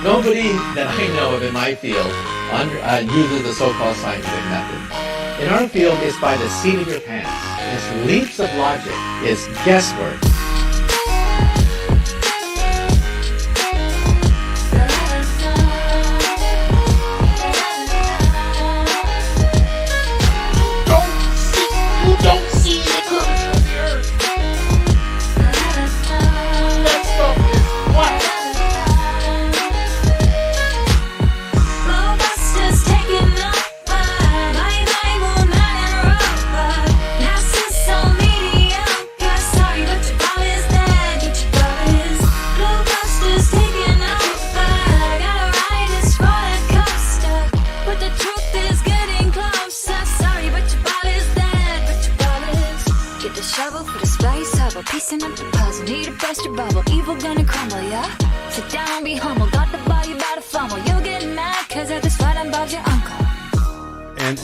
Nobody that I know of in my field uses the so-called scientific method. In our field, it's by the seat of your pants. It's leaps of logic. It's guesswork.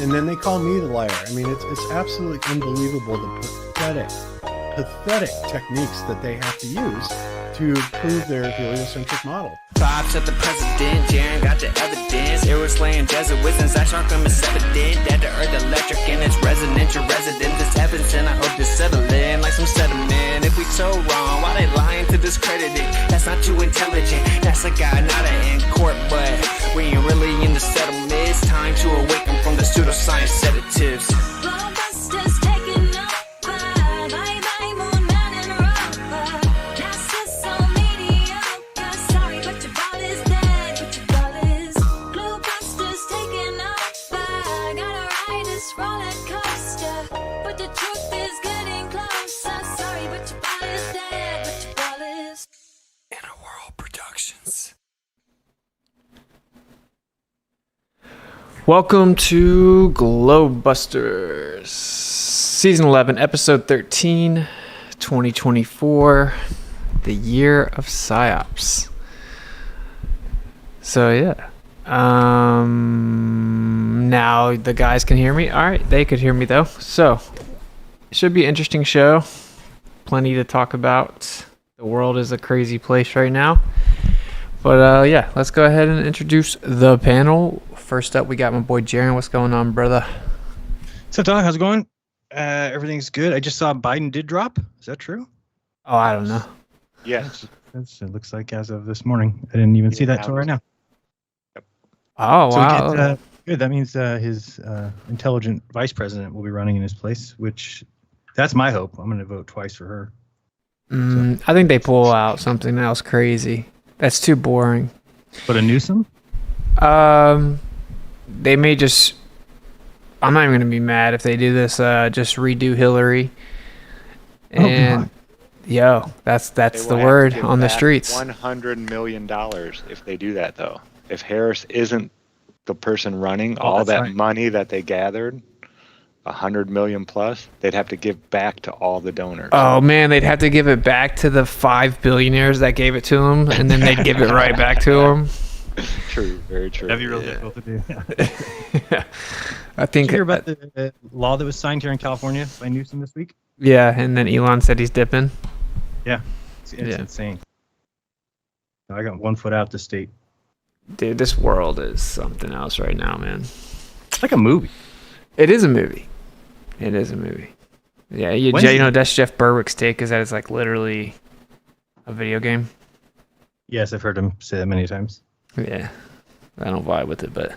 And then they call me the liar. I mean, it's absolutely unbelievable the pathetic techniques that they have to use to prove their heliocentric model. Props at the president, Jeran got the evidence. It was slaying Jesuits and Zack is evident. That the earth electric and it's resonant. Your resident, this happens and I hope to settle in like some sediment. If we so wrong, why they lying to discredit it? That's not too intelligent. That's a guy, not an in court, but we ain't really in the settlement. It's time to awaken from the pseudoscience sedatives. Welcome to GLOBEBUSTERS, Season 11, Episode 13, 2024, the year of Psyops. So, yeah. Now the guys can hear me. All right, they could hear me, though. So, it should be an interesting show. Plenty to talk about. The world is a crazy place right now. But, yeah, let's go ahead and introduce the panel. First up, we got my boy Jeran. What's going on, brother? What's up, Doc? How's it going? Everything's good. I just saw Biden did drop. Is that true? Oh, I don't know. Yes. It looks like as of this morning. I didn't even see that till right now. Yep. Oh, so wow. Good. That means his intelligent vice president will be running in his place, which that's my hope. I'm going to vote twice for her. I think they pull out something else crazy. That's too boring. But a Newsom? They may just... I'm not even going to be mad if they do this. Just redo Hillary. And, that's the word on the streets. $100 million if they do that, though. If Harris isn't the person running, all that right. Money that they gathered, 100 million plus, they'd have to give back to all the donors. Oh, man, they'd have to give it back to the 5 billionaires that gave it to them, and then they'd give it right back to them. True, very true. That'd be real difficult to do. Yeah. I think. Did you hear about the law that was signed here in California by Newsom this week? Yeah, and then Elon said he's dipping. Yeah, it's insane. I got 1 foot out the state. Dude, this world is something else right now, man. It's like a movie. It is a movie. Yeah, you know that's Jeff Berwick's take is that it's like literally a video game. Yes, I've heard him say that many times. Yeah, I don't vibe with it, but...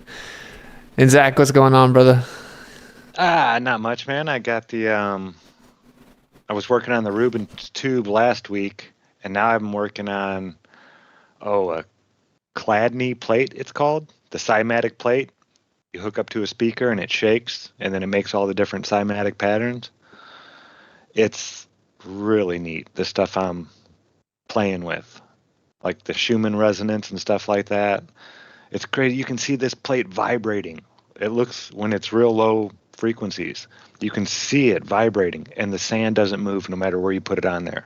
And Zack, what's going on, brother? Not much, man. I got the, I was working on the Rubens tube last week, and now I'm working on, a Chladni plate, it's called. The cymatic plate. You hook up to a speaker, and it shakes, and then it makes all the different cymatic patterns. It's really neat, the stuff I'm playing with. Like the Schumann resonance and stuff like that. It's great. You can see this plate vibrating. It looks, when it's real low frequencies, you can see it vibrating, and the sand doesn't move no matter where you put it on there.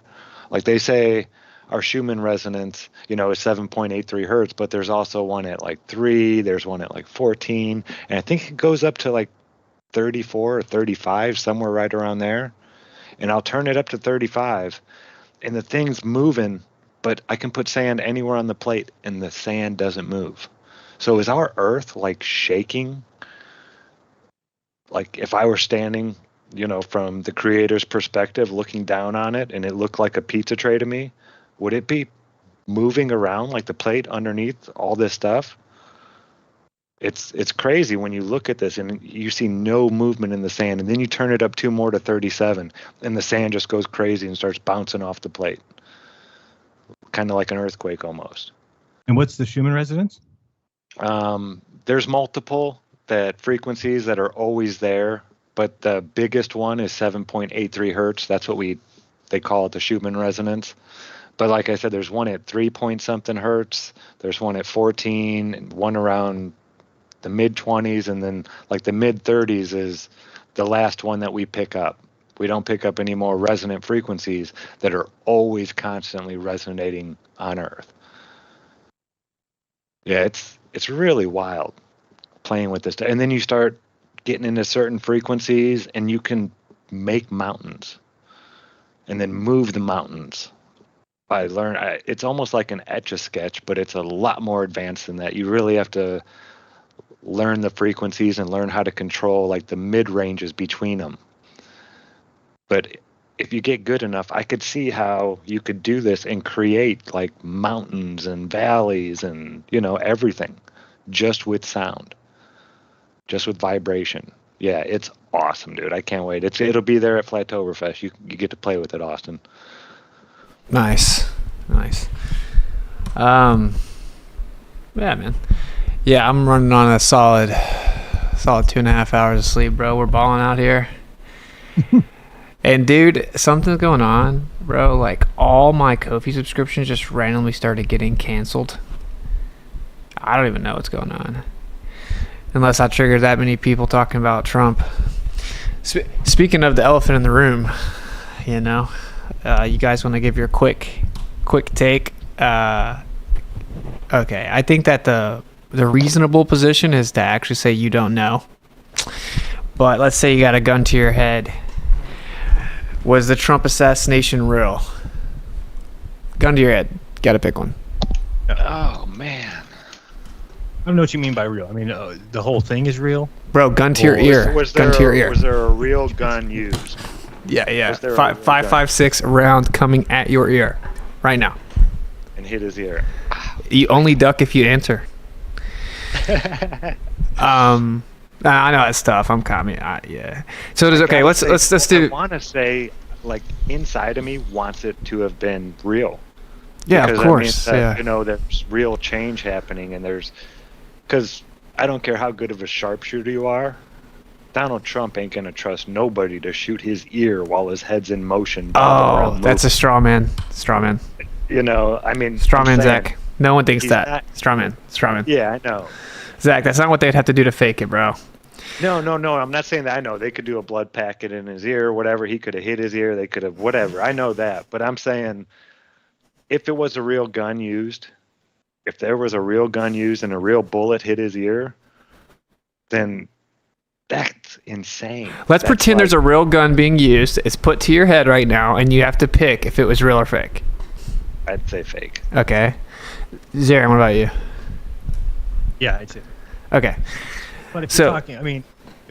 Like they say, our Schumann resonance, is 7.83 hertz, but there's also one at like 3, there's one at like 14, and I think it goes up to like 34 or 35, somewhere right around there. And I'll turn it up to 35, and the thing's moving, but I can put sand anywhere on the plate and the sand doesn't move. So is our Earth like shaking? Like if I were standing, from the creator's perspective, looking down on it, and it looked like a pizza tray to me, would it be moving around like the plate underneath all this stuff? It's crazy when you look at this and you see no movement in the sand, and then you turn it up 2 more to 37, and the sand just goes crazy and starts bouncing off the plate, kind of like an earthquake almost. And what's the Schumann resonance? There's multiple frequencies that are always there, but the biggest one is 7.83 hertz. That's what they call it, the Schumann resonance. But like I said, there's one at 3 point something hertz. There's one at 14, and one around the mid 20s, and then like the mid 30s is the last one that we pick up. We don't pick up any more resonant frequencies that are always constantly resonating on Earth. Yeah, it's really wild playing with this. And then you start getting into certain frequencies, and you can make mountains and then move the mountains. It's almost like an Etch-a-Sketch, but it's a lot more advanced than that. You really have to learn the frequencies and learn how to control like the mid ranges between them. But if you get good enough, I could see how you could do this and create like mountains and valleys and everything just with sound, just with vibration. Yeah, it's awesome, dude. I can't wait. It'll be there at Flattoberfest. You get to play with it, Austin. Nice. Yeah, man. Yeah, I'm running on a solid 2.5 hours of sleep, bro. We're balling out here. And dude, something's going on, bro. Like all my Ko-fi subscriptions just randomly started getting canceled. I don't even know what's going on. Unless I triggered that many people talking about Trump. Speaking of the elephant in the room, you guys want to give your quick take? Okay, I think that the reasonable position is to actually say you don't know. But let's say you got a gun to your head. Was the Trump assassination real? Gun to your head. Got to pick one. Oh, man. I don't know what you mean by real. I mean, the whole thing is real? Bro, gun to your ear. Gun to your ear. Was there a real gun used? Yeah. 5.56 round coming at your ear right now. And hit his ear. You only duck if you answer. I know it's tough. I'm Cami. Yeah. So does okay. Let's do. I want to say, like, inside of me wants it to have been real. Yeah, because, of course. There's real change happening, and because I don't care how good of a sharpshooter you are, Donald Trump ain't gonna trust nobody to shoot his ear while his head's in motion. Oh, that's a straw man. Straw man. Straw man, Zack. No one thinks that. Straw man. Yeah, I know. Zack, that's not what they'd have to do to fake it, bro. No. I'm not saying that. I know they could do a blood packet in his ear or whatever. He could have hit his ear. They could have whatever. I know that. But I'm saying if it was a real gun used, if there was a real gun used and a real bullet hit his ear, then that's insane. Let's pretend there's a real gun being used. It's put to your head right now, and you have to pick if it was real or fake. I'd say fake. Okay. Jeran, what about you? Yeah, I'd say. Okay. But if you're talking,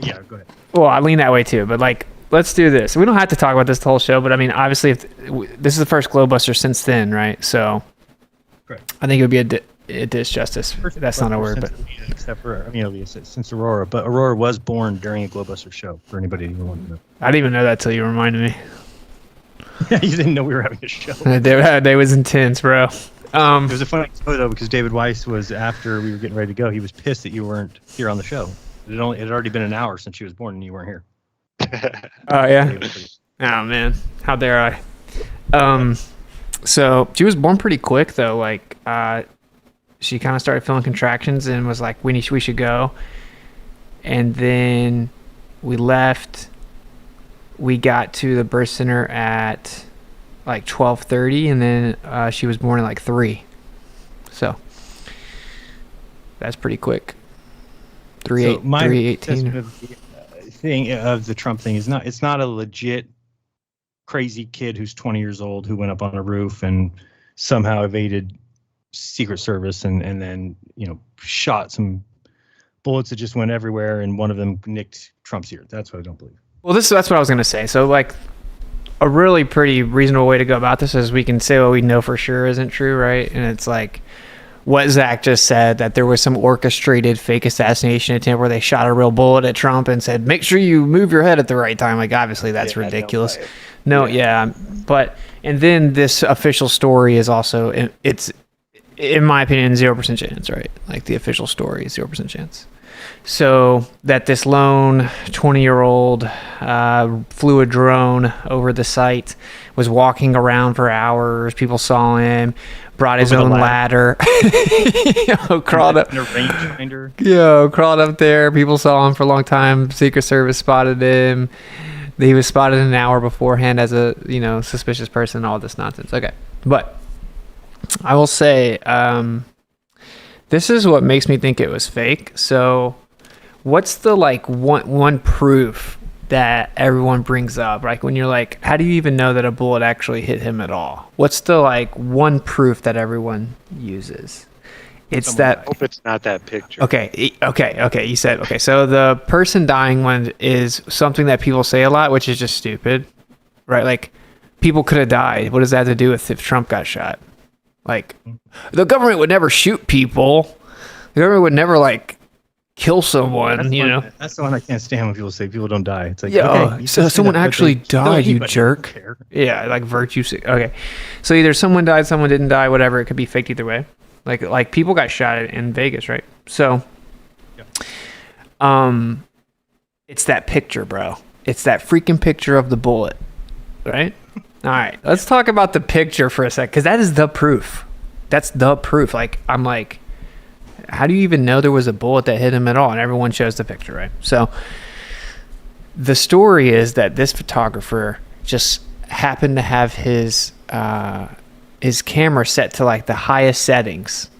yeah, go ahead. Well, I lean that way too, but like, let's do this. We don't have to talk about this the whole show, but I mean, obviously, this is the first GLOBEBUSTER since then, right? So, correct. I think it would be a disjustice. That's not a word, but except for since Aurora, but Aurora was born during a GLOBEBUSTER show. For anybody who wanted to know, I didn't even know that till you reminded me. You didn't know we were having a show. They was intense, bro. It was a funny story though, because David Weiss was, after we were getting ready to go, he was pissed that you weren't here on the show. It had already been an hour since she was born and you weren't here. Oh yeah. Oh man, how dare I? So she was born pretty quick though. Like, she kind of started feeling contractions and was like, we should go. And then we left. We got to the birth center at like 12:30, and then she was born at like 3. So that's pretty quick. 3:18. Thing of the Trump thing is it's not a legit crazy kid who's 20 years old who went up on a roof and somehow evaded Secret Service and then shot some bullets that just went everywhere, and one of them nicked Trump's ear. That's what I don't believe. Well, that's what I was going to say. So, like, a really pretty reasonable way to go about this is we can say what we know for sure isn't true, right? And it's like what Zack just said, that there was some orchestrated fake assassination attempt where they shot a real bullet at Trump and said, make sure you move your head at the right time. Like, obviously, that's ridiculous. But, and then this official story is also, it's, in my opinion, 0% chance, right? Like, the official story is 0% chance. So that this lone 20-year-old flew a drone over the site, was walking around for hours. People saw him, brought his own ladder. Crawled up. Crawled up there. People saw him for a long time. Secret Service spotted him. He was spotted an hour beforehand as a suspicious person. All this nonsense. Okay, but I will say this is what makes me think it was fake. So what's the one proof that everyone brings up? Like, when you're like, how do you even know that a bullet actually hit him at all? What's the one proof that everyone uses? It's that. I hope it's not that picture. Okay. You said okay. So the person dying one is something that people say a lot, which is just stupid, right? Like, people could have died. What does that have to do with if Trump got shot? Like, the government would never shoot people. The government would never kill someone. That's the one I can't stand when people say people don't die. It's like, so someone actually died, you jerk. Yeah, like virtue. Okay, so either someone died, someone didn't die, whatever. It could be faked either way. Like people got shot in Vegas, right? So, it's that picture, bro. It's that freaking picture of the bullet, right? All right, let's talk about the picture for a sec, because that is the proof. That's the proof. I'm like, how do you even know there was a bullet that hit him at all? And everyone shows the picture, right? So the story is that this photographer just happened to have his camera set to the highest settings.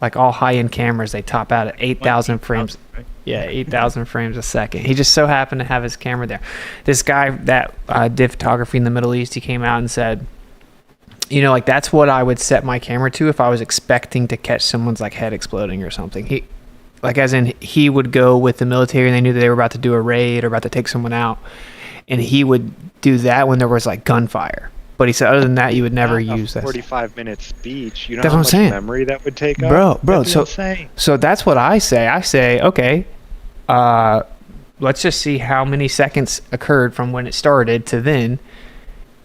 Like, all high-end cameras, they top out at 8,000 frames. Right? Yeah, 8,000 frames a second. He just so happened to have his camera there. This guy that did photography in the Middle East, he came out and said, that's what I would set my camera to if I was expecting to catch someone's head exploding or something. He would go with the military and they knew that they were about to do a raid or about to take someone out, and he would do that when there was gunfire. But he said, other than that, you would never use that. 45-minute speech. You know that's how what I'm much saying. Memory that would take up? Bro. Insane. So that's what I say. I say, okay, let's just see how many seconds occurred from when it started to then,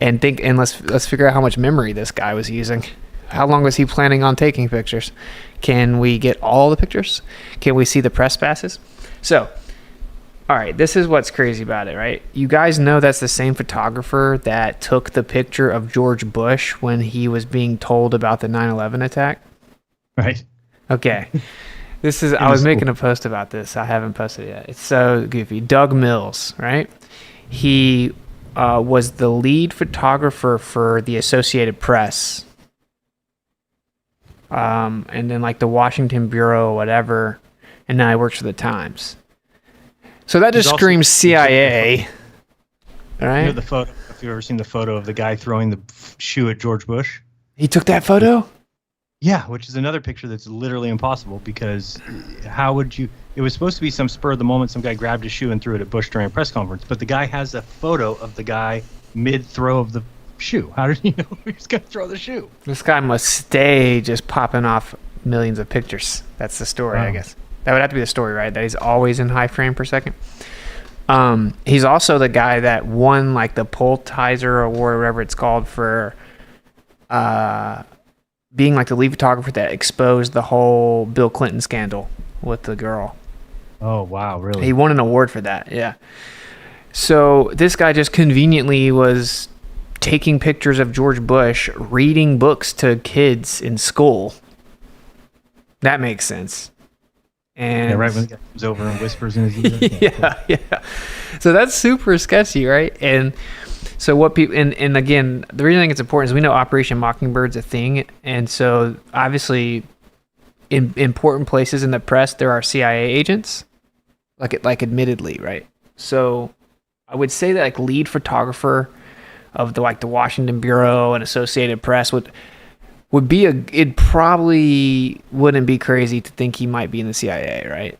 and let's figure out how much memory this guy was using. How long was he planning on taking pictures? Can we get all the pictures? Can we see the press passes? So, all right, this is what's crazy about it, right? You guys know that's the same photographer that took the picture of George Bush when he was being told about the 9/11 attack. Right. Okay. I was making a post about this. I haven't posted it yet. It's so goofy. Doug Mills, right? He was the lead photographer for the Associated Press. And then the Washington Bureau or whatever. And now he works for the Times. So that just screams CIA, right? The photo. If you've ever seen the photo of the guy throwing the shoe at George Bush, he took that photo. Yeah, which is another picture that's literally impossible, because how would you? It was supposed to be some spur of the moment. Some guy grabbed his shoe and threw it at Bush during a press conference, but the guy has a photo of the guy mid-throw of the shoe. How did he know he was going to throw the shoe? This guy must stay just popping off millions of pictures. That's the story, I guess. That would have to be the story, right? That he's always in high frame per second. He's also the guy that won the Pulitzer Award, or whatever it's called, for being the lead photographer that exposed the whole Bill Clinton scandal with the girl. Oh, wow, really? He won an award for that, yeah. So this guy just conveniently was taking pictures of George Bush reading books to kids in school. That makes sense. And right when the guy comes over and whispers in his ear. yeah. So that's super sketchy, right? And so what people and again, the reason I think it's important is we know Operation Mockingbird's a thing, and so obviously in important places in the press there are CIA agents, like admittedly, right? So I would say that lead photographer of the Washington Bureau and Associated Press would be it probably wouldn't be crazy to think he might be in the CIA, right?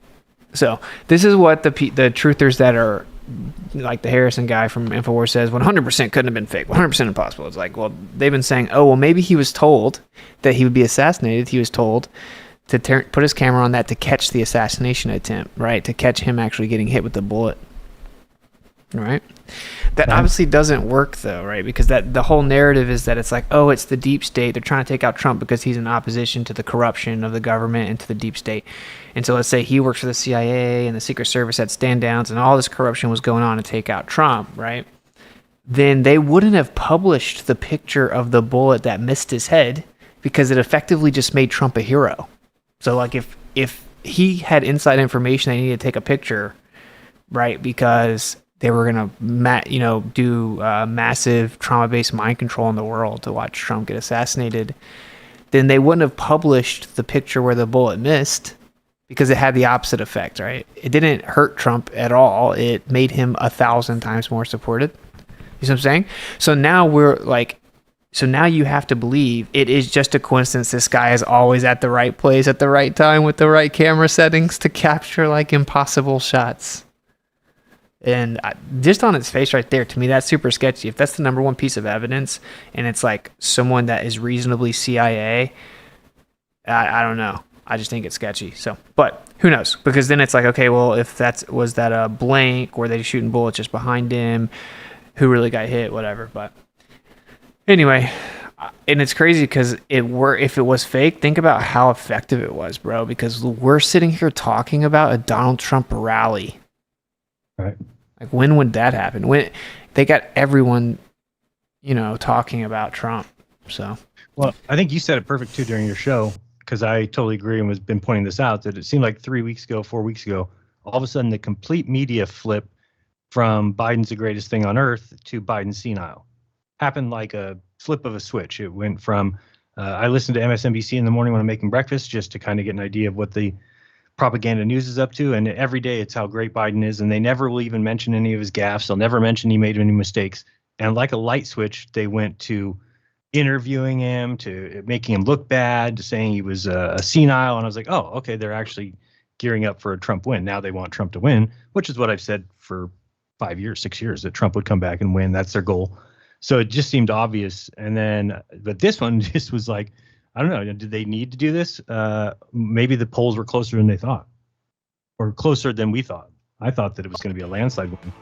So this is what the truthers that are like the Harrison guy from InfoWars says 100% couldn't have been fake, 100% impossible. It's like, well, they've been saying, oh, well, maybe he was told that he would be assassinated. He was told to put his camera on that to catch the assassination attempt, right? To catch him actually getting hit with the bullet, right? That obviously doesn't work though, right? Because the whole narrative is that it's like, oh, it's the deep state. They're trying to take out Trump because he's in opposition to the corruption of the government and to the deep state. And so let's say he works for the CIA and the Secret Service had stand downs and all this corruption was going on to take out Trump, right? Then they wouldn't have published the picture of the bullet that missed his head because it effectively just made Trump a hero. So like if he had inside information they needed to take a picture, right, because they were going to do massive trauma-based mind control in the world to watch Trump get assassinated, then they wouldn't have published the picture where the bullet missed because it had the opposite effect, right? It didn't hurt Trump at all. It made him 1,000 times more supported. You see what I'm saying? So now now you have to believe it is just a coincidence this guy is always at the right place at the right time with the right camera settings to capture like impossible shots. And just on its face right there, to me, that's super sketchy. If that's the number one piece of evidence and it's like someone that is reasonably CIA, I don't know. I just think it's sketchy. So, but who knows? Because then it's like, okay, well, if was that a blank or they shooting bullets just behind him, who really got hit, whatever. But anyway, and it's crazy because if it was fake, think about how effective it was, bro. Because we're sitting here talking about a Donald Trump rally. Right. Like when would that happen? When they got everyone, talking about Trump. So, well, I think you said it perfect too during your show, because I totally agree and was been pointing this out that it seemed like 4 weeks ago, all of a sudden the complete media flip from Biden's the greatest thing on earth to Biden's senile. Happened like a flip of a switch. It went from I listened to MSNBC in the morning when I'm making breakfast just to kind of get an idea of what the propaganda news is up to, and every day it's how great Biden is, and they never will even mention any of his gaffes. They'll never mention he made any mistakes. And like a light switch, they went to interviewing him, to making him look bad, to saying he was a senile. And I was like, oh, okay, they're actually gearing up for a Trump win. Now they want Trump to win, which is what I've said for 5 years, 6 years, that Trump would come back and win. That's their goal. So it just seemed obvious. And then, but this one just was like, I don't know. Did they need to do this? Maybe the polls were closer than they thought, or closer than we thought. I thought that it was going to be a landslide win.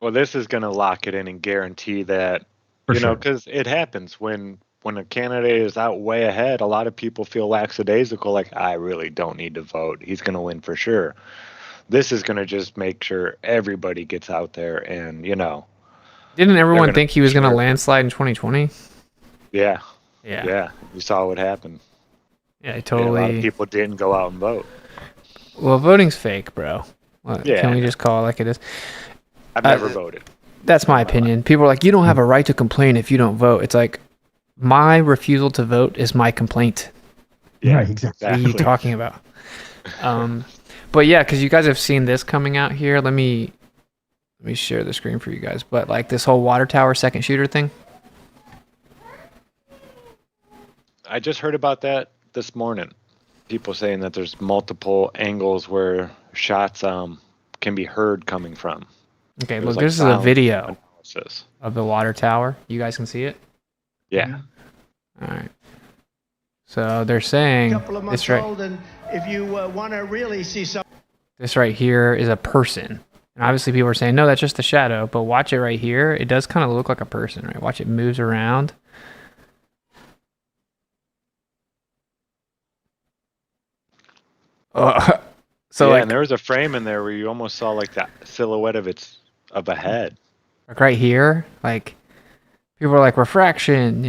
Well, this is going to lock it in and guarantee that, because it happens when a candidate is out way ahead, a lot of people feel lackadaisical, like, I really don't need to vote. He's going to win for sure. This is going to just make sure everybody gets out there and, Didn't everyone think he was going to landslide in 2020? Yeah. You saw what happened. Yeah, totally. A lot of people didn't go out and vote. Well, voting's fake, bro. Yeah. Can we just call it like it is? I've never voted. That's my opinion. People are like, you don't have a right to complain if you don't vote. It's like, my refusal to vote is my complaint. Yeah, exactly. What are you talking about? But yeah, because you guys have seen this coming out here. Let me share the screen for you guys. But like this whole water tower second shooter thing. I just heard about that this morning. People saying that there's multiple angles where shots can be heard coming from. Okay, look, this is a video of the water tower. You guys can see it? Yeah. All right. So they're saying this right. And if you want to really see something. This right here is a person. And obviously people are saying, no, that's just a shadow. But watch it right here. It does kind of look like a person, right? Watch it moves around. And there was a frame in there where you almost saw like that silhouette of a head. Like right here, like people are like refraction,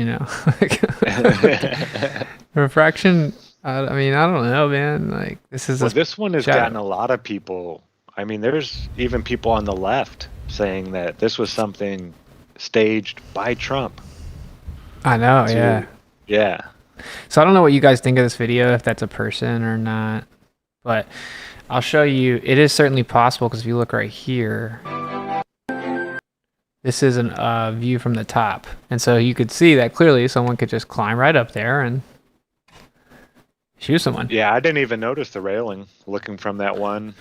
refraction. I mean, I don't know, man. Like this one has gotten a lot of people. I mean, there's even people on the left saying that this was something staged by Trump. I know, yeah. So I don't know what you guys think of this video, if that's a person or not. But I'll show you. It is certainly possible because if you look right here, This isn't a view from the top. And so you could see that clearly someone could just climb right up there and shoot someone. Yeah, I didn't even notice the railing looking from that one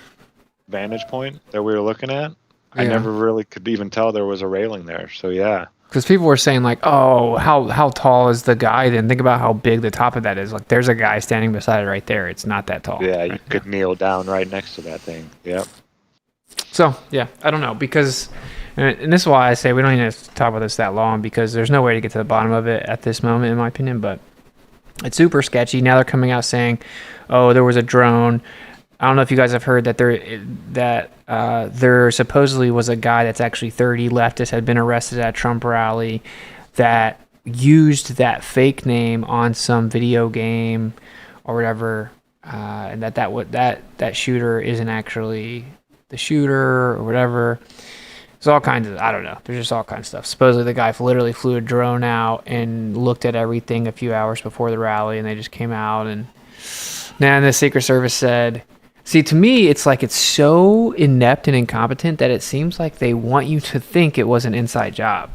vantage point that we were looking at. I never really could even tell there was a railing there. So yeah. Because people were saying like, oh, how tall is the guy? Then think about how big the top of that is. Like, there's a guy standing beside it right there. It's not that tall. Yeah, you could kneel down right next to that thing. Yep. So yeah, I don't know, because, and this is why I say we don't even have to talk about this that long, because there's no way to get to the bottom of it at this moment, in my opinion. But it's super sketchy. Now they're coming out saying, oh, there was a drone. I don't know if you guys have heard that there supposedly was a guy that's actually 30 leftists had been arrested at a Trump rally that used that fake name on some video game or whatever, and that shooter isn't actually the shooter or whatever. There's all kinds of, I don't know. There's just all kinds of stuff. Supposedly the guy literally flew a drone out and looked at everything a few hours before the rally, and they just came out and then the Secret Service said. See, to me, it's like it's so inept and incompetent that it seems like they want you to think it was an inside job.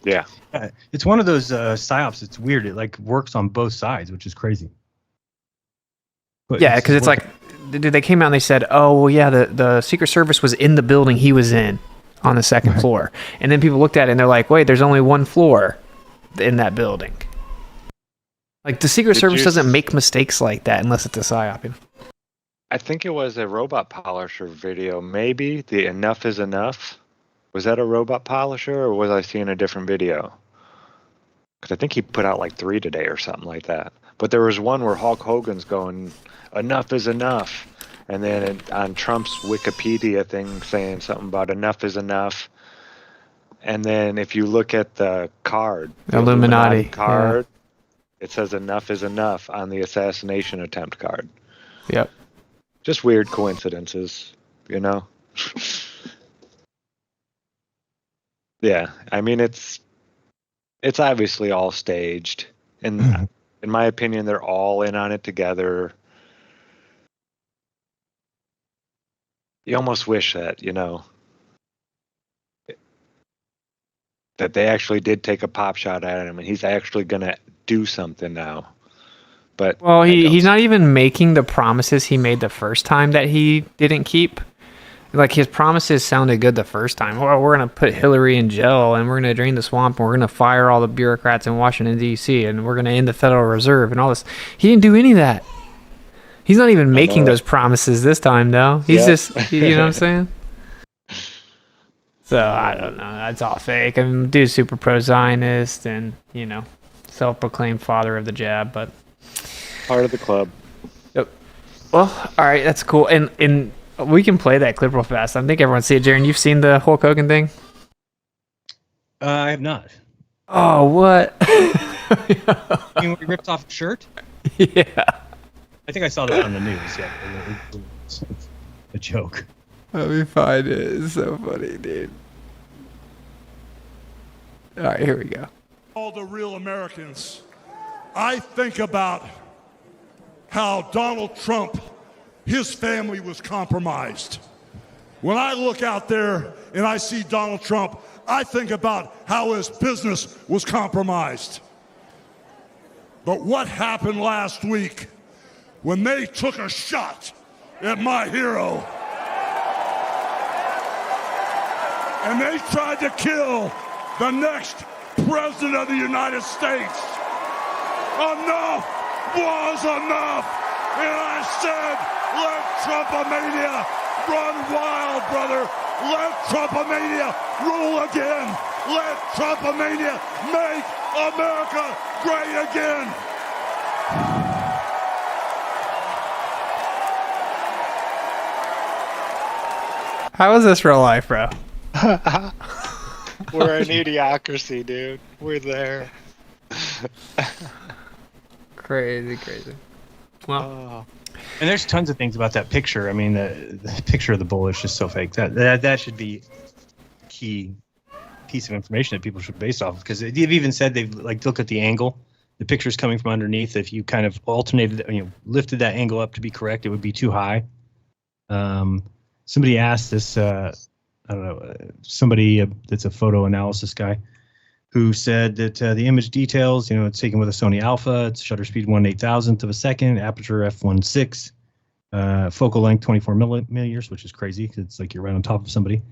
Yeah. It's one of those Psyops. It's weird. It like works on both sides, which is crazy. But yeah, because it's like they came out and they said, oh, well, yeah, the Secret Service was in the building he was in on the second floor. And then people looked at it and they're like, wait, there's only one floor in that building. Like, the Secret Service doesn't make mistakes like that unless it's a psyop. I think it was a robot polisher video. Maybe the Enough is Enough. Was that a robot polisher, or was I seeing a different video? Because I think he put out like 3 today or something like that. But there was one where Hulk Hogan's going, enough is enough. And then on Trump's Wikipedia thing saying something about enough is enough. And then if you look at the card, the Illuminati card, it says enough is enough on the assassination attempt card. Yep. Just weird coincidences, you know? Yeah, I mean, it's obviously all staged. And in my opinion, they're all in on it together. You almost wish that, you know, that they actually did take a pop shot at him and he's actually going to do something now. But well, he's not even making the promises he made the first time that he didn't keep. Like, his promises sounded good the first time. Well, we're going to put Hillary in jail, and we're going to drain the swamp, and we're going to fire all the bureaucrats in Washington, D.C., and we're going to end the Federal Reserve and all this. He didn't do any of that. He's not even making those promises this time, though. He's just, you know what I'm saying? So, I don't know. That's all fake. I mean, dude's super pro-Zionist and, you know, self-proclaimed father of the jab, but... part of the club. Yep. Well, all right, that's cool. And we can play that clip real fast. I think everyone's seen it. Jeran, you've seen the Hulk Hogan thing? I have not. Oh, what? You mean when he ripped off his shirt? Yeah. I think I saw that on the news. Yeah, it's a joke. Let me find it. It's so funny, dude. All right, here we go. All the real Americans, I think about how Donald Trump, his family was compromised. When I look out there and I see Donald Trump, I think about how his business was compromised. But what happened last week when they took a shot at my hero and they tried to kill the next president of the United States? Enough was enough. And I said, let Trumpomania run wild, brother. Let Trumpomania rule again. Let Trumpomania make America great again. How is this real life, bro? We're an idiocracy, dude. We're there. Crazy. Well, and there's tons of things about that picture. I mean, the picture of the bull is just so fake. That should be a key piece of information that people should base off of, because they've even said they've like look at the angle. The picture's coming from underneath. If you kind of alternated, lifted that angle up to be correct, it would be too high. Somebody asked this I don't know, somebody that's a photo analysis guy who said that the image details, it's taken with a Sony Alpha, it's shutter speed 1/8,000th of a second, aperture f1.6, focal length 24 millimeters, which is crazy because it's like you're right on top of somebody.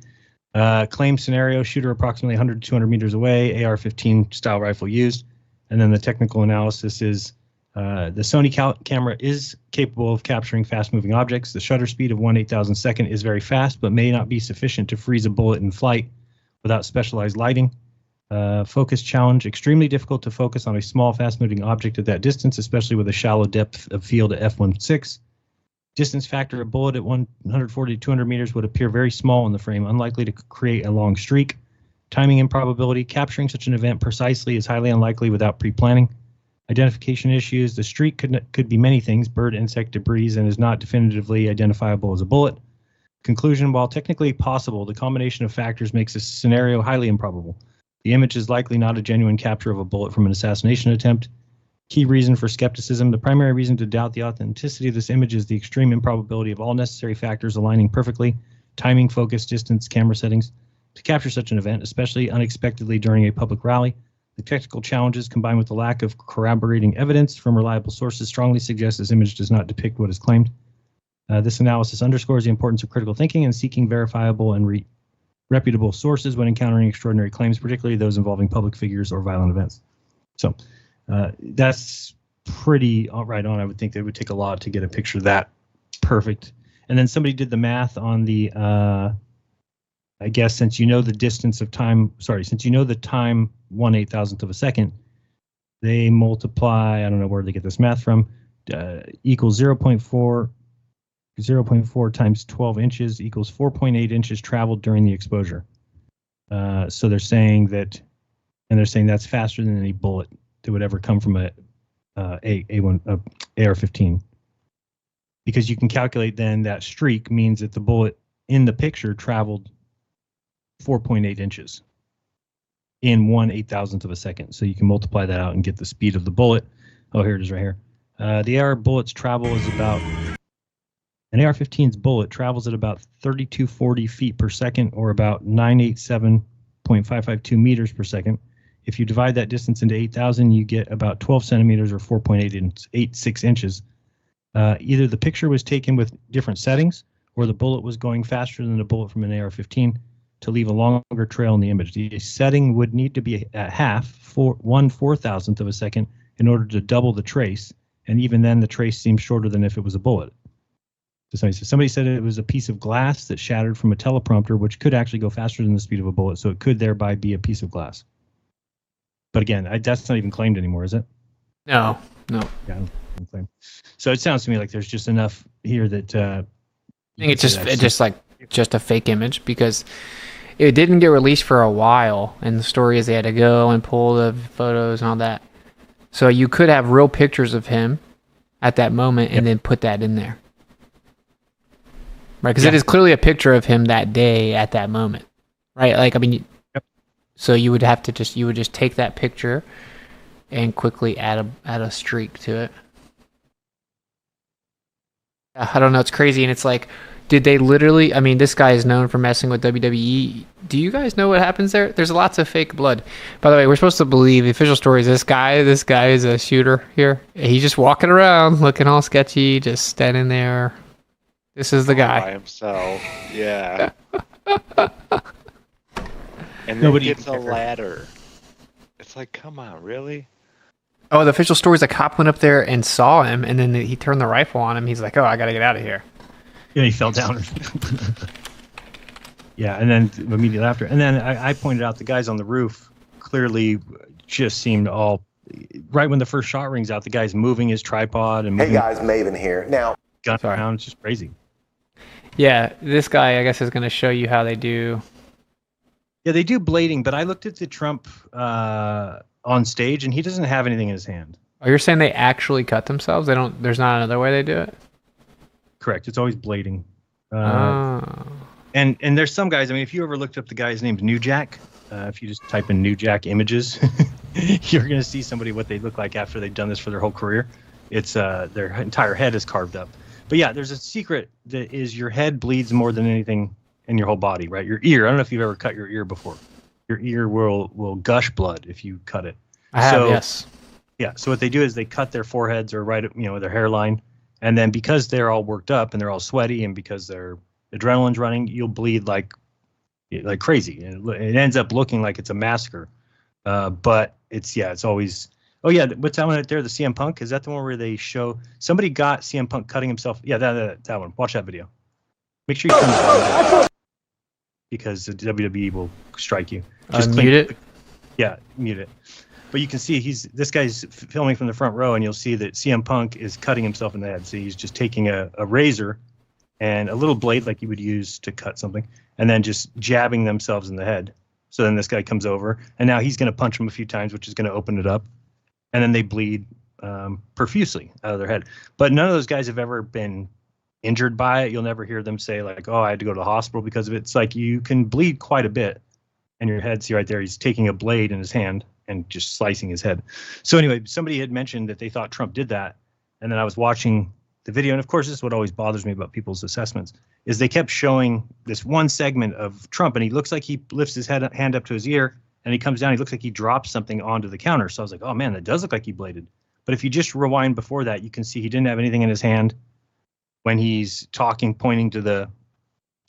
Claim scenario, shooter approximately 100 to 200 meters away, AR-15 style rifle used. And then the technical analysis is the Sony camera is capable of capturing fast-moving objects. The shutter speed of 1/8,000th second is very fast, but may not be sufficient to freeze a bullet in flight without specialized lighting. Focus challenge, extremely difficult to focus on a small, fast-moving object at that distance, especially with a shallow depth of field at f1.6. Distance factor, a bullet at 140 to 200 meters would appear very small in the frame, unlikely to create a long streak. Timing improbability, capturing such an event precisely is highly unlikely without pre-planning. Identification issues, the streak could be many things, bird, insect, debris, and is not definitively identifiable as a bullet. Conclusion, while technically possible, the combination of factors makes this scenario highly improbable. The image is likely not a genuine capture of a bullet from an assassination attempt. Key reason for skepticism, the primary reason to doubt the authenticity of this image is the extreme improbability of all necessary factors aligning perfectly, timing, focus, distance, camera settings, to capture such an event, especially unexpectedly during a public rally. The technical challenges combined with the lack of corroborating evidence from reliable sources strongly suggest this image does not depict what is claimed. This analysis underscores the importance of critical thinking and seeking verifiable and reputable sources when encountering extraordinary claims, particularly those involving public figures or violent events. So that's pretty right on. I would think that it would take a lot to get a picture that perfect. And then somebody did the math on the, I guess since you know the distance of time, since you know the time 1/8,000th of a second, they multiply, I don't know where they get this math from, equals 0.4 times 12 inches equals 4.8 inches traveled during the exposure. So they're saying that, and they're saying that's faster than any bullet that would ever come from a AR-15. Because you can calculate then that streak means that the bullet in the picture traveled 4.8 inches in 1/8,000th of a second. So you can multiply that out and get the speed of the bullet. Oh, here it is right here. The AR bullet's travel is about, an AR-15's bullet travels at about 3,240 feet per second, or about 987.552 meters per second. If you divide that distance into 8,000, you get about 12 centimeters or 4.86 inches. Either the picture was taken with different settings, or the bullet was going faster than a bullet from an AR-15 to leave a longer trail in the image. The setting would need to be at half, 1/4,000th of a second, in order to double the trace, and even then the trace seems shorter than if it was a bullet. So somebody said it was a piece of glass that shattered from a teleprompter, which could actually go faster than the speed of a bullet, so it could thereby be a piece of glass. But again, that's not even claimed anymore, is it? No. Yeah, I don't claim. So it sounds to me like there's just enough here that I think it's just a fake image, because it didn't get released for a while, and the story is they had to go and pull the photos and all that. So you could have real pictures of him at that moment and then put that in there. Right, because it is clearly a picture of him that day at that moment. Right? Like, I mean, so you would have to just take that picture and quickly add a streak to it. I don't know, it's crazy, and it's like, did they literally, I mean, this guy is known for messing with WWE. Do you guys know what happens there? There's lots of fake blood. By the way, we're supposed to believe the official story is this guy is a shooter here. He's just walking around looking all sketchy, just standing there. This is the guy. By himself, yeah. And then he gets a ladder. It's like, come on, really? Oh, the official story is a cop went up there and saw him, and then he turned the rifle on him. He's like, oh, I got to get out of here. Yeah, he fell down. Yeah, and then immediately after. And then I pointed out the guys on the roof clearly just seemed all... Right when the first shot rings out, the guy's moving his tripod. And moving, hey guys, Maven here. Now... Gun around, it's just crazy. Yeah, this guy, I guess, is going to show you how they do... Yeah, they do blading, but I looked at the Trump on stage, and he doesn't have anything in his hand. Oh, you're saying they actually cut themselves? They don't. There's not another way they do it? Correct. It's always blading. And there's some guys, I mean, if you ever looked up the guy's name's New Jack, if you just type in New Jack images, you're going to see somebody what they look like after they've done this for their whole career. It's their entire head is carved up. But yeah, there's a secret that is your head bleeds more than anything in your whole body, right? Your ear. I don't know if you've ever cut your ear before. Your ear will gush blood if you cut it. I have, yes. Yeah. So what they do is they cut their foreheads or their hairline, and then because they're all worked up and they're all sweaty and because their adrenaline's running, you'll bleed like crazy, and it ends up looking like it's a massacre. But it's always. Oh yeah, what's that one right there? The CM Punk, is that the one where they show somebody got CM Punk cutting himself? Yeah, that one. Watch that video. Make sure you turn it down because the WWE will strike you. Just mute it. Yeah, mute it. But you can see this guy's filming from the front row, and you'll see that CM Punk is cutting himself in the head. So he's just taking a razor and a little blade like you would use to cut something, and then just jabbing themselves in the head. So then this guy comes over, and now he's going to punch him a few times, which is going to open it up. And then they bleed profusely out of their head. But none of those guys have ever been injured by it. You'll never hear them say like, oh, I had to go to the hospital because of it. It's like you can bleed quite a bit. And your head, see right there, he's taking a blade in his hand and just slicing his head. So anyway, somebody had mentioned that they thought Trump did that. And then I was watching the video. And of course, this is what always bothers me about people's assessments, is they kept showing this one segment of Trump. And he looks like he lifts his hand up to his ear. And he comes down, he looks like he drops something onto the counter. So I was like, oh man, that does look like he bladed. But if you just rewind before that, you can see he didn't have anything in his hand when he's talking, pointing to the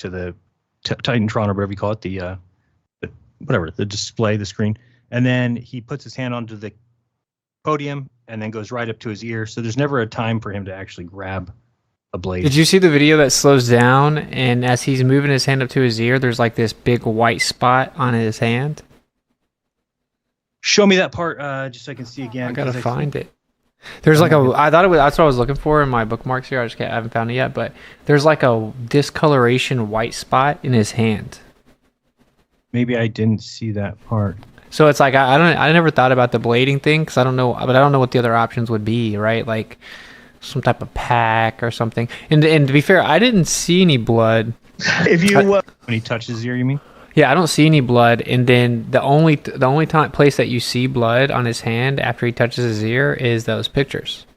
Titantron or whatever you call it, the display, the screen. And then he puts his hand onto the podium and then goes right up to his ear. So there's never a time for him to actually grab a blade. Did you see the video that slows down, and as he's moving his hand up to his ear, there's like this big white spot on his hand? Show me that part, just so I can see again. I gotta find it. There's like I thought it was, that's what I was looking for in my bookmarks here. I haven't found it yet, but there's like a discoloration white spot in his hand. Maybe I didn't see that part. So it's like I never thought about the blading thing because I don't know what the other options would be, right? Like some type of pack or something. And to be fair, I didn't see any blood. If you when he touches his ear, you mean? Yeah, I don't see any blood, and then the only place that you see blood on his hand after he touches his ear is those pictures,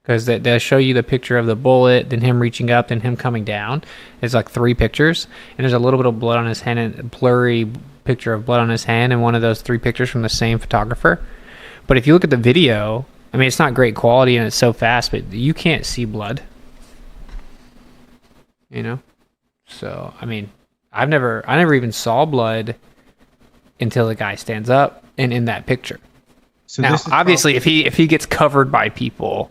because they'll show you the picture of the bullet, then him reaching up, then him coming down. It's like 3 pictures, and there's a little bit of blood on his hand, and a blurry picture of blood on his hand, and one of those 3 pictures from the same photographer. But if you look at the video, I mean, it's not great quality and it's so fast, but you can't see blood. You know, so I mean. I never even saw blood until the guy stands up and in that picture. So now, obviously, if he gets covered by people,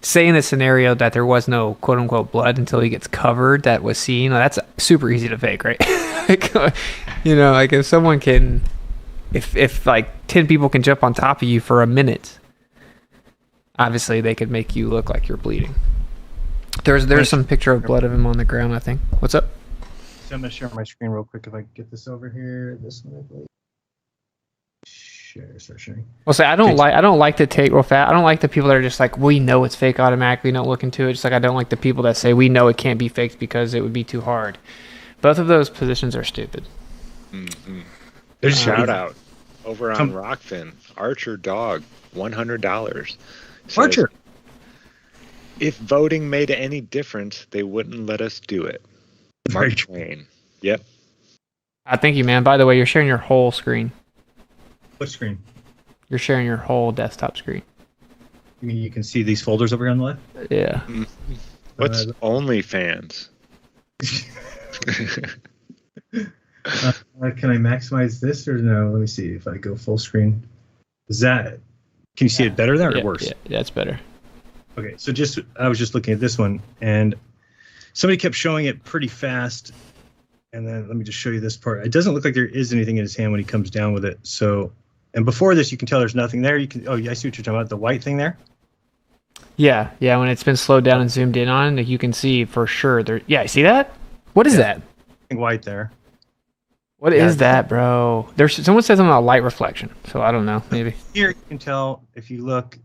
say in the scenario that there was no quote unquote blood until he gets covered, that was seen. That's super easy to fake, right? Like, you know, like if someone can, if like 10 people can jump on top of you for a minute, obviously they could make you look like you're bleeding. There's some picture of blood of him on the ground, I think. What's up? So I'm going to share my screen real quick if I get this over here. This one, I believe. Start sharing. Well, say I don't like to take real fast. I don't like the people that are just like, we know it's fake automatically, don't look into it. Just like I don't like the people that say we know it can't be faked because it would be too hard. Both of those positions are stupid. Mm-hmm. There's a shout out over on Rockfin. Archer Dog, $100. Archer. If voting made any difference, they wouldn't let us do it. Mark Twain. Yep. Thank you, man. By the way, you're sharing your whole screen. What screen? You're sharing your whole desktop screen. You mean you can see these folders over here on the left? Yeah. What's OnlyFans? Can I maximize this or no? Let me see if I go full screen. Can you see it better there or worse? Yeah, it's better. Okay, so I was just looking at this one, and somebody kept showing it pretty fast, and then let me just show you this part. It doesn't look like there is anything in his hand when he comes down with it. So, and before this, you can tell there's nothing there. I see what you're talking about, the white thing there. Yeah, when it's been slowed down and zoomed in on, you can see for sure there. Yeah, you see that? What is that? White there. What is that, bro? Someone said something about light reflection, so I don't know. Maybe here you can tell if you look.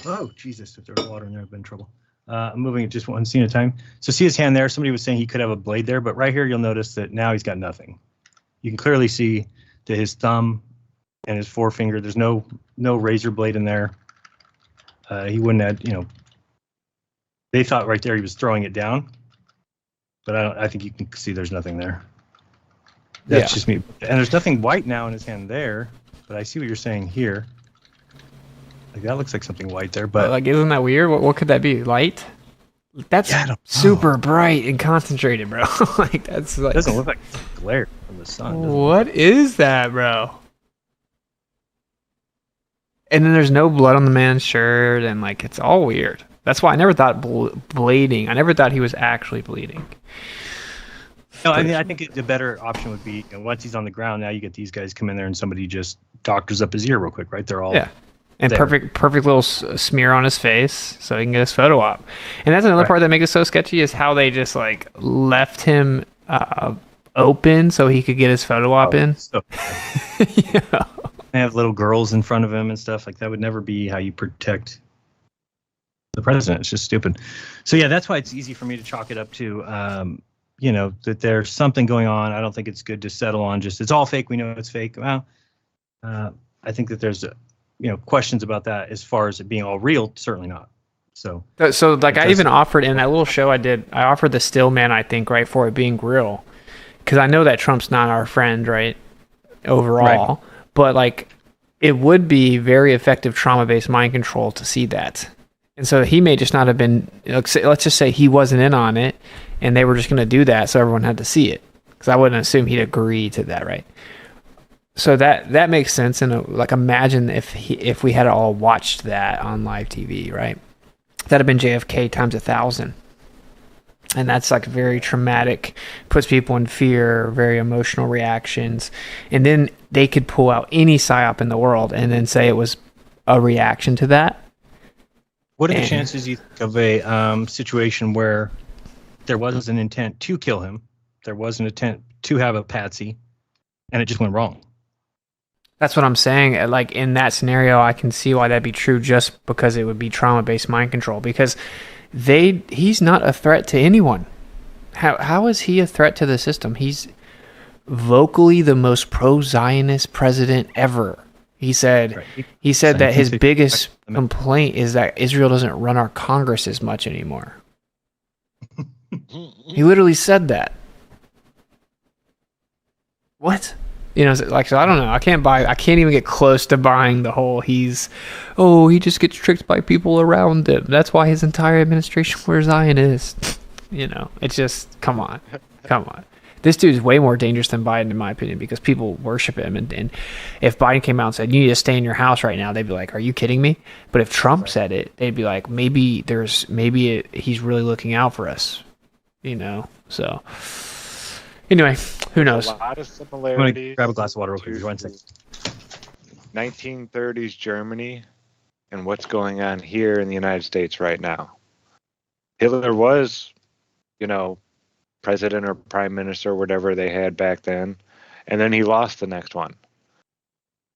Oh Jesus! If there's water in there, I've been in trouble. I'm moving it just one scene at a time. So see his hand there. Somebody was saying he could have a blade there, but right here you'll notice that now he's got nothing. You can clearly see that his thumb and his forefinger. There's no razor blade in there. He wouldn't have. They thought right there he was throwing it down, but I think you can see there's nothing there. That's just me. And there's nothing white now in his hand there, but I see what you're saying here. Like that looks like something white there, but like, isn't that weird? What could that be? Light? That's super bright and concentrated, bro. Like that's like, it doesn't look like glare from the sun. What is that, bro? And then there's no blood on the man's shirt, and like it's all weird. That's why I never thought bleeding. I never thought he was actually bleeding. No, I mean, I think the better option would be, once he's on the ground, now you get these guys come in there and somebody just doctors up his ear real quick, right? They're all and there. perfect little smear on his face so he can get his photo op. And that's another part that makes it so sketchy is how they just like left him open so he could get his photo op in. So, Yeah. They have little girls in front of him and stuff. Like that would never be how you protect the president. It's just stupid. So yeah, that's why it's easy for me to chalk it up to, that there's something going on. I don't think it's good to settle on just it's all fake. We know it's fake. Well, I think that there's questions about that as far as it being all real. Certainly not. So like I even offered in that little show I did. I offered the still man. I think right for it being real, because I know that Trump's not our friend, right? Overall. Right. But like, it would be very effective trauma-based mind control to see that. And so he may just not have been, let's just say he wasn't in on it and they were just going to do that so everyone had to see it. Because I wouldn't assume he'd agree to that, right? So that makes sense. And like, imagine if we had all watched that on live TV, right? That'd have been JFK times 1,000. And that's like very traumatic, puts people in fear, very emotional reactions. And then they could pull out any psyop in the world and then say it was a reaction to that. What are the chances you think of a situation where there was an intent to kill him, there was an intent to have a patsy, and it just went wrong? That's what I'm saying. Like in that scenario, I can see why that'd be true just because it would be trauma-based mind control. Because he's not a threat to anyone. How is he a threat to the system? He's vocally the most pro-Zionist president ever. He said that his biggest complaint is that Israel doesn't run our Congress as much anymore. He literally said that. What? So I don't know. I can't even get close to buying the whole he just gets tricked by people around him. That's why his entire administration were Zionists. It's just, come on. This dude is way more dangerous than Biden, in my opinion, because people worship him. And if Biden came out and said, you need to stay in your house right now, they'd be like, are you kidding me? But if Trump said it, they'd be like, maybe he's really looking out for us, So anyway, who knows? A lot of I'm similarities. going to grab a glass of water real quick. 1 second. 1930s Germany and what's going on here in the United States right now. Hitler was, president or prime minister, whatever they had back then, and then he lost the next one.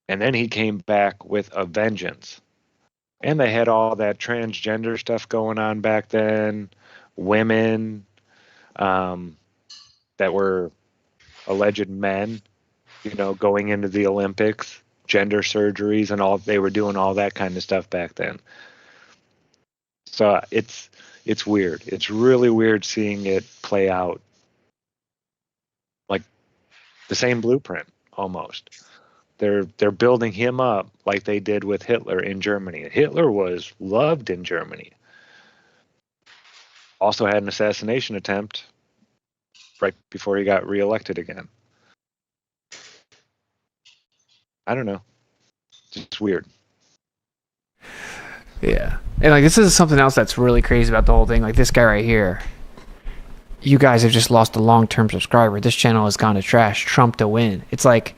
And then he came back with a vengeance. And they had all that transgender stuff going on back then, women that were alleged men, going into the Olympics, gender surgeries and all. They were doing all that kind of stuff back then. So it's weird. It's really weird seeing it play out like the same blueprint almost. They're building him up like they did with Hitler in Germany. Hitler was loved in Germany. Also had an assassination attempt right before he got reelected again. I don't know. It's weird. Yeah. And like, this is something else that's really crazy about the whole thing. Like this guy right here. You guys have just lost a long-term subscriber. This channel has gone to trash. Trump to win. It's like,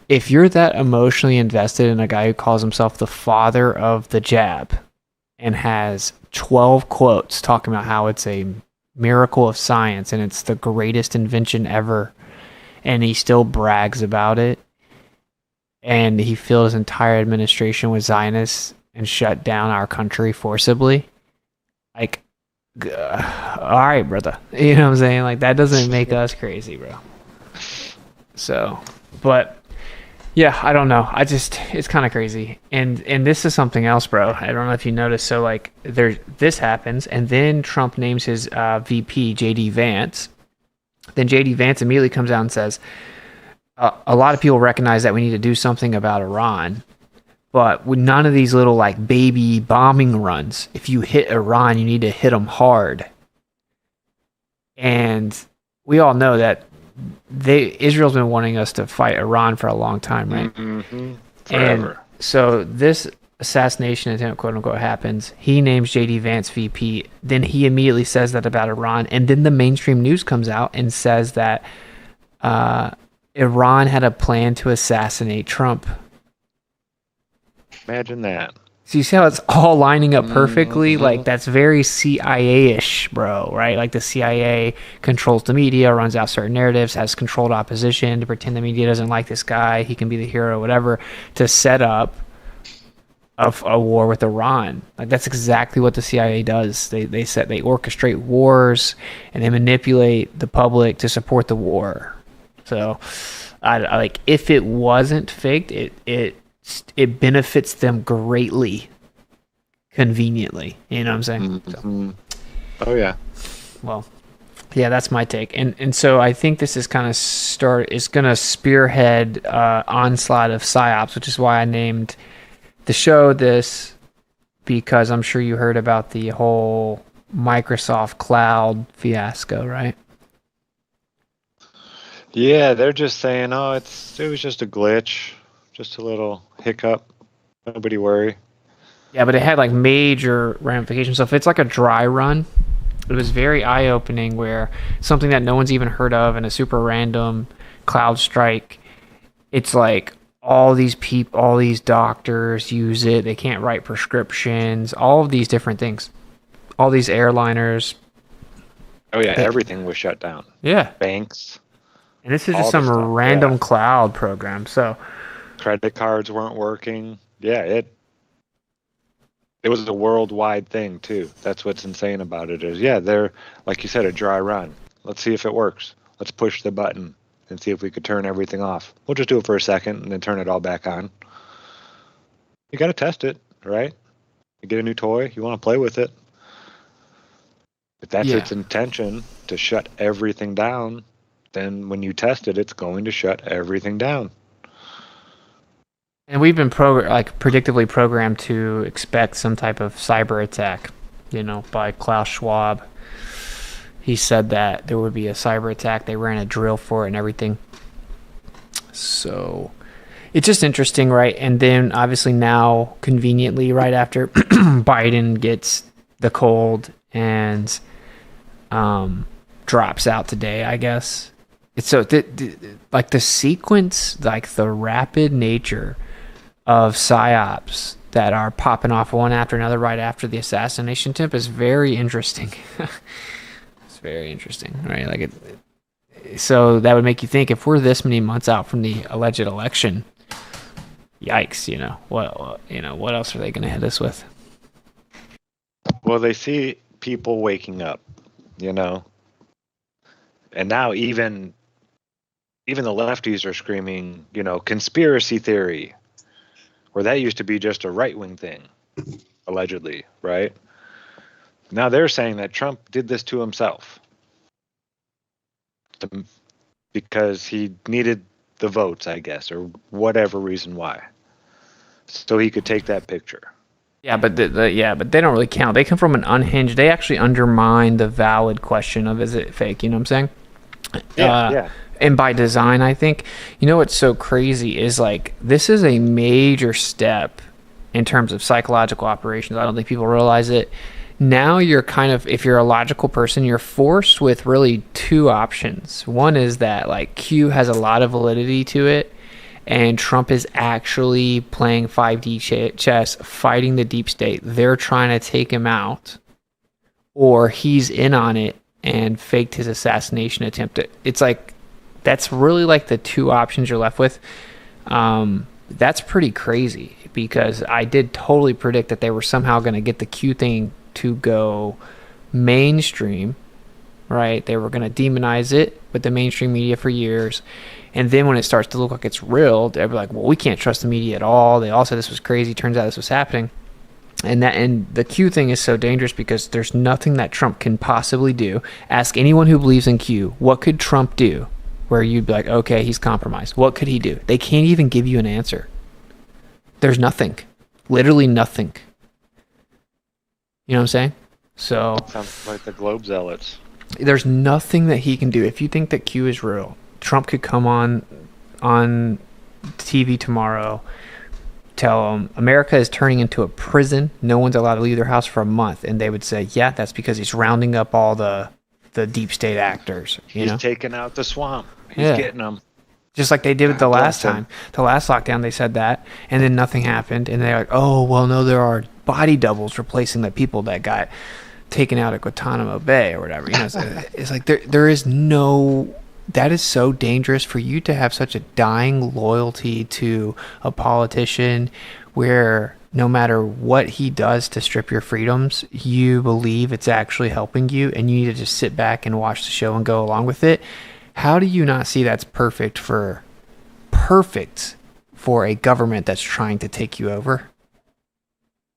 if you're that emotionally invested in a guy who calls himself the father of the jab and has 12 quotes talking about how it's a miracle of science and it's the greatest invention ever, and he still brags about it, and he filled his entire administration with Zionists and shut down our country forcibly, like, all right, brother. You know what I'm saying? Like, that doesn't make us crazy, bro. So, but yeah, I don't know. It's kind of crazy. And this is something else, bro. I don't know if you noticed. So like this happens, and then Trump names his VP, JD Vance, Then JD Vance immediately comes out and says, a lot of people recognize that we need to do something about Iran, but with none of these little like baby bombing runs. If you hit Iran, you need to hit them hard. And we all know that Israel's been wanting us to fight Iran for a long time, right? Mm-hmm. Forever. And so this assassination attempt, quote unquote, happens. He names JD Vance VP. Then he immediately says that about Iran. And then the mainstream news comes out and says that Iran had a plan to assassinate Trump. Imagine that. So you see how it's all lining up perfectly? Like, that's very CIA-ish, bro, right? Like, the CIA controls the media, runs out certain narratives, has controlled opposition to pretend the media doesn't like this guy, he can be the hero, whatever, to set up a war with Iran. Like, that's exactly what the CIA does. They orchestrate wars, and they manipulate the public to support the war. So, I like, if it wasn't faked, it benefits them greatly, conveniently. You know what I'm saying? Mm-hmm. Oh yeah. Well, yeah, that's my take. And so I think this is kind of is going to spearhead onslaught of Psyops, which is why I named the show this, because I'm sure you heard about the whole Microsoft Cloud fiasco, right? Yeah, they're just saying, oh, it was just a glitch. Just a little hiccup. Nobody worry. Yeah, but it had like major ramifications. So if it's like a dry run, it was very eye-opening, where something that no one's even heard of and a super random cloud strike, it's like all these people, all these doctors use it. They can't write prescriptions, all of these different things. All these airliners. Oh yeah, everything was shut down. Yeah. Banks. And this is just some random cloud program. So credit cards weren't working. Yeah, it was a worldwide thing too. That's what's insane about it is, yeah, they're, like you said, a dry run. Let's see if it works. Let's push the button and see if we could turn everything off. We'll just do it for a second and then turn it all back on. You got to test it, right? You get a new toy, you want to play with it. If that's its intention, to shut everything down, then when you test it, it's going to shut everything down. And we've been predictably programmed to expect some type of cyber attack, by Klaus Schwab. He said that there would be a cyber attack. They ran a drill for it and everything. So it's just interesting, right? And then obviously now, conveniently, right after Biden gets the cold and drops out today, I guess. It's so like the sequence, like the rapid nature of psyops that are popping off one after another right after the assassination attempt is very interesting. It's very interesting, right? Like so that would make you think, if we're this many months out from the alleged election, yikes, what else are they going to hit us with? Well, they see people waking up, and now even the lefties are screaming, conspiracy theory, where that used to be just a right-wing thing, allegedly, right? Now they're saying that Trump did this to himself because he needed the votes, I guess, or whatever reason why, so he could take that picture. Yeah, but but they don't really count. They come from an unhinged. They actually undermine the valid question of, is it fake? You know what I'm saying? Yeah. And by design, I think. What's so crazy is, like, this is a major step in terms of psychological operations. I don't think people realize it. Now you're kind of, if you're a logical person, you're forced with really two options. One is that, like, Q has a lot of validity to it, and Trump is actually playing 5D chess, fighting the deep state. They're trying to take him out, or he's in on it and faked his assassination attempt. It's like, that's really like the two options you're left with. That's pretty crazy, because I did totally predict that they were somehow going to get the Q thing to go mainstream, right? They were going to demonize it with the mainstream media for years. And then when it starts to look like it's real, they'll be like, well, we can't trust the media at all. They all said this was crazy. Turns out this was happening. And the Q thing is so dangerous because there's nothing that Trump can possibly do. Ask anyone who believes in Q, what could Trump do? Where you'd be like, okay, he's compromised. What could he do? They can't even give you an answer. There's nothing. Literally nothing. You know what I'm saying? So Sounds like the Globe zealots. there's nothing that he can do. If you think that Q is real, Trump could come on TV tomorrow, tell them America is turning into a prison. No one's allowed to leave their house for a month. And they would say, yeah, that's because he's rounding up all the deep state actors. He's taking out the swamp. He's getting them. Just like they did with the last time. The last lockdown, they said that, and then nothing happened. And they're like, oh, well, no, there are body doubles replacing the people that got taken out at Guantanamo Bay or whatever. You know, it's like there is no... That is so dangerous for you to have such a dying loyalty to a politician where no matter what he does to strip your freedoms, you believe it's actually helping you, and you need to just sit back and watch the show and go along with it. How do you not see that's perfect for a government that's trying to take you over?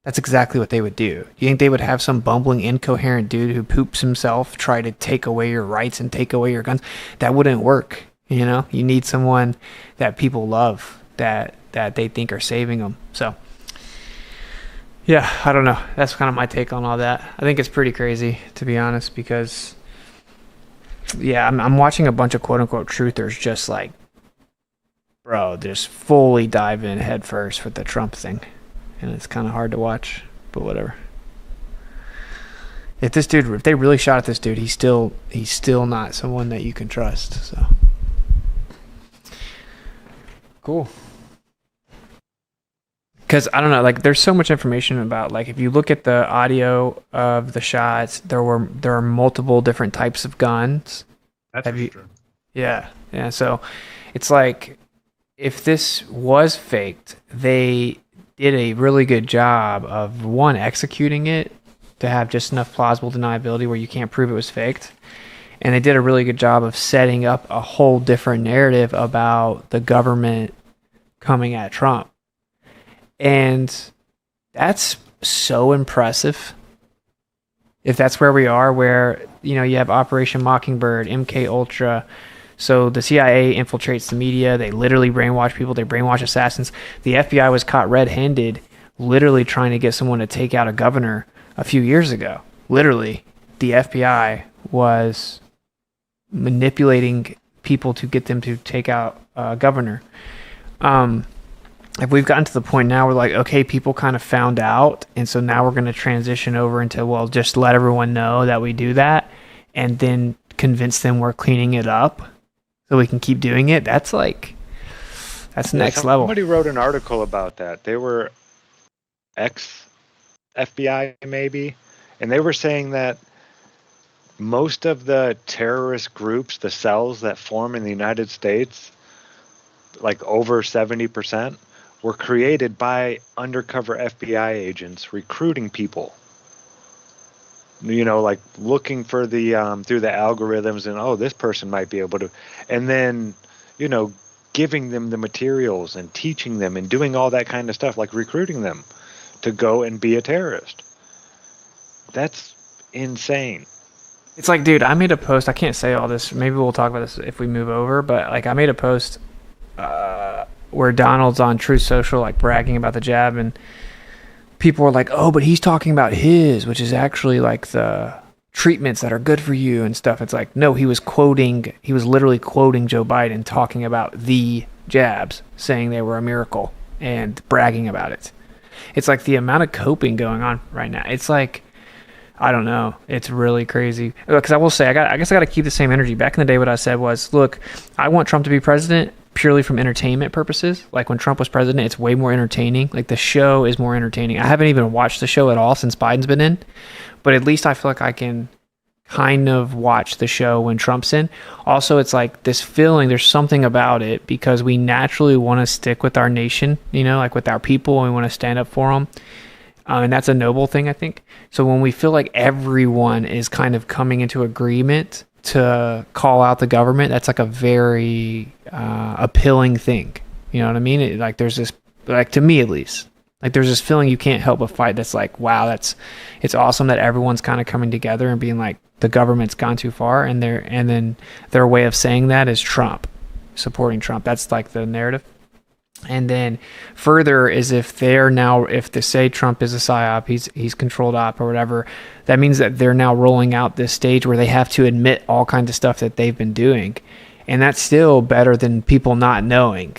That's exactly what they would do. You think they would have some bumbling, incoherent dude who poops himself try to take away your rights and take away your guns? That wouldn't work. You know, you need someone that people love, that they think are saving them. So, yeah, I don't know. That's kind of my take on all that. I think it's pretty crazy, to be honest, because, yeah, I'm watching a bunch of quote-unquote truthers just like, bro, just fully dive in head first with the Trump thing. And it's kind of hard to watch, but whatever. If they really shot at this dude, he's still not someone that you can trust. So cool. Because I don't know, like there's so much information about, like, if you look at the audio of the shots, there are multiple different types of guns. That's true. Yeah. So it's like, if this was faked, they did a really good job of, one, executing it to have just enough plausible deniability where you can't prove it was faked. And they did a really good job of setting up a whole different narrative about the government coming at Trump. And that's so impressive. If that's where we are, where, you know, you have Operation Mockingbird, MK Ultra. So the CIA infiltrates the media. They literally brainwash people. They brainwash assassins. The FBI was caught red-handed, literally trying to get someone to take out a governor a few years ago. Literally, the FBI was manipulating people to get them to take out a governor. If we've gotten to the point now where, like, okay, people kind of found out, and so now we're going to transition over into, well, just let everyone know that we do that, and then convince them we're cleaning it up so we can keep doing it. That's next level. Somebody wrote an article about that. They were ex-FBI maybe, and they were saying that most of the terrorist groups, the cells that form in the United States, like over 70%, were created by undercover FBI agents recruiting people. You know, like looking for the through the algorithms, and, oh, this person might be able to, and then, you know, giving them the materials and teaching them and doing all that kind of stuff, like recruiting them to go and be a terrorist. That's insane. It's like, dude, I made a post. I can't say all this. Maybe we'll talk about this if we move over. But, like, I made a post where Donald's on Truth Social, like, bragging about the jab, and people were like, oh, but he's talking about his, which is actually like the treatments that are good for you and stuff. It's like, no, he was literally quoting Joe Biden talking about the jabs, saying they were a miracle and bragging about it. It's like the amount of coping going on right now. It's like, I don't know. It's really crazy. Because I will say, I guess I got to keep the same energy. Back in the day, what I said was, look, I want Trump to be president purely from entertainment purposes. Like when Trump was president, it's way more entertaining. Like the show is more entertaining. I haven't even watched the show at all since Biden's been in, but at least I feel like I can kind of watch the show when Trump's in. Also, it's like this feeling, there's something about it because we naturally want to stick with our nation, you know, like with our people, and we want to stand up for them. And that's a noble thing, I think. So when we feel like everyone is kind of coming into agreement to call out the government, that's like a very appealing thing. You know what I mean? Like there's this, like to me at least, Like there's this feeling you can't help but fight. That's like, wow, it's awesome that everyone's kind of coming together and being like, the government's gone too far, and then their way of saying that is Trump, supporting Trump. That's like the narrative. And then further is if they say Trump is a psyop, he's controlled op or whatever, that means that they're now rolling out this stage where they have to admit all kinds of stuff that they've been doing, and that's still better than people not knowing.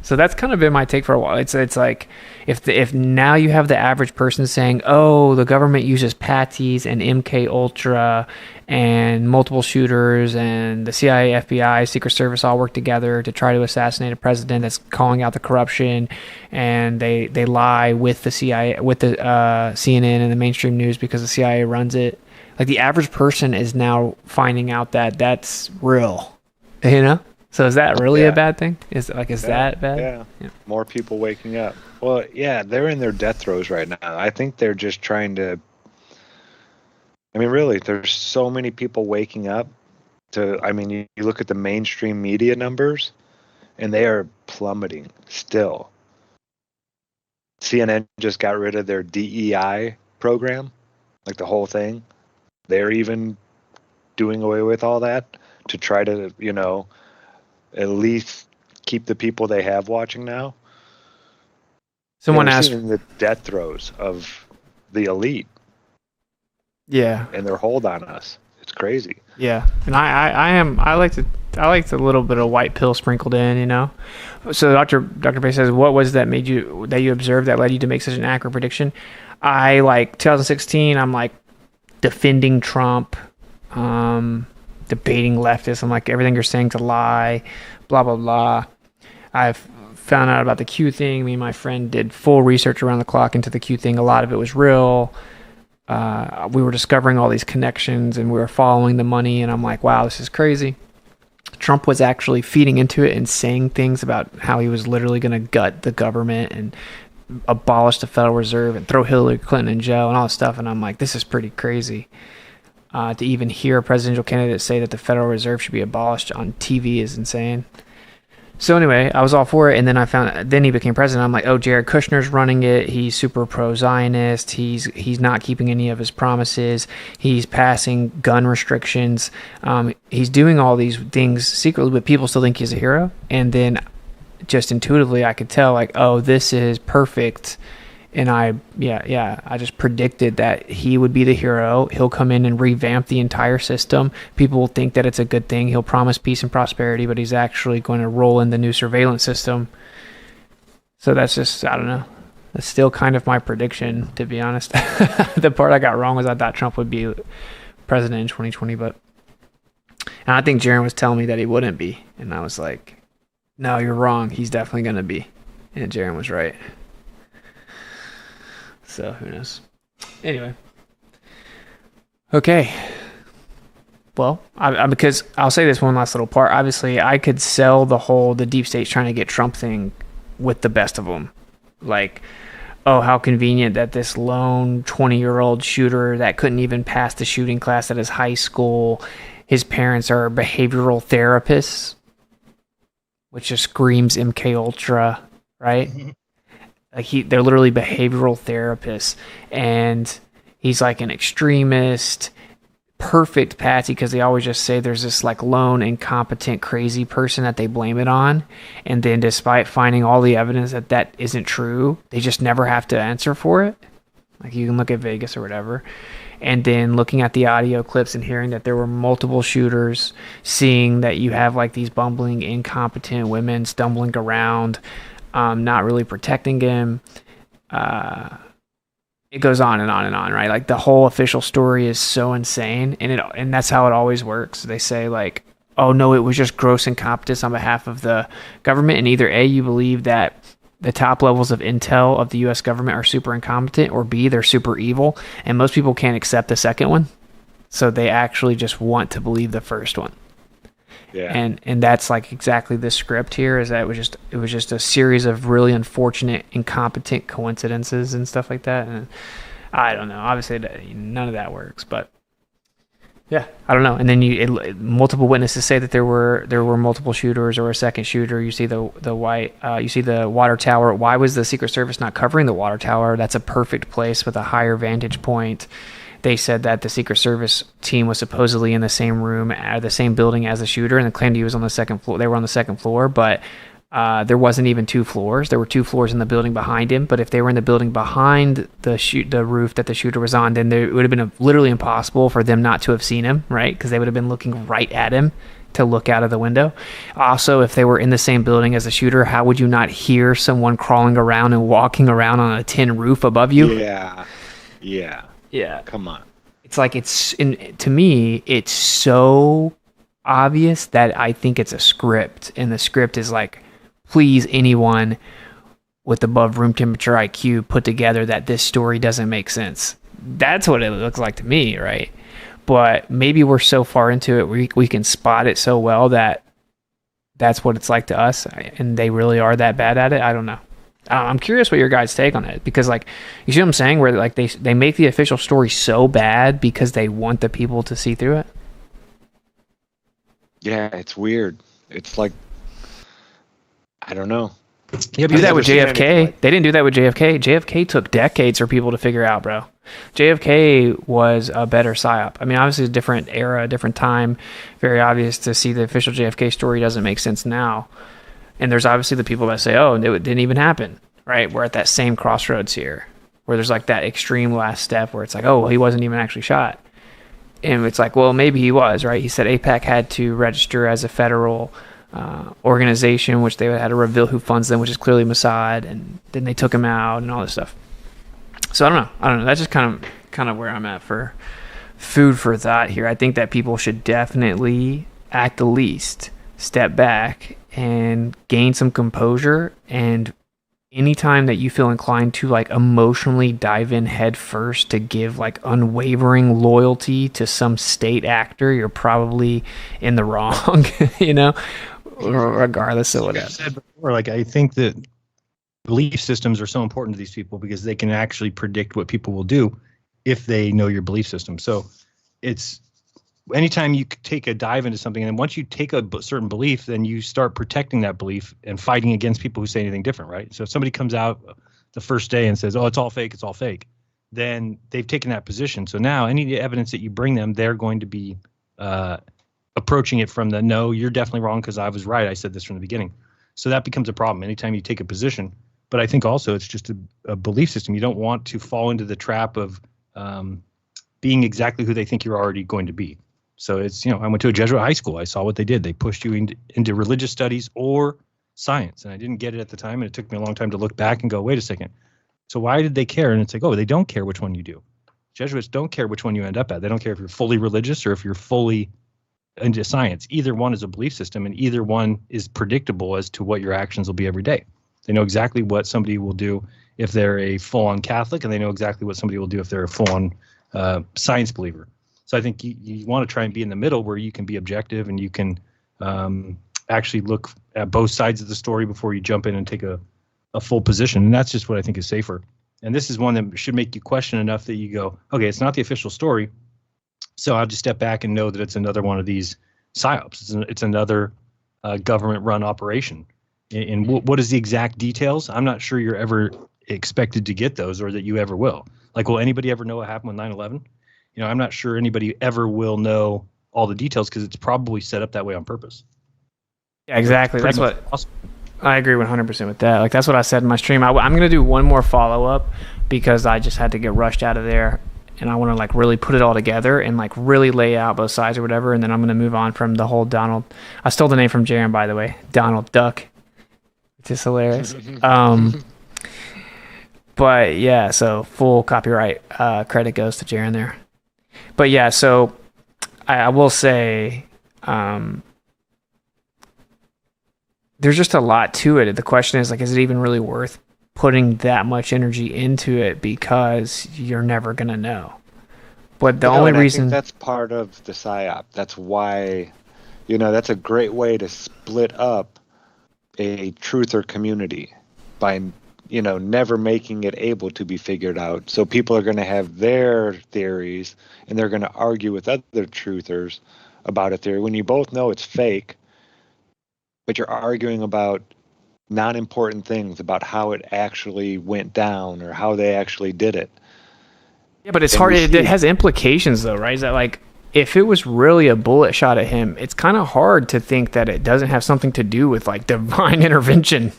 So that's kind of been my take for a while. It's like if now you have the average person saying, oh, the government uses patties and MK Ultra and multiple shooters, and the CIA, FBI, Secret Service all work together to try to assassinate a president that's calling out the corruption, and they lie with the CIA, with the CNN and the mainstream news because the CIA runs it. Like the average person is now finding out that that's real, you know? So is that really a bad thing? Is that bad? Yeah. More people waking up. Well, yeah, they're in their death throes right now. I think they're just trying to. I mean, really, there's so many people waking up to. I mean, you look at the mainstream media numbers, and they are plummeting still. CNN just got rid of their DEI program, like the whole thing. They're even doing away with all that to try to, at least keep the people they have watching now. Someone asked the death throes of the elite. Yeah. And their hold on us. It's crazy. Yeah. And I like a little bit of white pill sprinkled in, So Dr. Bay says, what was that you observed that led you to make such an accurate prediction? 2016, I'm like defending Trump, debating leftists. I'm like, everything you're saying's a lie, blah, blah, blah. I've found out about the Q thing. Me and my friend did full research around the clock into the Q thing. A lot of it was real. We were discovering all these connections, and we were following the money, and I'm like, wow, this is crazy. Trump was actually feeding into it and saying things about how he was literally going to gut the government and abolish the Federal Reserve and throw Hillary Clinton in jail and all this stuff. And I'm like, this is pretty crazy. To even hear a presidential candidate say that the Federal Reserve should be abolished on TV is insane. So anyway, I was all for it, and then he became president. I'm like, oh, Jared Kushner's running it. He's super pro-Zionist. He's not keeping any of his promises. He's passing gun restrictions. He's doing all these things secretly, but people still think he's a hero. And then just intuitively, I could tell, like, oh, this is perfect. And I just predicted that he would be the hero. He'll come in and revamp the entire system. People will think that it's a good thing. He'll promise peace and prosperity, but he's actually going to roll in the new surveillance system. So that's just, I don't know. That's still kind of my prediction, to be honest. The part I got wrong was I thought Trump would be president in 2020, and I think Jeran was telling me that he wouldn't be. And I was like, no, you're wrong. He's definitely going to be. And Jeran was right. So who knows? Anyway. Okay. Well, because I'll say this one last little part. Obviously, I could sell the deep state's trying to get Trump thing with the best of them. Like, oh, how convenient that this lone 20-year-old shooter that couldn't even pass the shooting class at his high school, his parents are behavioral therapists, which just screams MK Ultra, right? Like they're literally behavioral therapists, and he's like an extremist, perfect patsy, because they always just say there's this like lone, incompetent, crazy person that they blame it on, and then despite finding all the evidence that isn't true, they just never have to answer for it. Like you can look at Vegas or whatever, and then looking at the audio clips and hearing that there were multiple shooters, seeing that you have like these bumbling, incompetent women stumbling around, not really protecting him. It goes on and on and on, right? Like the whole official story is so insane, and that's how it always works. They say like, oh no, it was just gross incompetence on behalf of the government, and either A, you believe that the top levels of intel of the US government are super incompetent, or B, they're super evil, and most people can't accept the second one, so they actually just want to believe the first one. Yeah. And that's like exactly the script here, is that it was just a series of really unfortunate, incompetent coincidences and stuff like that. And I don't know. Obviously, none of that works. But Yeah, I don't know. And then multiple witnesses say that there were multiple shooters or a second shooter. You see the white, you see the water tower. Why was the Secret Service not covering the water tower? That's a perfect place with a higher vantage point. They said that the Secret Service team was supposedly in the same room, the same building as the shooter, and claimed he was on the second floor. They were on the second floor, but there wasn't even 2 floors. There were 2 floors in the building behind him. But if they were in the building behind the roof that the shooter was on, then it would have been literally impossible for them not to have seen him, right? Because they would have been looking right at him to look out of the window. Also, if they were in the same building as the shooter, how would you not hear someone crawling around and walking around on a tin roof above you? Yeah. Come on. It's like to me, it's so obvious that I think it's a script, and the script is like, please, anyone with above room temperature IQ put together that this story doesn't make sense. That's what it looks like to me, right? But maybe we're so far into it, we can spot it so well that that's what it's like to us, and they really are that bad at it. I don't know. I'm curious what your guys' take on it, because like, you see what I'm saying, where like they make the official story so bad because they want the people to see through it. Yeah, it's weird. It's like, I don't know. Yeah, do that with JFK. They didn't do that with JFK. JFK took decades for people to figure out, bro. JFK was a better psyop. I mean, obviously, a different era, a different time. Very obvious to see the official JFK story doesn't make sense now. And there's obviously the people that say, oh, it didn't even happen, right? We're at that same crossroads here, where there's like that extreme last step where it's like, oh, well, he wasn't even actually shot. And it's like, well, maybe he was, right? He said AIPAC had to register as a federal organization, which they had to reveal who funds them, which is clearly Mossad, and then they took him out and all this stuff. So I don't know. That's just kind of where I'm at for food for thought here. I think that people should definitely, at the least, step back and gain some composure, and anytime that you feel inclined to like emotionally dive in head first to give like unwavering loyalty to some state actor, you're probably in the wrong, regardless of whatever. Like I said before, like, I think that belief systems are so important to these people because they can actually predict what people will do if they know your belief system. So it's anytime you take a dive into something, and once you take a certain belief, then you start protecting that belief and fighting against people who say anything different, right? So if somebody comes out the first day and says, oh, it's all fake, then they've taken that position. So now any evidence that you bring them, they're going to be approaching it from the, no, you're definitely wrong because I was right. I said this from the beginning. So that becomes a problem anytime you take a position. But I think also it's just a belief system. You don't want to fall into the trap of being exactly who they think you're already going to be. So it's, I went to a Jesuit high school. I saw what they did. They pushed you into religious studies or science. And I didn't get it at the time. And it took me a long time to look back and go, wait a second. So why did they care? And it's like, oh, they don't care which one you do. Jesuits don't care which one you end up at. They don't care if you're fully religious or if you're fully into science. Either one is a belief system, and either one is predictable as to what your actions will be every day. They know exactly what somebody will do if they're a full-on Catholic, and they know exactly what somebody will do if they're a full-on science believer. So I think you want to try and be in the middle where you can be objective and you can actually look at both sides of the story before you jump in and take a full position. And that's just what I think is safer. And this is one that should make you question enough that you go, okay, it's not the official story, so I'll just step back and know that it's another one of these psyops. It's another government-run operation. And what is the exact details? I'm not sure you're ever expected to get those or that you ever will. Like, will anybody ever know what happened with 9/11? I'm not sure anybody ever will know all the details because it's probably set up that way on purpose. Yeah, exactly. That's what awesome. I agree 100% with that. Like, that's what I said in my stream. I'm going to do one more follow-up because I just had to get rushed out of there. And I want to like really put it all together and like really lay out both sides or whatever. And then I'm going to move on from the whole Donald. I stole the name from Jeran, by the way. Donald Duck. It's just hilarious. But yeah, so full copyright credit goes to Jeran there. But yeah, so I will say there's just a lot to it. The question is like, is it even really worth putting that much energy into it because you're never going to know? But the only reason... I think that's part of the psyop. That's why, that's a great way to split up a truther community by never making it able to be figured out. So people are going to have their theories, and they're going to argue with other truthers about a theory when you both know it's fake, but you're arguing about non-important things about how it actually went down or how they actually did it. Yeah, but it's hard. It has implications, though, right? Is that like, if it was really a bullet shot at him, it's kind of hard to think that it doesn't have something to do with like divine intervention.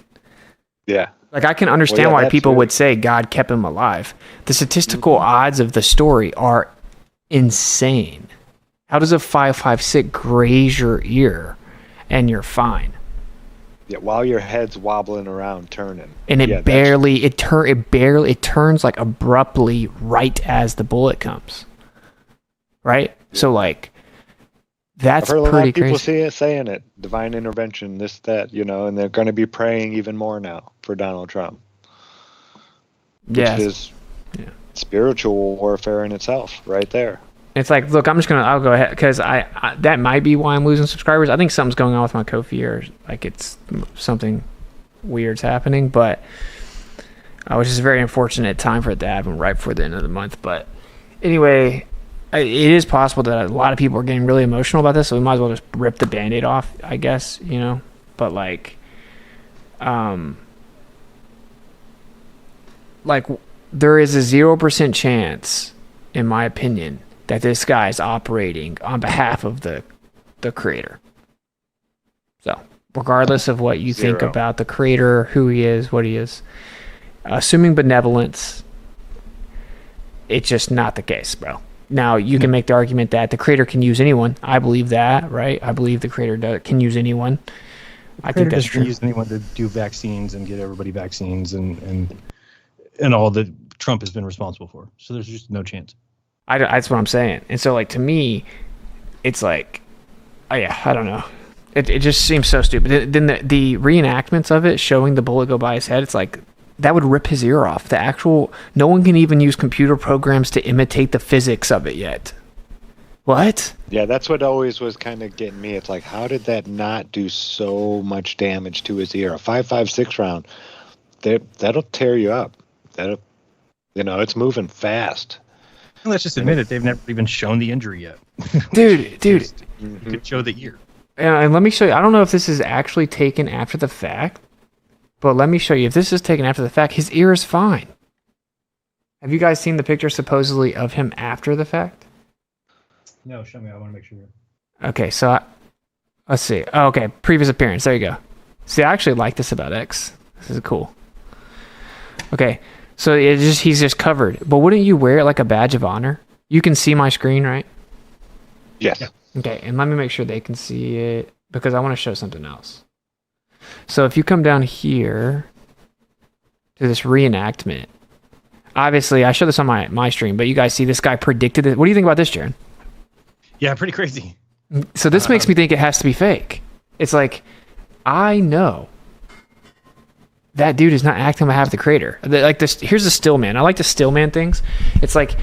Yeah. Like, I can understand why people would say God kept him alive. The statistical odds of the story are insane. How does a 5.56 graze your ear and you're fine? Yeah, while your head's wobbling around, turning. And it turns like abruptly right as the bullet comes. Right? Yeah. So like, that's I've heard pretty a lot of crazy. people saying it, divine intervention, this, that, and they're going to be praying even more now for Donald Trump. Which is spiritual warfare in itself, right there. It's like, look, I'll go ahead, because I that might be why I'm losing subscribers. I think something's going on with my Ko-fi, or like it's something weird's happening, but which is a very unfortunate time for it to happen right before the end of the month. But anyway, it is possible that a lot of people are getting really emotional about this, so we might as well just rip the Band-Aid off, I guess, but like there is a 0% chance, in my opinion, that this guy is operating on behalf of the creator. So, regardless of what you think about the creator, who he is, what he is, assuming benevolence, it's just not the case, bro. Now, you can make the argument that the creator can use anyone. I believe that, right? I believe the creator can use anyone. I think that's true. Use anyone to do vaccines and get everybody vaccines and all that Trump has been responsible for. So there's just no chance. That's what I'm saying. And so, like, to me, it's like, I don't know. It just seems so stupid. Then the reenactments of it showing the bullet go by his head, it's like, that would rip his ear off. No one can even use computer programs to imitate the physics of it yet. What? Yeah, that's what always was kind of getting me. It's like, how did that not do so much damage to his ear? A 5.56 round, that'll tear you up. It's moving fast. Let's just admit it. They've never even shown the injury yet. Dude. You could show the ear. And let me show you. I don't know if this is actually taken after the fact, but let me show you. If this is taken after the fact, his ear is fine. Have you guys seen the picture supposedly of him after the fact? No, show me. I want to make sure. Okay, so let's see. Oh, okay, previous appearance. There you go. See, I actually like this about X. This is cool. Okay, so he's just covered. But wouldn't you wear it like a badge of honor? You can see my screen, right? Yes. Yeah. Okay, and let me make sure they can see it, because I want to show something else. So if you come down here to this reenactment, obviously I showed this on my stream, but you guys see this guy predicted it. What do you think about this, Jeran? Yeah, pretty crazy. So this makes me think it has to be fake. It's like, I know that dude is not acting on behalf of the creator. Like this, here's the still man. I like the still man things. It's like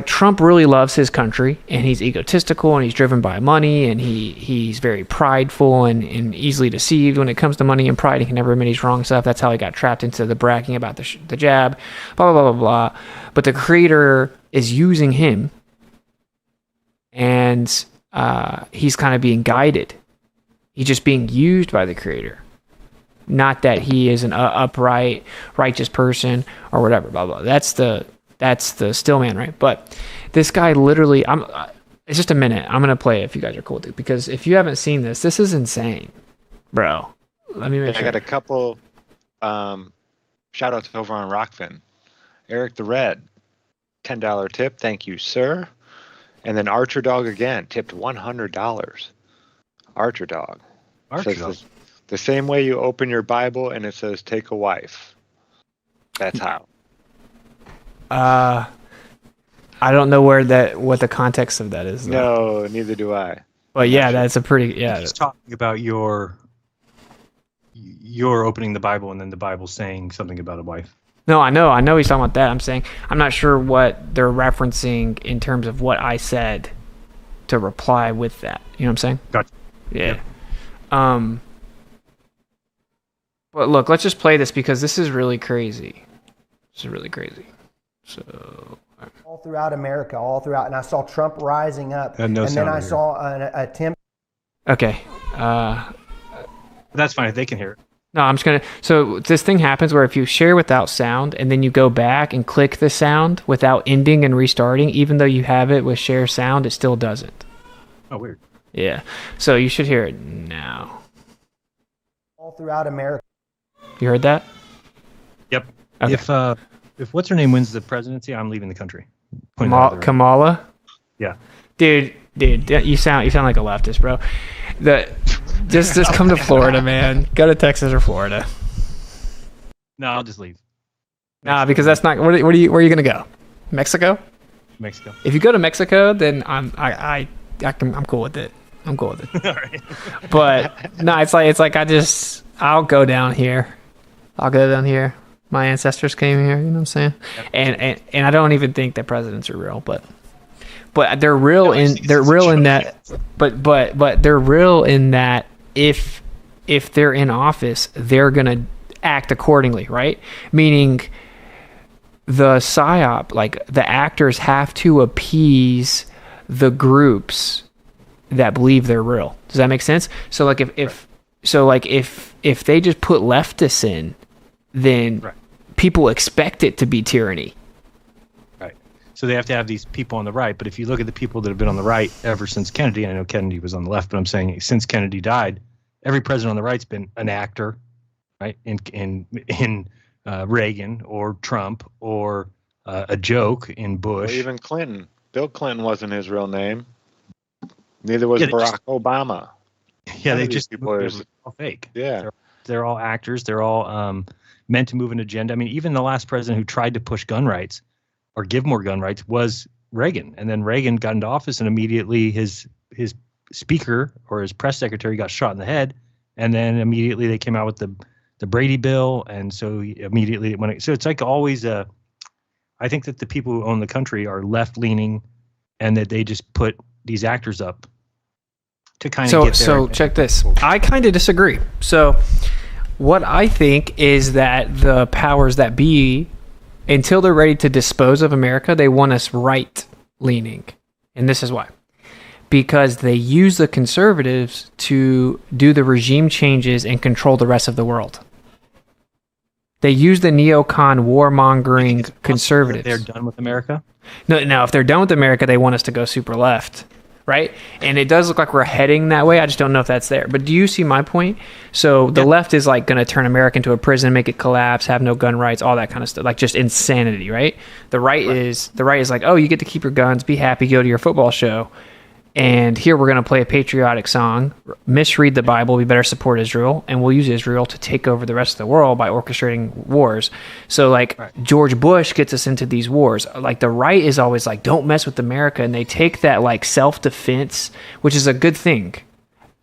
Trump really loves his country, and he's egotistical, and he's driven by money, and he's very prideful and easily deceived when it comes to money and pride. He can never admit he's wrong stuff. That's how he got trapped into the bragging about the jab, blah, blah, blah, blah, blah. But the creator is using him, and he's kind of being guided. He's just being used by the creator. Not that he is an upright, righteous person or whatever, blah, blah. That's the still man, right? But this guy literally, it's just a minute. I'm going to play it if you guys are cool with it, because if you haven't seen this is insane, bro. Let me make sure. I got a couple shout outs over on Rockfin. Eric the Red, $10 tip. Thank you, sir. And then Archer Dog again, tipped $100. Archer Dog. The same way you open your Bible and it says take a wife. That's how. I don't know what the context of that is, though. No, neither do I. But yeah, that's a pretty He's talking about your opening the Bible and then the Bible saying something about a wife. No, I know he's talking about that. I'm saying I'm not sure what they're referencing in terms of what I said to reply with that. You know what I'm saying? Gotcha. Yeah. Yep. But look, let's just play this because this is really crazy. This is really crazy. So all throughout America, all throughout, and I saw Trump rising up, And no and then sound I here. saw an attempt. okay. That's fine if they can hear it. No, I'm just gonna. So this thing happens where if you share without sound and then you go back and click the sound without ending and restarting, even though you have it with share sound, it still doesn't. Oh, weird. Yeah. So you should hear it now. All throughout America. You heard that? Yep. Okay. If what's her name wins the presidency, I'm leaving the country. Putting that out there. Kamala. Yeah. Dude, you sound like a leftist, bro. Just come to Florida, man. Go to Texas or Florida. No, I'll just leave. Nah, because that's not. Where are you gonna go? Mexico? Mexico. If you go to Mexico, then I'm cool with it. I'm cool with it. All right. But no, it's like I'll go down here. I'll go down here. My ancestors came here. You know what I'm saying? Yep. And I don't even think that presidents are real, but they're real they're real in that. But they're real in that if they're in office, they're gonna act accordingly, right? Meaning the psyop, like the actors have to appease the groups that believe they're real. Does that make sense? So like if they just put leftists in, then people expect it to be tyranny. Right. So they have to have these people on the right. But if you look at the people that have been on the right ever since Kennedy, and I know Kennedy was on the left, but I'm saying since Kennedy died, every president on the right's been an actor, right? In Reagan or Trump or a joke in Bush. Or even Clinton. Bill Clinton wasn't his real name. Neither was Barack Obama. Yeah, they just they're all fake. Yeah. They're all actors. They're all meant to move an agenda. I mean, even the last president who tried to push gun rights or give more gun rights was Reagan. And then Reagan got into office and immediately his speaker or his press secretary got shot in the head. And then immediately they came out with the Brady bill. And so immediately it went. So it's like always I think that the people who own the country are left leaning and that they just put these actors up to kind of get there. So check this. I kind of disagree. So what I think is that the powers that be, until they're ready to dispose of America, they want us right-leaning. And this is why. Because they use the conservatives to do the regime changes and control the rest of the world. They use the neocon warmongering conservatives. They're done with America? No, if they're done with America, they want us to go super left. Right? And it does look like we're heading that way. I just don't know if that's there. But do you see my point? So the left is like going to turn America into a prison, make it collapse, have no gun rights, all that kind of stuff. Like just insanity, right? The right is like, oh, you get to keep your guns, be happy, go to your football show. And here we're going to play a patriotic song, misread the Bible, we better support Israel, and we'll use Israel to take over the rest of the world by orchestrating wars. So like George Bush gets us into these wars. Like the right is always like, don't mess with America. And they take that like self-defense, which is a good thing.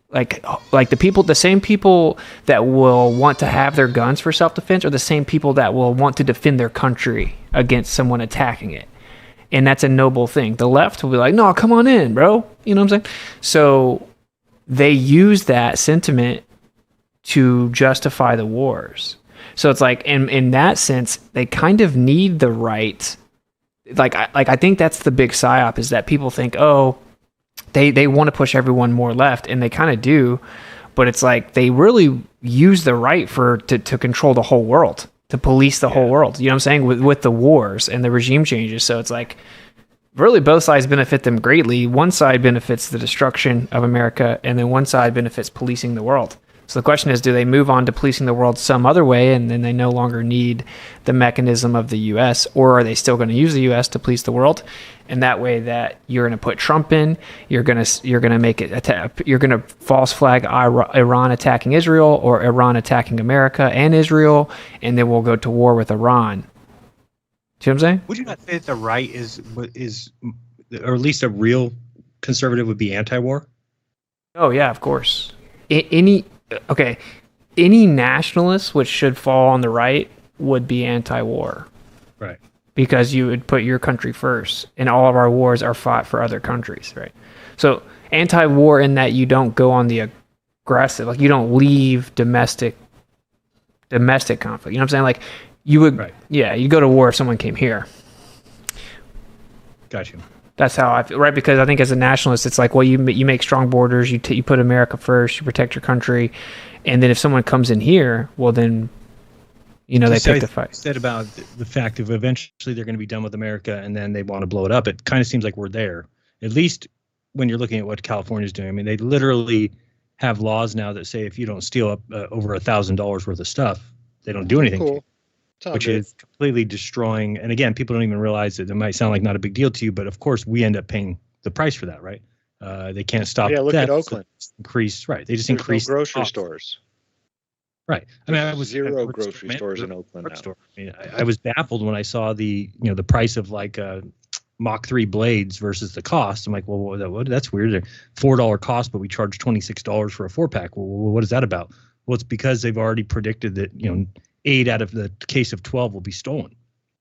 Like the same people that will want to have their guns for self-defense are the same people that will want to defend their country against someone attacking it. And that's a noble thing. The left will be like, no, come on in, bro. You know what I'm saying? So they use that sentiment to justify the wars. So it's like, in that sense, they kind of need the right. I think that's the big psyop, is that people think, oh, they want to push everyone more left, and they kind of do. But it's like they really use the right to control the whole world, to police the whole world. You know what I'm saying? With the wars and the regime changes. So it's like really both sides benefit them greatly. One side benefits the destruction of America, and then one side benefits policing the world. So the question is, do they move on to policing the world some other way, and then they no longer need the mechanism of the U.S., or are they still going to use the U.S. to police the world? And that way, that you're going to put Trump in, you're going to make it, you're going to false flag Iran attacking Israel, or Iran attacking America and Israel, and then we'll go to war with Iran. See what I'm saying? Would you not say that the right is, or at least a real conservative would be anti-war? Oh yeah, of course. Any nationalist, which should fall on the right, would be anti-war. Right. Because you would put your country first, and all of our wars are fought for other countries, right? So anti-war in that you don't go on the aggressive, like you don't leave domestic domestic conflict. You know what I'm saying? Like you would, yeah, you go to war if someone came here. Got you. That's how I feel, right? Because I think as a nationalist, it's like, well, you make strong borders, you put America first, you protect your country, and then if someone comes in here, well, then, you know, they pick the fight. You said about the fact of eventually they're going to be done with America and then they want to blow it up. It kind of seems like we're there, at least when you're looking at what California's doing. I mean, they literally have laws now that say if you don't steal up over $1,000 worth of stuff, they don't do anything to you, which is completely destroying. And again, people don't even realize that it might sound like not a big deal to you, but of course we end up paying the price for that, right? They can't stop. Yeah, look at Oakland. So increase, right? They just There's increase no grocery stores. Right. I mean, I was zero grocery stores in Oakland now. I mean, I was baffled when I saw the price of like Mach 3 blades versus the cost. I'm like, well, that's weird. $4 cost, but we charge $26 for a 4-pack. Well, what is that about? Well, it's because they've already predicted that 8 out of the case of 12 will be stolen,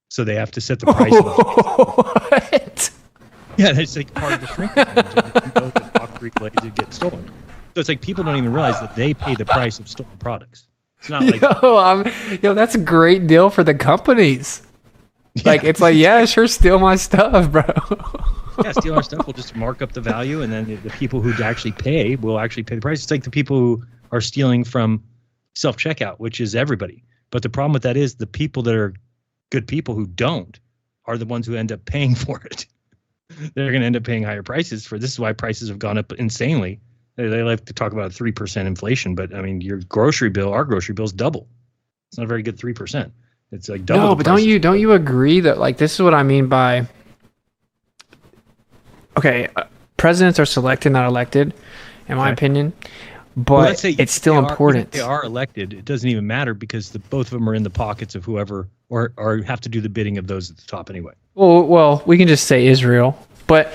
so they have to set the price. What? Yeah, that's like part of the shrinkage. The Mach 3 blades that get stolen. So it's like people don't even realize that they pay the price of stolen products. It's not like that's a great deal for the companies. Yeah. Like it's like, yeah, sure, steal my stuff, bro. Yeah, steal our stuff. We'll just mark up the value, and then the people who actually pay will actually pay the price. It's like the people who are stealing from self-checkout, which is everybody. But the problem with that is the people that are good people who don't are the ones who end up paying for it. They're going to end up paying higher prices for. This is why prices have gone up insanely. They like to talk about 3% inflation, but I mean, our grocery bill is double. It's not a very good 3%. It's like double. No, but don't you agree that like this is what I mean by presidents are selected, not elected, in my opinion. But it's still important. If they are elected, it doesn't even matter because both of them are in the pockets of whoever or have to do the bidding of those at the top anyway. Well, we can just say Israel, but.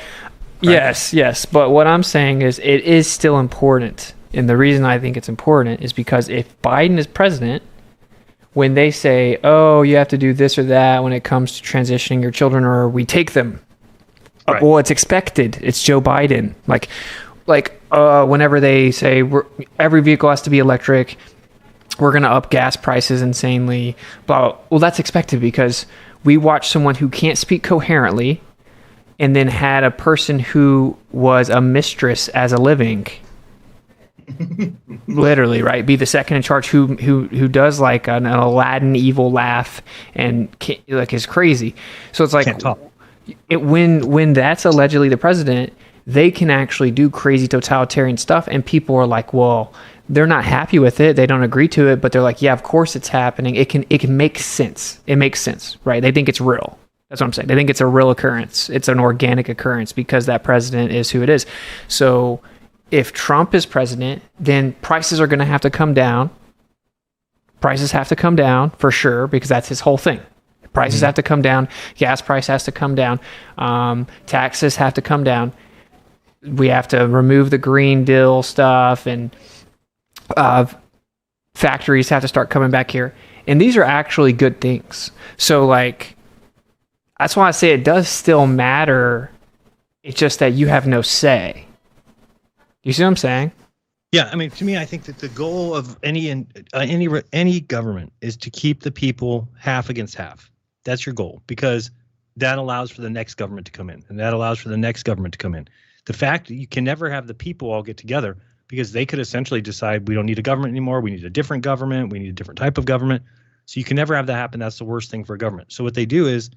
Right. Yes. But what I'm saying is it is still important. And the reason I think it's important is because if Biden is president, when they say, oh, you have to do this or that when it comes to transitioning your children or we take them, well, it's expected. It's Joe Biden. Like whenever they say every vehicle has to be electric, we're going to up gas prices insanely. Blah. Well, that's expected because we watch someone who can't speak coherently and then had a person who was a mistress as a living, literally, right? Be the second in charge who does like an Aladdin evil laugh and like is crazy. So it's like when that's allegedly the president, they can actually do crazy totalitarian stuff, and people are like, well, they're not happy with it, they don't agree to it, but they're like, yeah, of course it's happening. It can make sense. It makes sense, right? They think it's real. That's what I'm saying. They think it's a real occurrence. It's an organic occurrence because that president is who it is. So if Trump is president, then prices are going to have to come down. Prices have to come down for sure because that's his whole thing. Prices have to come down. Gas price has to come down. Taxes have to come down. We have to remove the Green Deal stuff and factories have to start coming back here. And these are actually good things. So like, that's why I say it does still matter. It's just that you have no say. You see what I'm saying? Yeah, I mean, to me, I think that the goal of any government is to keep the people half against half. That's your goal because that allows for the next government to come in, and that allows for the next government to come in. The fact that you can never have the people all get together because they could essentially decide we don't need a government anymore. We need a different government. We need a different type of government. So you can never have that happen. That's the worst thing for a government. So what they do is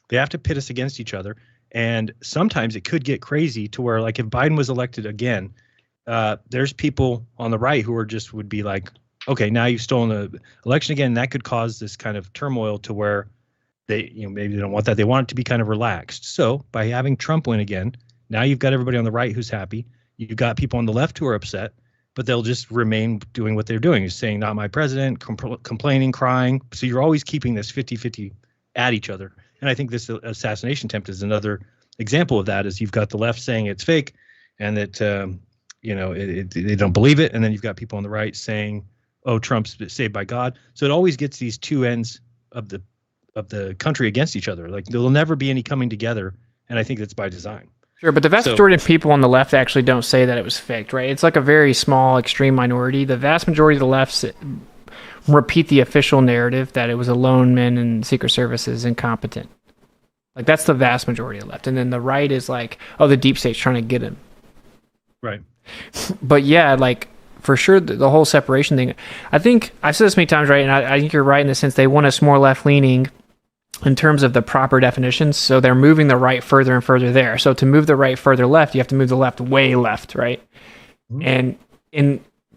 they have to pit us against each other. And sometimes it could get crazy to where, like, if Biden was elected again, there's people on the right who would be like, okay, now you've stolen the election again. That could cause this kind of turmoil to where they, maybe they don't want that. They want it to be kind of relaxed. So by having Trump win again, now you've got everybody on the right who's happy. You've got people on the left who are upset, but they'll just remain doing what they're doing, is saying, not my president, complaining, crying. So you're always keeping this 50-50 at each other. And I think this assassination attempt is another example of that, is you've got the left saying it's fake and that, they don't believe it. And then you've got people on the right saying, oh, Trump's saved by God. So it always gets these two ends of the country against each other. Like, there'll never be any coming together. And I think that's by design. Sure, but the vast majority of people on the left actually don't say that it was faked, right? It's like a very small, extreme minority. The vast majority of the left repeat the official narrative that it was a lone man and Secret Service is incompetent. Like, that's the vast majority of the left. And then the right is like, oh, the deep state's trying to get him. Right. But yeah, like, for sure, the whole separation thing, I think, I've said this many times, right, and I think you're right in the sense they want us more left-leaning in terms of the proper definitions, so they're moving the right further and further there. So to move the right further left, you have to move the left way left, right? And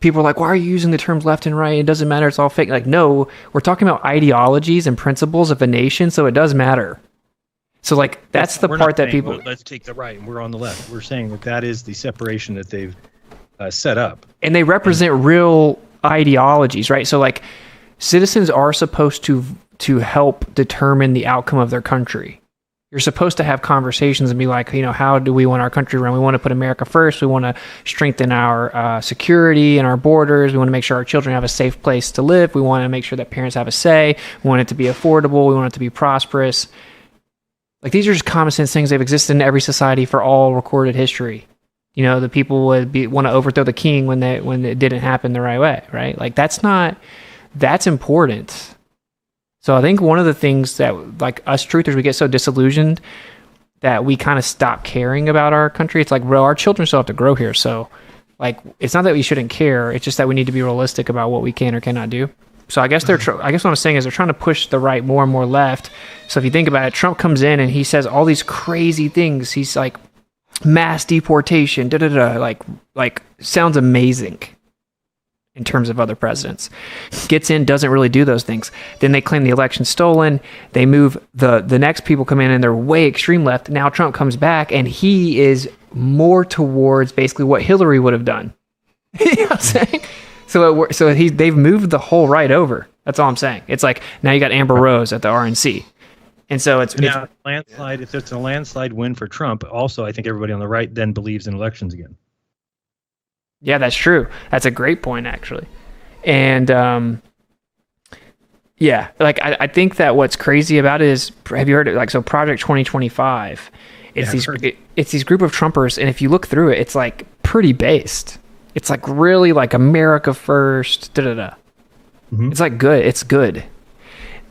people are like, why are you using the terms left and right? It doesn't matter, it's all fake. Like, no, we're talking about ideologies and principles of a nation, so it does matter. So, like, that's the part that people... Well, let's take the right and we're on the left. We're saying that is the separation that they've set up. And they represent real ideologies, right? So, like, citizens are supposed to help determine the outcome of their country. You're supposed to have conversations and be like, you know, how do we want our country run? We want to put America first. We want to strengthen our security and our borders. We want to make sure our children have a safe place to live. We want to make sure that parents have a say. We want it to be affordable. We want it to be prosperous. Like, these are just common sense things. They've existed in every society for all recorded history. You know, the people would want to overthrow the king when it didn't happen the right way, right? Like, that's important. So I think one of the things that, like, us truthers, we get so disillusioned that we kind of stop caring about our country. It's like, bro, our children still have to grow here. So, like, it's not that we shouldn't care. It's just that we need to be realistic about what we can or cannot do. So I guess I guess what I'm saying is they're trying to push the right more and more left. So if you think about it, Trump comes in and he says all these crazy things. He's like, mass deportation, like sounds amazing in terms of other presidents. Gets in, doesn't really do those things. Then they claim the election's stolen. They move the next people come in and they're way extreme left. Now Trump comes back and he is more towards basically what Hillary would have done. You know what I'm saying? So they've moved the whole right over. That's all I'm saying. It's like, now you got Amber Rose at the RNC. And so it's landslide. If it's a landslide win for Trump, also I think everybody on the right then believes in elections again. Yeah, that's true. That's a great point, actually. And yeah, like I think that what's crazy about it is, have you heard it? Like, so Project 2025, it's these group of Trumpers, and if you look through it, it's like pretty based. It's like really like America first. Mm-hmm. It's like good. It's good.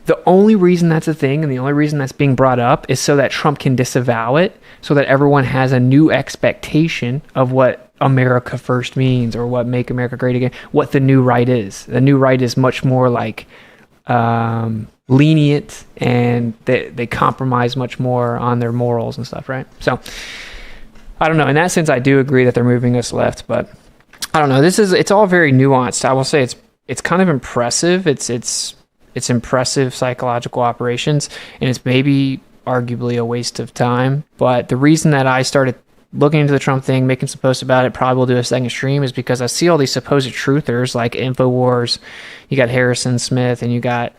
The only reason that's a thing and the only reason that's being brought up is so that Trump can disavow it, so that everyone has a new expectation of what America first means or what make America great again, what the new right is. The new right is much more like lenient, and they compromise much more on their morals and stuff, right? So I don't know. In that sense, I do agree that they're moving us left, but I don't know. It's all very nuanced. I will say it's kind of impressive. It's impressive psychological operations, and it's maybe arguably a waste of time. But the reason that I started looking into the Trump thing, making some posts about it, probably will do a second stream, is because I see all these supposed truthers like InfoWars. You got Harrison Smith, and you got,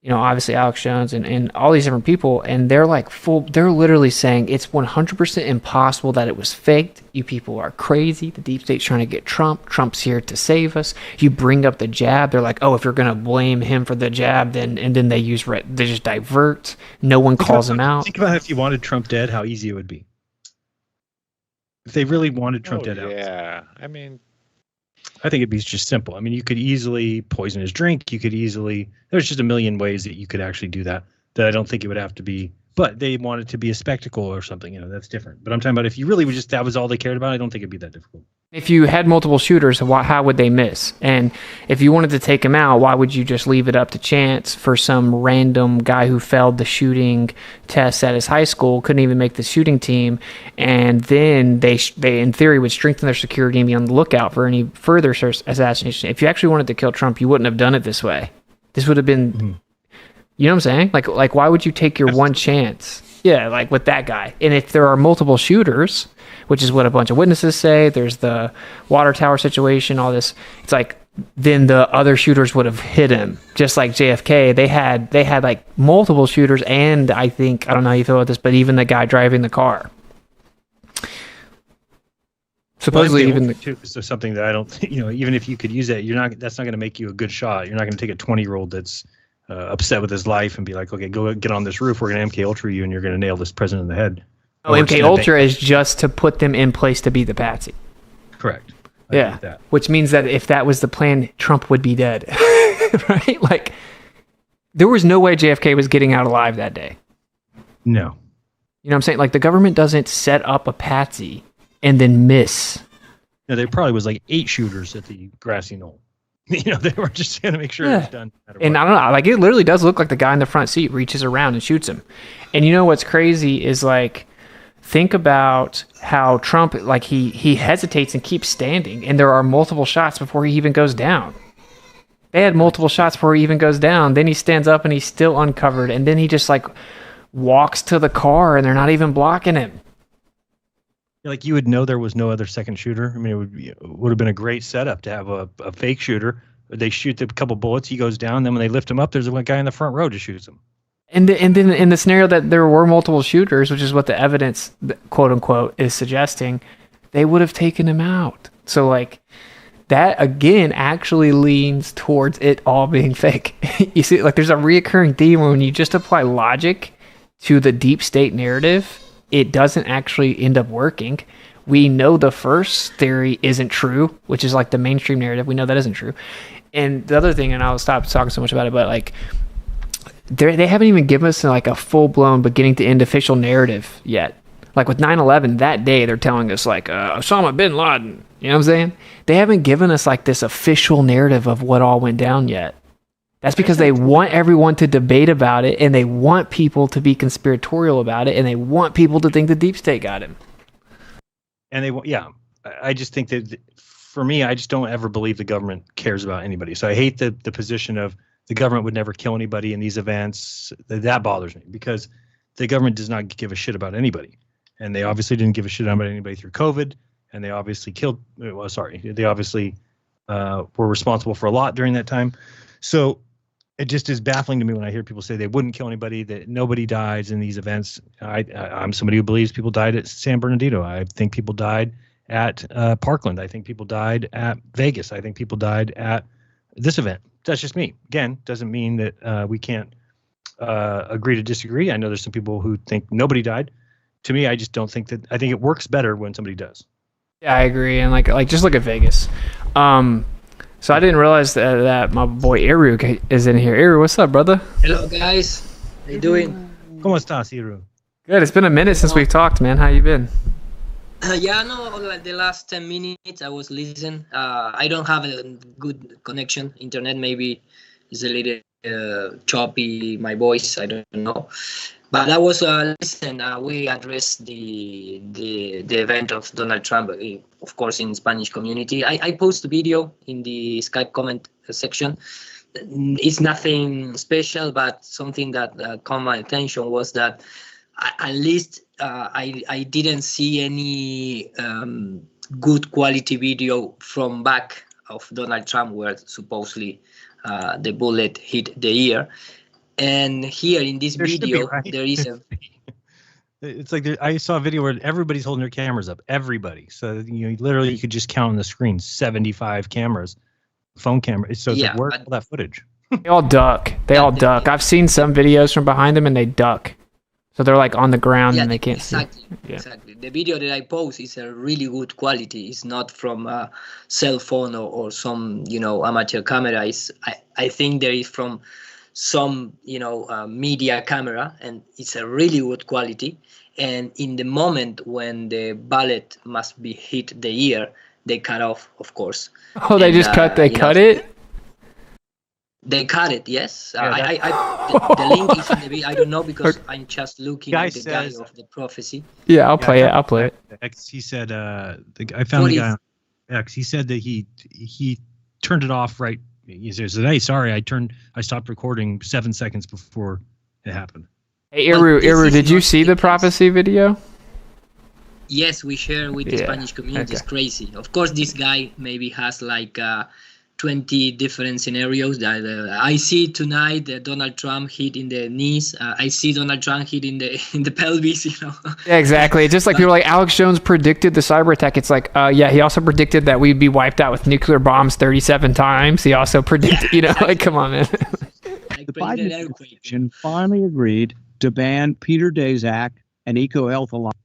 you know, obviously Alex Jones and all these different people, and they're like they're literally saying it's 100% impossible that it was faked. You people are crazy. The deep state's trying to get Trump. Trump's here to save us. You bring up the jab. They're like, oh, if you're going to blame him for the jab, then they just divert. No one calls him out. Think about if you wanted Trump dead, how easy it would be. If they really wanted Trump dead out. Yeah, I mean, I think it'd be just simple. I mean, you could easily poison his drink. You could easily, there's just a million ways that you could actually do that I don't think it would have to be, but they want it to be a spectacle or something, you know, that's different. But I'm talking about if you really would that was all they cared about, I don't think it'd be that difficult. If you had multiple shooters, how would they miss? And if you wanted to take them out, why would you just leave it up to chance for some random guy who failed the shooting test at his high school, couldn't even make the shooting team, and then they in theory would strengthen their security and be on the lookout for any further assassination? If you actually wanted to kill Trump, you wouldn't have done it this way. This would have been, you know what I'm saying? Like why would you take your one chance? Yeah, like with that guy. And if there are multiple shooters, which is what a bunch of witnesses say, there's the water tower situation, all this. It's like, then the other shooters would have hit him, just like JFK. They had like multiple shooters, and I think, I don't know how you feel about this, but even the guy driving the car. Supposedly, even so something that I don't, you know, even if you could use that, that's not going to make you a good shot. You're not going to take a 20-year-old that's upset with his life and be like, okay, go get on this roof. We're going to MK Ultra you, and you're going to nail this president in the head. Oh, MK Ultra is just to put them in place to be the patsy. Correct. Yeah, which means that if that was the plan, Trump would be dead. right? Like, there was no way JFK was getting out alive that day. No. You know what I'm saying? Like, the government doesn't set up a patsy and then miss. No, there probably was like 8 shooters at the grassy knoll. You know, they were just trying to make sure it was done. No matter And what. I don't know, like, it literally does look like the guy in the front seat reaches around and shoots him. And you know what's crazy is, like, think about how Trump, like, he hesitates and keeps standing, and there are multiple shots before he even goes down. They had multiple shots before he even goes down. Then he stands up and he's still uncovered, and then he just, like, walks to the car, and they're not even blocking him. Like, you would know there was no other second shooter. I mean, it would have been a great setup to have a fake shooter. They shoot a couple bullets, he goes down. Then when they lift him up, there's one guy in the front row just shoots him. And then in the scenario that there were multiple shooters, which is what the evidence, quote unquote, is suggesting, they would have taken him out. So, like, that again actually leans towards it all being fake. You see, like, there's a reoccurring theme when you just apply logic to the deep state narrative, it doesn't actually end up working. We know the first theory isn't true, which is like the mainstream narrative. We know that isn't true. And the other thing, and I'll stop talking so much about it, but like, they haven't even given us like a full-blown beginning to end official narrative yet. Like with 9/11, that day, they're telling us like Osama bin Laden. You know what I'm saying? They haven't given us like this official narrative of what all went down yet. That's because they want everyone to debate about it, and they want people to be conspiratorial about it, and they want people to think the deep state got him. And I just think that for me, I just don't ever believe the government cares about anybody. So I hate the position of the government would never kill anybody in these events. That bothers me because the government does not give a shit about anybody. And they obviously didn't give a shit about anybody through COVID. And they obviously they obviously were responsible for a lot during that time. So it just is baffling to me when I hear people say they wouldn't kill anybody, that nobody dies in these events. I'm somebody who believes people died at San Bernardino. I think people died at Parkland. I think people died at Vegas. I think people died at this event. That's just me. Again, doesn't mean that we can't agree to disagree. I know there's some people who think nobody died. To me, I just don't think that. I think it works better when somebody does. Yeah, I agree. And like just look at Vegas. So I didn't realize that my boy Eru is in here. Eru, what's up, brother? Hello, guys. How you doing? ¿Cómo estás, Eru? Good. It's been a minute since we've talked, man. How you been? Yeah, no, like the last 10 minutes I was listening. I don't have a good connection. Internet maybe is a little choppy, my voice, I don't know. But I was listening. We addressed the event of Donald Trump, of course, in Spanish community. I post a video in the Skype comment section. It's nothing special, but something that caught my attention was that at least I didn't see any good quality video from back of Donald Trump where supposedly the bullet hit the ear. And here in this video, there is a... It's like I saw a video where everybody's holding their cameras up. Everybody. So you could just count on the screen 75 cameras, phone cameras. So it's like, where's all that footage? They all duck. I've seen some videos from behind them and they duck. So they're like on the ground and they can't see. Exactly. The video that I post is a really good quality. It's not from a cell phone or some amateur camera. I think there is from some media camera, and it's a really good quality. And in the moment when the bullet must be hit the ear, they cut off, of course. Oh, they just cut it? They cut it, yes. The link is in the video. I don't know because I'm just looking at the guy of the prophecy. Yeah, I'll play it. He said, I found the guy on X. He said that he turned it off right. He said, "Hey, sorry, I stopped recording 7 seconds before it happened." Hey, Eru, did you see the prophecy video? Yes, we share with the Spanish community. Okay. It's crazy. Of course, this guy maybe has like 20 different scenarios. That I see tonight Donald Trump hit in the knees. I see Donald Trump hit in the pelvis. Yeah, exactly. Just like people like Alex Jones predicted the cyber attack. It's like, he also predicted that we'd be wiped out with nuclear bombs 37 times. He also predicted, exactly. Like, come on, man. The Biden administration finally agreed to ban Peter Daszak and EcoHealth Alliance.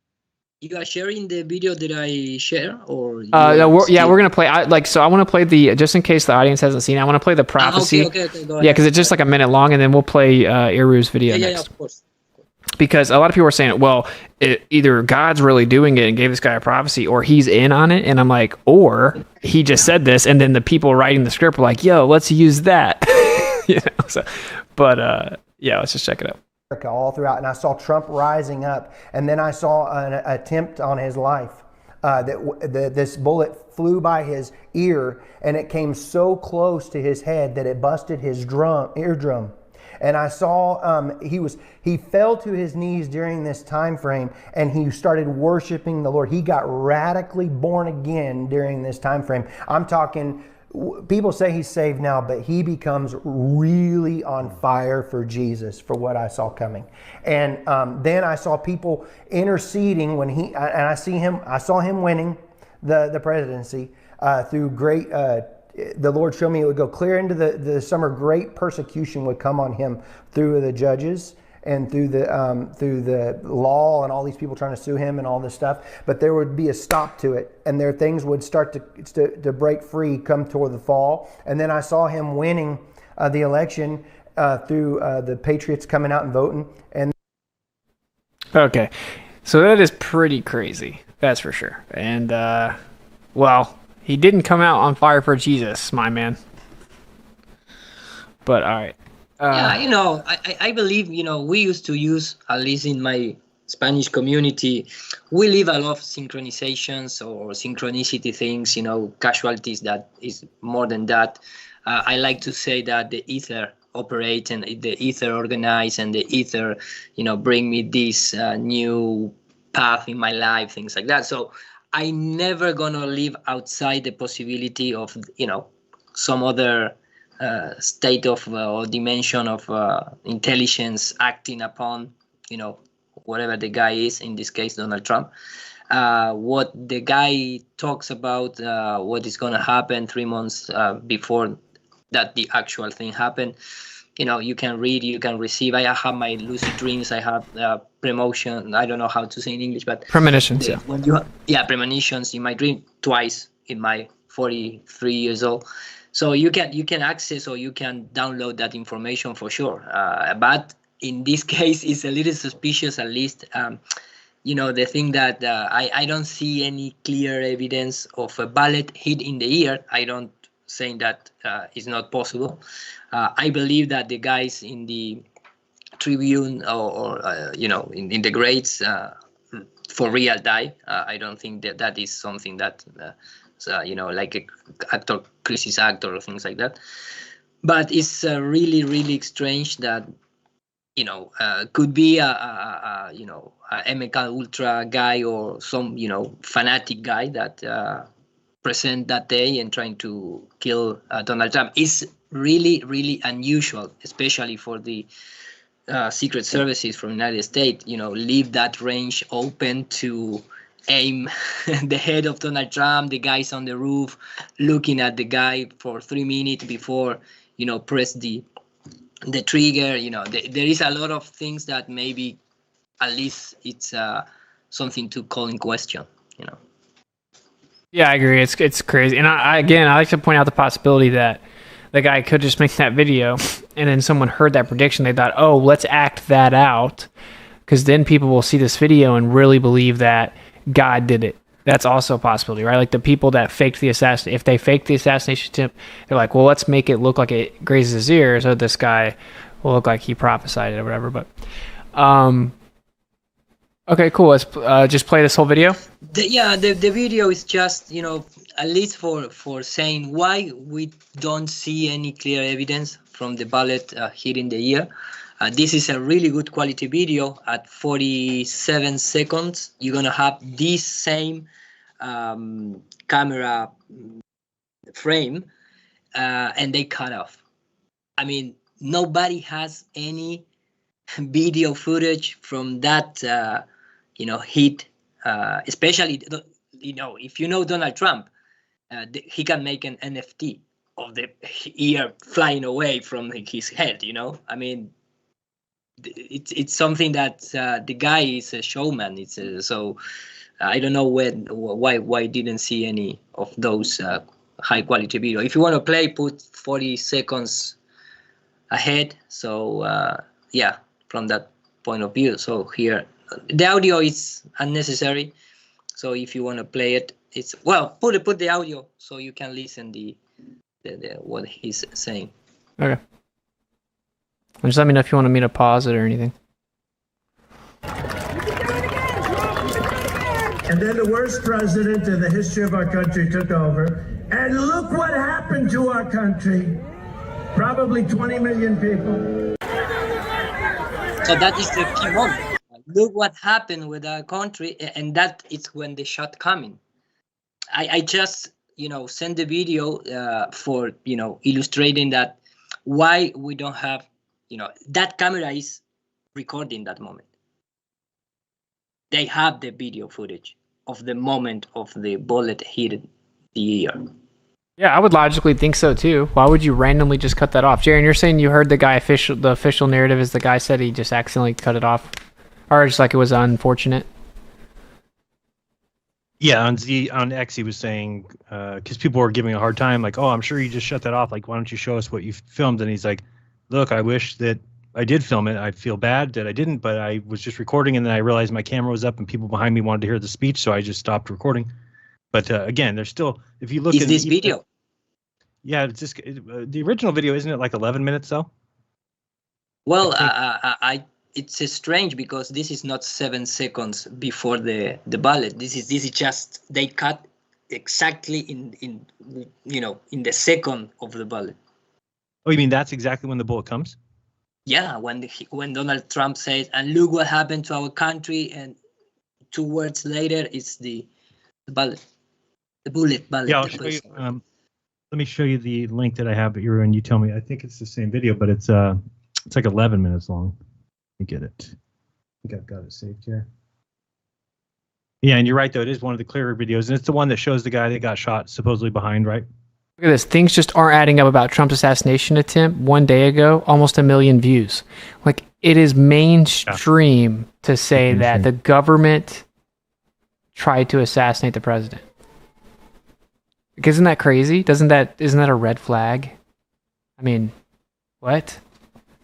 You are sharing the video that I share, or No, we're gonna play. I want to play the, just in case the audience hasn't seen it, I want to play the prophecy. Okay. Go Yeah, because it's just like a minute long, and then we'll play Iru's video next. Yeah, of course. Because a lot of people are saying, well, either God's really doing it and gave this guy a prophecy, or he's in on it. And I'm like, or he just said this, and then the people writing the script were like, yo, let's use that. Yeah, let's just check it out. All throughout, and I saw Trump rising up, and then I saw an attempt on his life. This bullet flew by his ear, and it came so close to his head that it busted his eardrum. And I saw he fell to his knees during this time frame, and he started worshiping the Lord. He got radically born again during this time frame. I'm talking, people say he's saved now, but he becomes really on fire for Jesus, for what I saw coming. And then I saw people interceding when I saw him winning the presidency through great. The Lord showed me it would go clear into the summer. Great persecution would come on him through the judges and through the law and all these people trying to sue him and all this stuff. But there would be a stop to it, and there things would start to break free come toward the fall. And then I saw him winning the election through the Patriots coming out and voting. And okay, so that is pretty crazy. That's for sure. And well, he didn't come out on fire for Jesus, my man. But all right. Yeah, I believe, we used to use, at least in my Spanish community, we live a lot of synchronizations or synchronicity things, casualties that is more than that. I like to say that the ether operate and the ether organize, and the ether, bring me this new path in my life, things like that. So I never gonna live outside the possibility of, some other state of or dimension of intelligence acting upon, whatever the guy is, in this case, Donald Trump. What the guy talks about, what is gonna happen 3 months before that the actual thing happened. You can read, you can receive. I have my lucid dreams. I have premonition. I don't know how to say in English, but premonitions. Premonitions in my dream twice in my 43 years old. So you can access or you can download that information for sure. But in this case, it's a little suspicious. At least, the thing that I don't see any clear evidence of a bullet hit in the ear. I don't saying that is not possible. I believe that the guys in the Tribune or in the grades for real die. I don't think that is something that like a actor, crisis actor or things like that. But it's really, really strange that could be a MK Ultra guy or some fanatic guy that present that day and trying to kill Donald Trump. Is really, really unusual, especially for the secret services from the United States, leave that range open to aim the head of Donald Trump, the guys on the roof, looking at the guy for 3 minutes before, press the trigger. There is a lot of things that maybe at least it's something to call in question, Yeah, I agree. It's crazy. And I like to point out the possibility that the guy could just make that video and then someone heard that prediction. They thought, oh, let's act that out, because then people will see this video and really believe that God did it. That's also a possibility, right? Like the people that faked the assassination, if they faked the assassination attempt, they're like, well, let's make it look like it grazes his ear, so this guy will look like he prophesied it or whatever. But okay, cool. Let's just play this whole video. The video is just, at least for saying why we don't see any clear evidence from the bullet hitting the ear. This is a really good quality video. At 47 seconds, you're going to have this same camera frame, and they cut off. I mean, nobody has any video footage from that, hit, especially, if Donald Trump, he can make an NFT of the ear flying away from his head, I mean, it's something that the guy is a showman. It's so I don't know why didn't see any of those high quality video. If you want to play, put 40 seconds ahead. So yeah, from that point of view. So here, the audio is unnecessary. So if you want to play it, it's well, put the audio so you can listen the what he's saying. Okay. And just let me know if you want me to pause it or anything. And then the worst president in the history of our country took over. And look what happened to our country. Probably 20 million people. So that is the key moment. Look what happened with our country, and that is when the shot coming. I just, send the video for, illustrating that why we don't have, that camera is recording that moment. They have the video footage of the moment of the bullet hit the ear. Yeah, I would logically think so too. Why would you randomly just cut that off? Jeran, you're saying you heard the official narrative is the guy said he just accidentally cut it off? Or just like it was unfortunate? Yeah, on X he was saying, because people were giving a hard time, like, oh, I'm sure you just shut that off. Like, why don't you show us what you filmed? And he's like, look, I wish that I did film it. I feel bad that I didn't, but I was just recording, and then I realized my camera was up and people behind me wanted to hear the speech, so I just stopped recording. But again, there's still, if you look at this video. Yeah, it's just the original video, isn't it like 11 minutes though? Well, it's strange because this is not 7 seconds before the bullet. This is just they cut exactly in the second of the bullet. Oh, you mean that's exactly when the bullet comes? Yeah, when Donald Trump says, "And look what happened to our country," and 2 words later, it's the bullet, the bullet. Yeah, I'll show you. Let me show you the link that I have, but you tell me. I think it's the same video, but it's like 11 minutes long. Let me get it. I think I've got it saved here. Yeah, and you're right though. It is one of the clearer videos, and it's the one that shows the guy that got shot supposedly behind, right? Look at this. Things just aren't adding up about Trump's assassination attempt 1 day ago. Almost 1 million views. Like, it is mainstream to say that the government tried to assassinate the president. Like, isn't that crazy? Isn't that a red flag? I mean, what?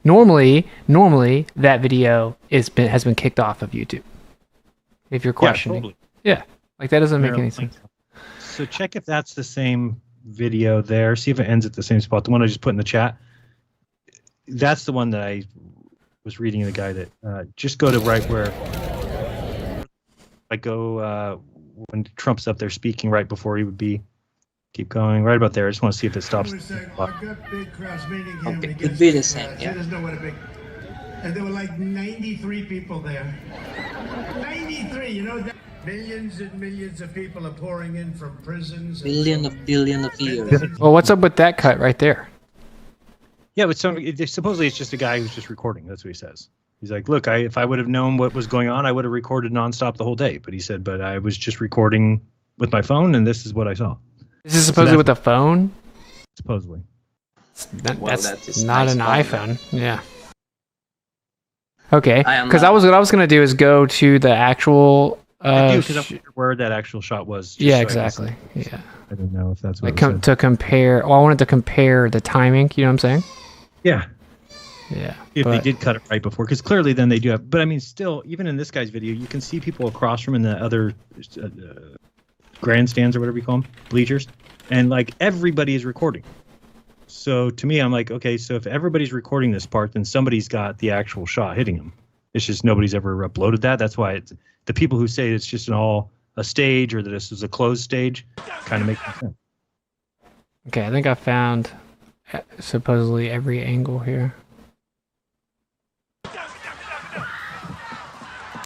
Normally that video has been kicked off of YouTube. If you're questioning. Yeah, totally. Yeah. Like, that doesn't make any sense. So check if that's the same video there. See if it ends at the same spot. The one I just put in the chat. That's the one that I was reading the guy that just go to right where when Trump's up there speaking right before he would be. Keep going right about there. I just want to see if it stops. Okay, could be the same. Yeah. And there were like 93 people there. 93, millions and millions of people are pouring in from prisons. Billion of years. Well, what's up with that cut right there? Yeah, but supposedly it's just a guy who's just recording. That's what he says. He's like, look, if I would have known what was going on, I would have recorded nonstop the whole day. But he said, but I was just recording with my phone, and this is what I saw. This is supposedly with a phone? Supposedly. That's not an iPhone. Yeah. Okay, because what I was going to do is go to the actual... I do, because I'm not sure where that actual shot was. Yeah, exactly. Yeah. I don't know if that's what to compare... Well, I wanted to compare the timing, you know what I'm saying? Yeah. Yeah. If they did cut it right before, because clearly then they do have... But I mean, still, even in this guy's video, you can see people across from in the other grandstands or whatever you call them, bleachers, and like everybody is recording. So to me, I'm like, okay, so if everybody's recording this part, then somebody's got the actual shot hitting him. It's just nobody's ever uploaded that. That's why it's the people who say it's just a stage or that this is a closed stage kind of make sense. Okay, I think I found supposedly every angle here.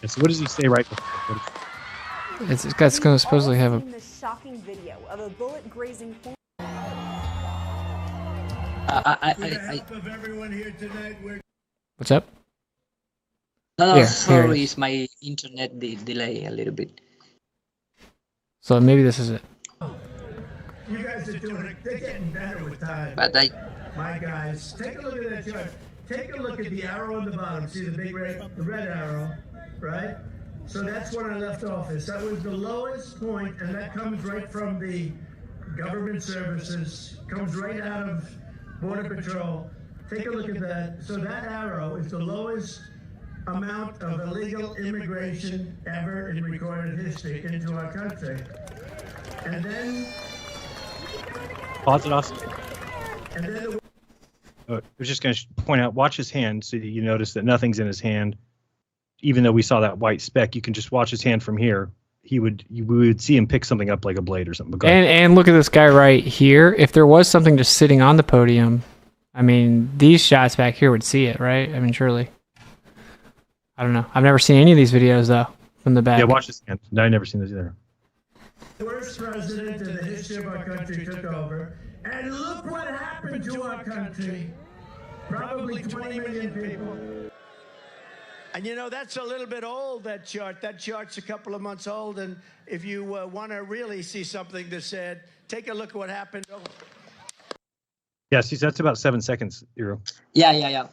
So what does he say right before? It's going to supposedly have a... shocking video of a bullet grazing... What's up? No, sorry, it's my internet delay a little bit. So maybe this is it. You guys are doing it. They're getting better with time. But my guys, take a look at that chart. Take a look at the arrow on the bottom. See the big red arrow, right? So that's when I left office. That was the lowest point, and that comes right from the government services, comes right out of Border Patrol. Take a look at that. So that arrow is the lowest amount of illegal immigration ever in recorded history into our country. And then... Pause it, Austin. And then I was just going to point out, watch his hand so that you notice that nothing's in his hand. Even though we saw that white speck, you can just watch his hand from here. We would see him pick something up like a blade or something. And look at this guy right here. If there was something just sitting on the podium, I mean, these shots back here would see it, right? I mean, surely. I don't know. I've never seen any of these videos, though, from the back. Yeah, watch his hand. No, I've never seen those either. the worst president in the history of our country took over. And look what happened to our country. Probably 20 million people. And you know, that's a little bit old, that chart. That chart's a couple of months old. And if you want to really see something that's said, take a look at what happened. Oh. Yeah, see, that's about 7 seconds, Eero. Yeah.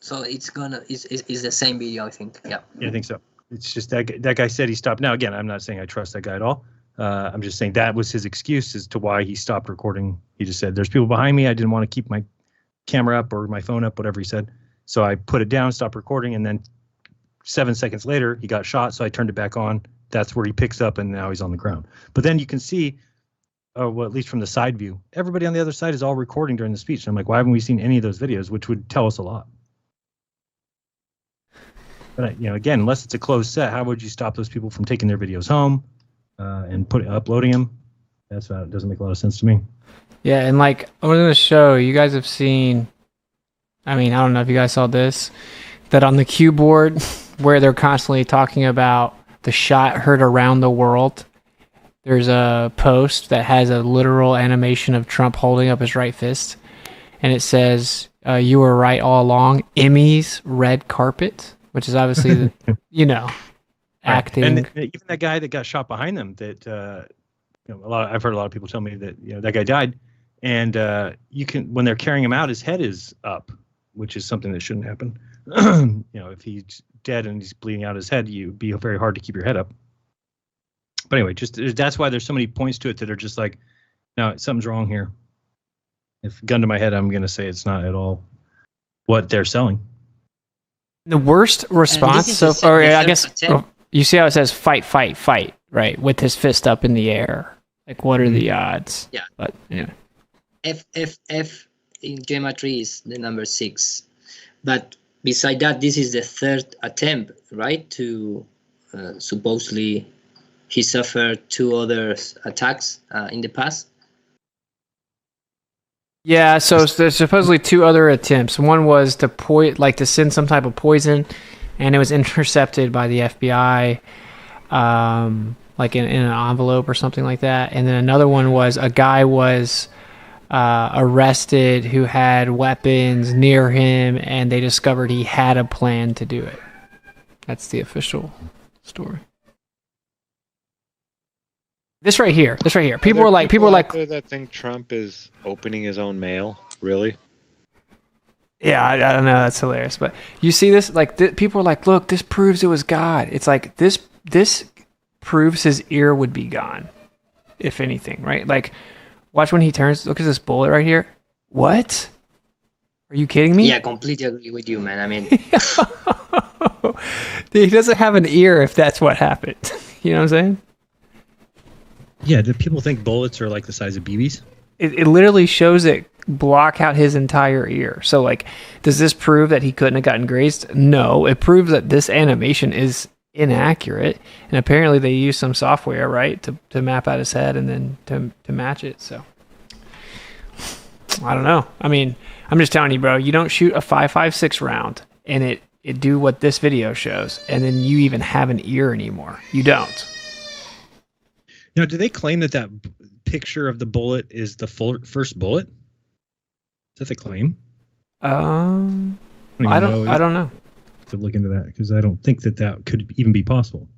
So it's the same video, I think. Yeah, I think so. It's just that guy said he stopped. Now, again, I'm not saying I trust that guy at all. I'm just saying that was his excuse as to why he stopped recording. He just said, there's people behind me. I didn't want to keep my camera up or my phone up, whatever he said. So I put it down, stopped recording, and then 7 seconds later, he got shot, so I turned it back on. That's where he picks up, and now he's on the ground. But then you can see, well, at least from the side view, everybody on the other side is all recording during the speech. And I'm like, why haven't we seen any of those videos, which would tell us a lot? But, again, unless it's a closed set, how would you stop those people from taking their videos home and uploading them? It doesn't make a lot of sense to me. Yeah, and like I was going to show you guys have seen, I mean, I don't know if you guys saw this, that on the Q board where they're constantly talking about the shot heard around the world, there's a post that has a literal animation of Trump holding up his right fist, and it says, you were right all along, Emmy's red carpet, which is obviously, acting. And even that guy that got shot behind them, that I've heard a lot of people tell me that that guy died, and you can, when they're carrying him out, his head is up, which is something that shouldn't happen. If he's dead and he's bleeding out his head, it'd be very hard to keep your head up. But anyway, that's why there's so many points to it that are just like, no, something's wrong here. If gun to my head, I'm going to say it's not at all what they're selling. The worst response, you see how it says fight, fight, fight, right? With his fist up in the air. Like, what are the odds? Yeah. But anyway. F in geometry is the number 6. But beside that, this is the third attempt, right? To supposedly he suffered 2 other attacks in the past. Yeah, so there's supposedly 2 other attempts. One was to send some type of poison, and it was intercepted by the FBI, like in an envelope or something like that. And then another one was a guy was arrested who had weapons near him, and they discovered he had a plan to do it. That's the official story. This right here. People were like, that think Trump is opening his own mail. Really? Yeah, I don't know. That's hilarious. But you see this, like, people are like, look, this proves it was God. It's like this proves his ear would be gone, if anything, right? Like, watch when he turns. Look at this bullet right here. What? Are you kidding me? Yeah, completely agree with you, man. I mean, he doesn't have an ear if that's what happened. You know what I'm saying? Yeah, do people think bullets are like the size of BBs? It literally shows it block out his entire ear. So, like, does this prove that he couldn't have gotten grazed? No. It proves that this animation is inaccurate, and apparently they use some software, right, to map out his head and then to match it. So, I don't know. I mean, I'm just telling you, bro, you don't shoot a 5.56 round and it do what this video shows, and then you even have an ear anymore. You don't. Now, do they claim that picture of the bullet is the first bullet? Is that the claim? I don't know. To look into that, because I don't think that could even be possible.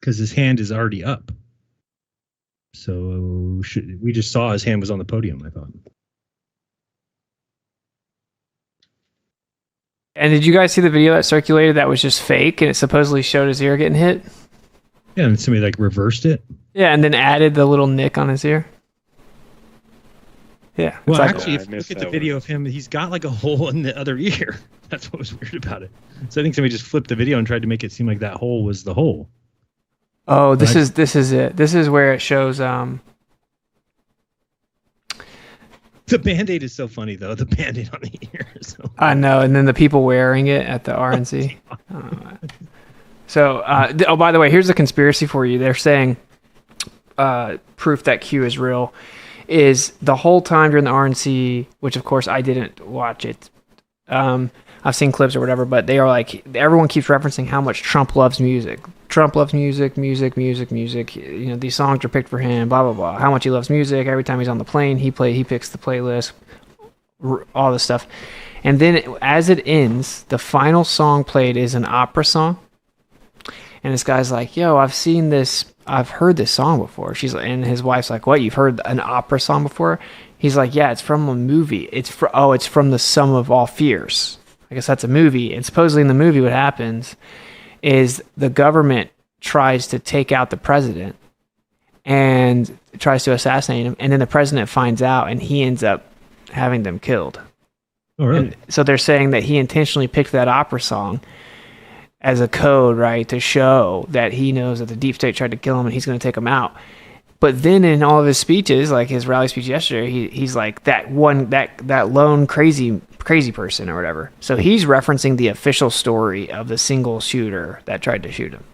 Because his hand is already up. So we just saw his hand was on the podium, I thought. And did you guys see the video that circulated that was just fake and it supposedly showed his ear getting hit? Yeah, and somebody like reversed it. Yeah, and then added the little nick on his ear. Yeah. Well, like, actually, if you look at the video of him, he's got like a hole in the other ear. That's what was weird about it. So I think somebody just flipped the video and tried to make it seem like that hole was the hole. Oh, this is it. This is where it shows. The Band-Aid is so funny though. The Band-Aid on the ear. So. I know, and then the people wearing it at the RNC. So, oh, by the way, here's a conspiracy for you. They're saying proof that Q is real is the whole time during the RNC, which of course I didn't watch it. I've seen clips or whatever, but they are like, everyone keeps referencing how much Trump loves music. Trump loves music. You know, these songs are picked for him, blah, blah, blah. How much he loves music. Every time he's on the plane, he picks the playlist, all this stuff. And then as it ends, the final song played is an opera song. And this guy's like, yo, I've heard this song before. And his wife's like, what, you've heard an opera song before? He's like, yeah, it's from a movie. It's from The Sum of All Fears. I guess that's a movie. And supposedly in the movie what happens is the government tries to take out the president and tries to assassinate him. And then the president finds out and he ends up having them killed. Oh, really? And so they're saying that he intentionally picked that opera song as a code, right, to show that he knows that the deep state tried to kill him and he's going to take him out. But then in all of his speeches, like his rally speech yesterday, he's like that lone crazy person or whatever. So he's referencing the official story of the single shooter that tried to shoot him.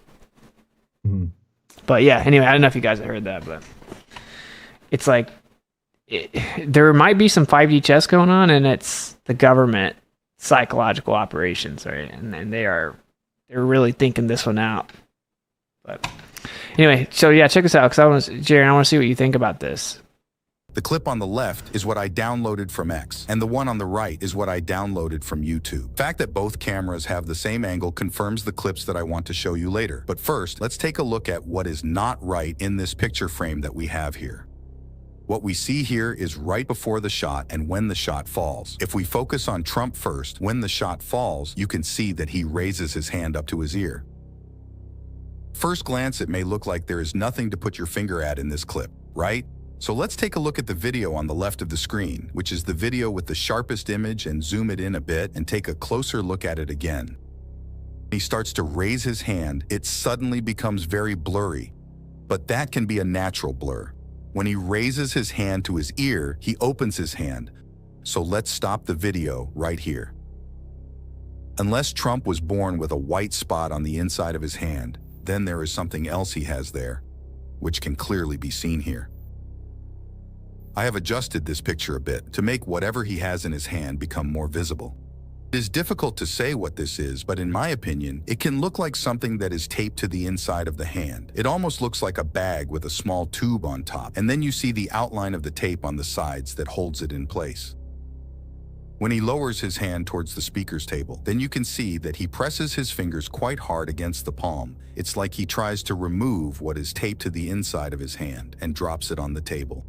Mm-hmm. But yeah, anyway, I don't know if you guys have heard that, but it's like there might be some 5D chess going on, and it's the government psychological operations, right? And they're really thinking this one out. But anyway, so yeah, check this out, because Jeran, I want to see what you think about this. The clip on the left is what I downloaded from X, and the one on the right is what I downloaded from YouTube. The fact that both cameras have the same angle confirms the clips that I want to show you later. But first, let's take a look at what is not right in this picture frame that we have here. What we see here is right before the shot and when the shot falls. If we focus on Trump first, when the shot falls, you can see that he raises his hand up to his ear. First glance, it may look like there is nothing to put your finger at in this clip, right? So let's take a look at the video on the left of the screen, which is the video with the sharpest image, and zoom it in a bit and take a closer look at it again. He starts to raise his hand, it suddenly becomes very blurry, but that can be a natural blur. When he raises his hand to his ear, he opens his hand. So let's stop the video right here. Unless Trump was born with a white spot on the inside of his hand, then there is something else he has there, which can clearly be seen here. I have adjusted this picture a bit to make whatever he has in his hand become more visible. It is difficult to say what this is, but in my opinion, it can look like something that is taped to the inside of the hand. It almost looks like a bag with a small tube on top, and then you see the outline of the tape on the sides that holds it in place. When he lowers his hand towards the speaker's table, then you can see that he presses his fingers quite hard against the palm. It's like he tries to remove what is taped to the inside of his hand and drops it on the table.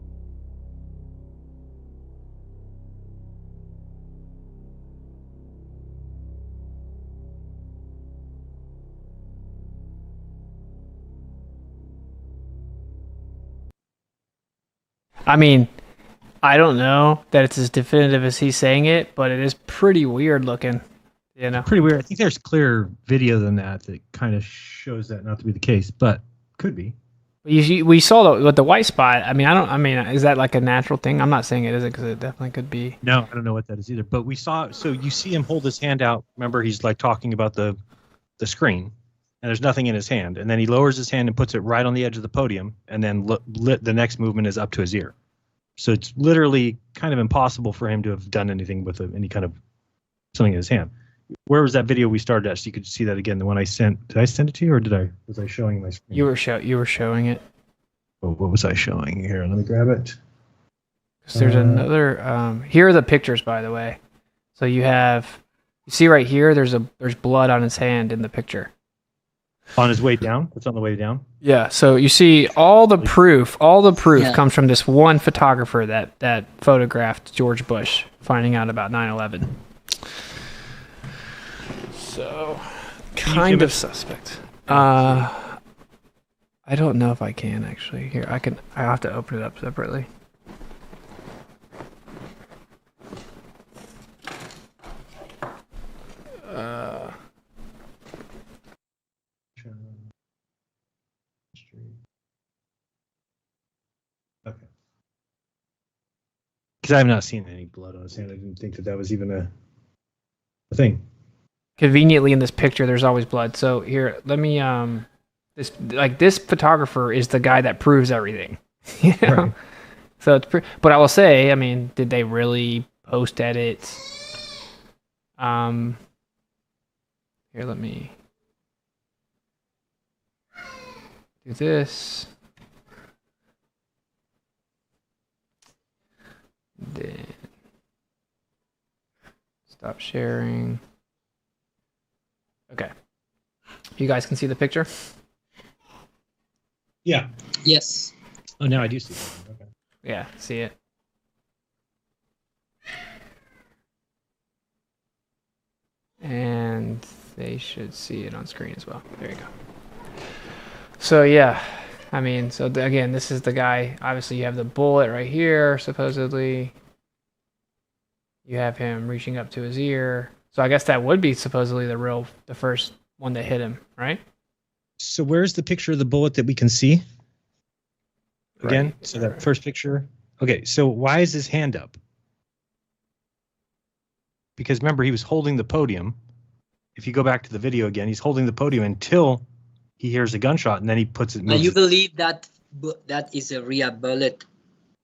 I mean, I don't know that it's as definitive as he's saying it, but it is pretty weird looking, you know. Pretty weird. I think there's clear video than that kind of shows that not to be the case, but could be. We saw the white spot. I mean, is that like a natural thing? I'm not saying it isn't, because it definitely could be. No, I don't know what that is either. But we saw. So you see him hold his hand out. Remember, he's like talking about the screen, and there's nothing in his hand. And then he lowers his hand and puts it right on the edge of the podium, and then the next movement is up to his ear. So it's literally kind of impossible for him to have done anything with any kind of something in his hand. Where was that video we started at? So you could see that again. The one I sent. Did I send it to you, or was I showing my screen? You were showing it. Oh, what was I showing here? Let me grab it. There's another. Here are the pictures, by the way. So you see right here. There's blood on his hand in the picture. On his way down. It's on the way down. Yeah. So you see all the proof. All the proof comes from this one photographer that photographed George Bush finding out about 9/11. So, kind of suspect. I don't know if I can actually. Here, I have to open it up separately. Okay. Because I have not seen any blood on his hand. I didn't think that was even a thing. Conveniently in this picture, there's always blood. So here, let me this photographer is the guy that proves everything. You know? Right. So it's but I will say, I mean, did they really post edit? Here, let me do this. Then stop sharing. Okay. You guys can see the picture? Yeah. Yes. Oh, now I do see it. Okay. Yeah, see it. And they should see it on screen as well. There you go. So, yeah. I mean, so again, this is the guy. Obviously, you have the bullet right here, supposedly. You have him reaching up to his ear. So I guess that would be supposedly the first one that hit him, right? So where's the picture of the bullet that we can see? Again, Right. So that first picture. Okay, so why is his hand up? Because remember, he was holding the podium. If you go back to the video again, he's holding the podium until he hears a gunshot, and then he puts it. Now you believe that is a real bullet?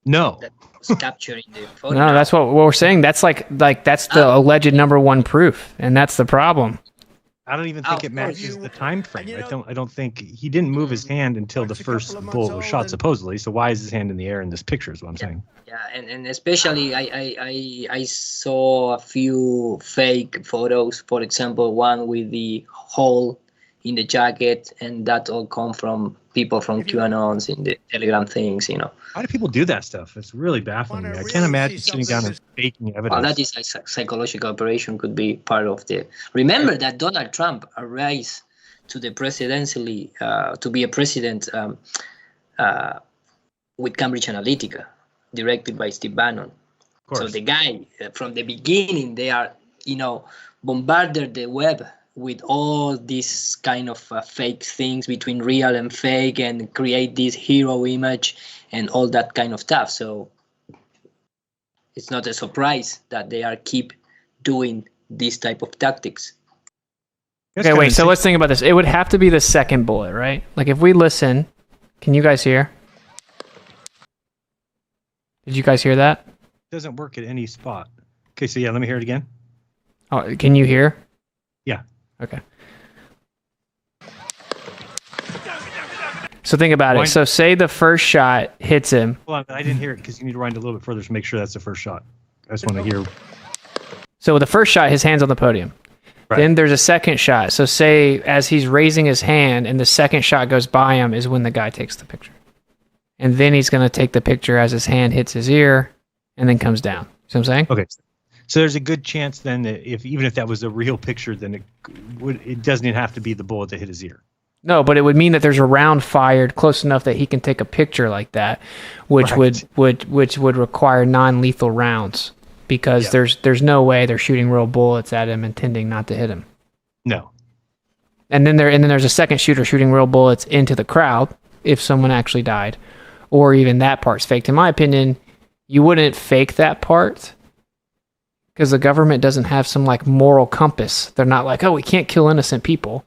No. That was captured in the photo. No, that's what we're saying. That's like that's the alleged number one proof, and that's the problem. I don't even think it matches the time frame. I don't think he didn't move his hand until the first bullet was shot, supposedly. So why is his hand in the air in this picture? Is what I'm saying. Yeah, and especially I saw a few fake photos. For example, one with the hole in the jacket, and that all come from people from QAnons in the Telegram things, you know. Why do people do that stuff? It's really baffling me. I can't imagine sitting down and faking evidence. Well, that is a psychological operation, could be part of the... Remember that Donald Trump arose to the presidency, to be a president with Cambridge Analytica, directed by Steve Bannon. So the guy, from the beginning, they are, bombarded the web with all these kind of fake things between real and fake, and create this hero image and all that kind of stuff. So it's not a surprise that they are keep doing this type of tactics. Okay, wait, so let's think about this. It would have to be the second bullet, right? Like if we listen, can you guys hear? Did you guys hear that? It doesn't work at any spot. Okay, so yeah, let me hear it again. Oh, can you hear? Yeah. Okay. So think about it. So say the first shot hits him. Hold on, I didn't hear it because you need to rewind a little bit further to make sure that's the first shot. I just want to hear. So the first shot, his hand's on the podium. Right. Then there's a second shot. So say as he's raising his hand and the second shot goes by him is when the guy takes the picture. And then he's going to take the picture as his hand hits his ear and then comes down. See what I'm saying? Okay. So there's a good chance then that even if that was a real picture, then it doesn't even have to be the bullet that hit his ear. No, but it would mean that there's a round fired close enough that he can take a picture like that, which would require non-lethal rounds, because there's no way they're shooting real bullets at him intending not to hit him. No. And then there's a second shooter shooting real bullets into the crowd if someone actually died, or even that part's faked. In my opinion, you wouldn't fake that part, because the government doesn't have some like moral compass. They're not like, oh, we can't kill innocent people.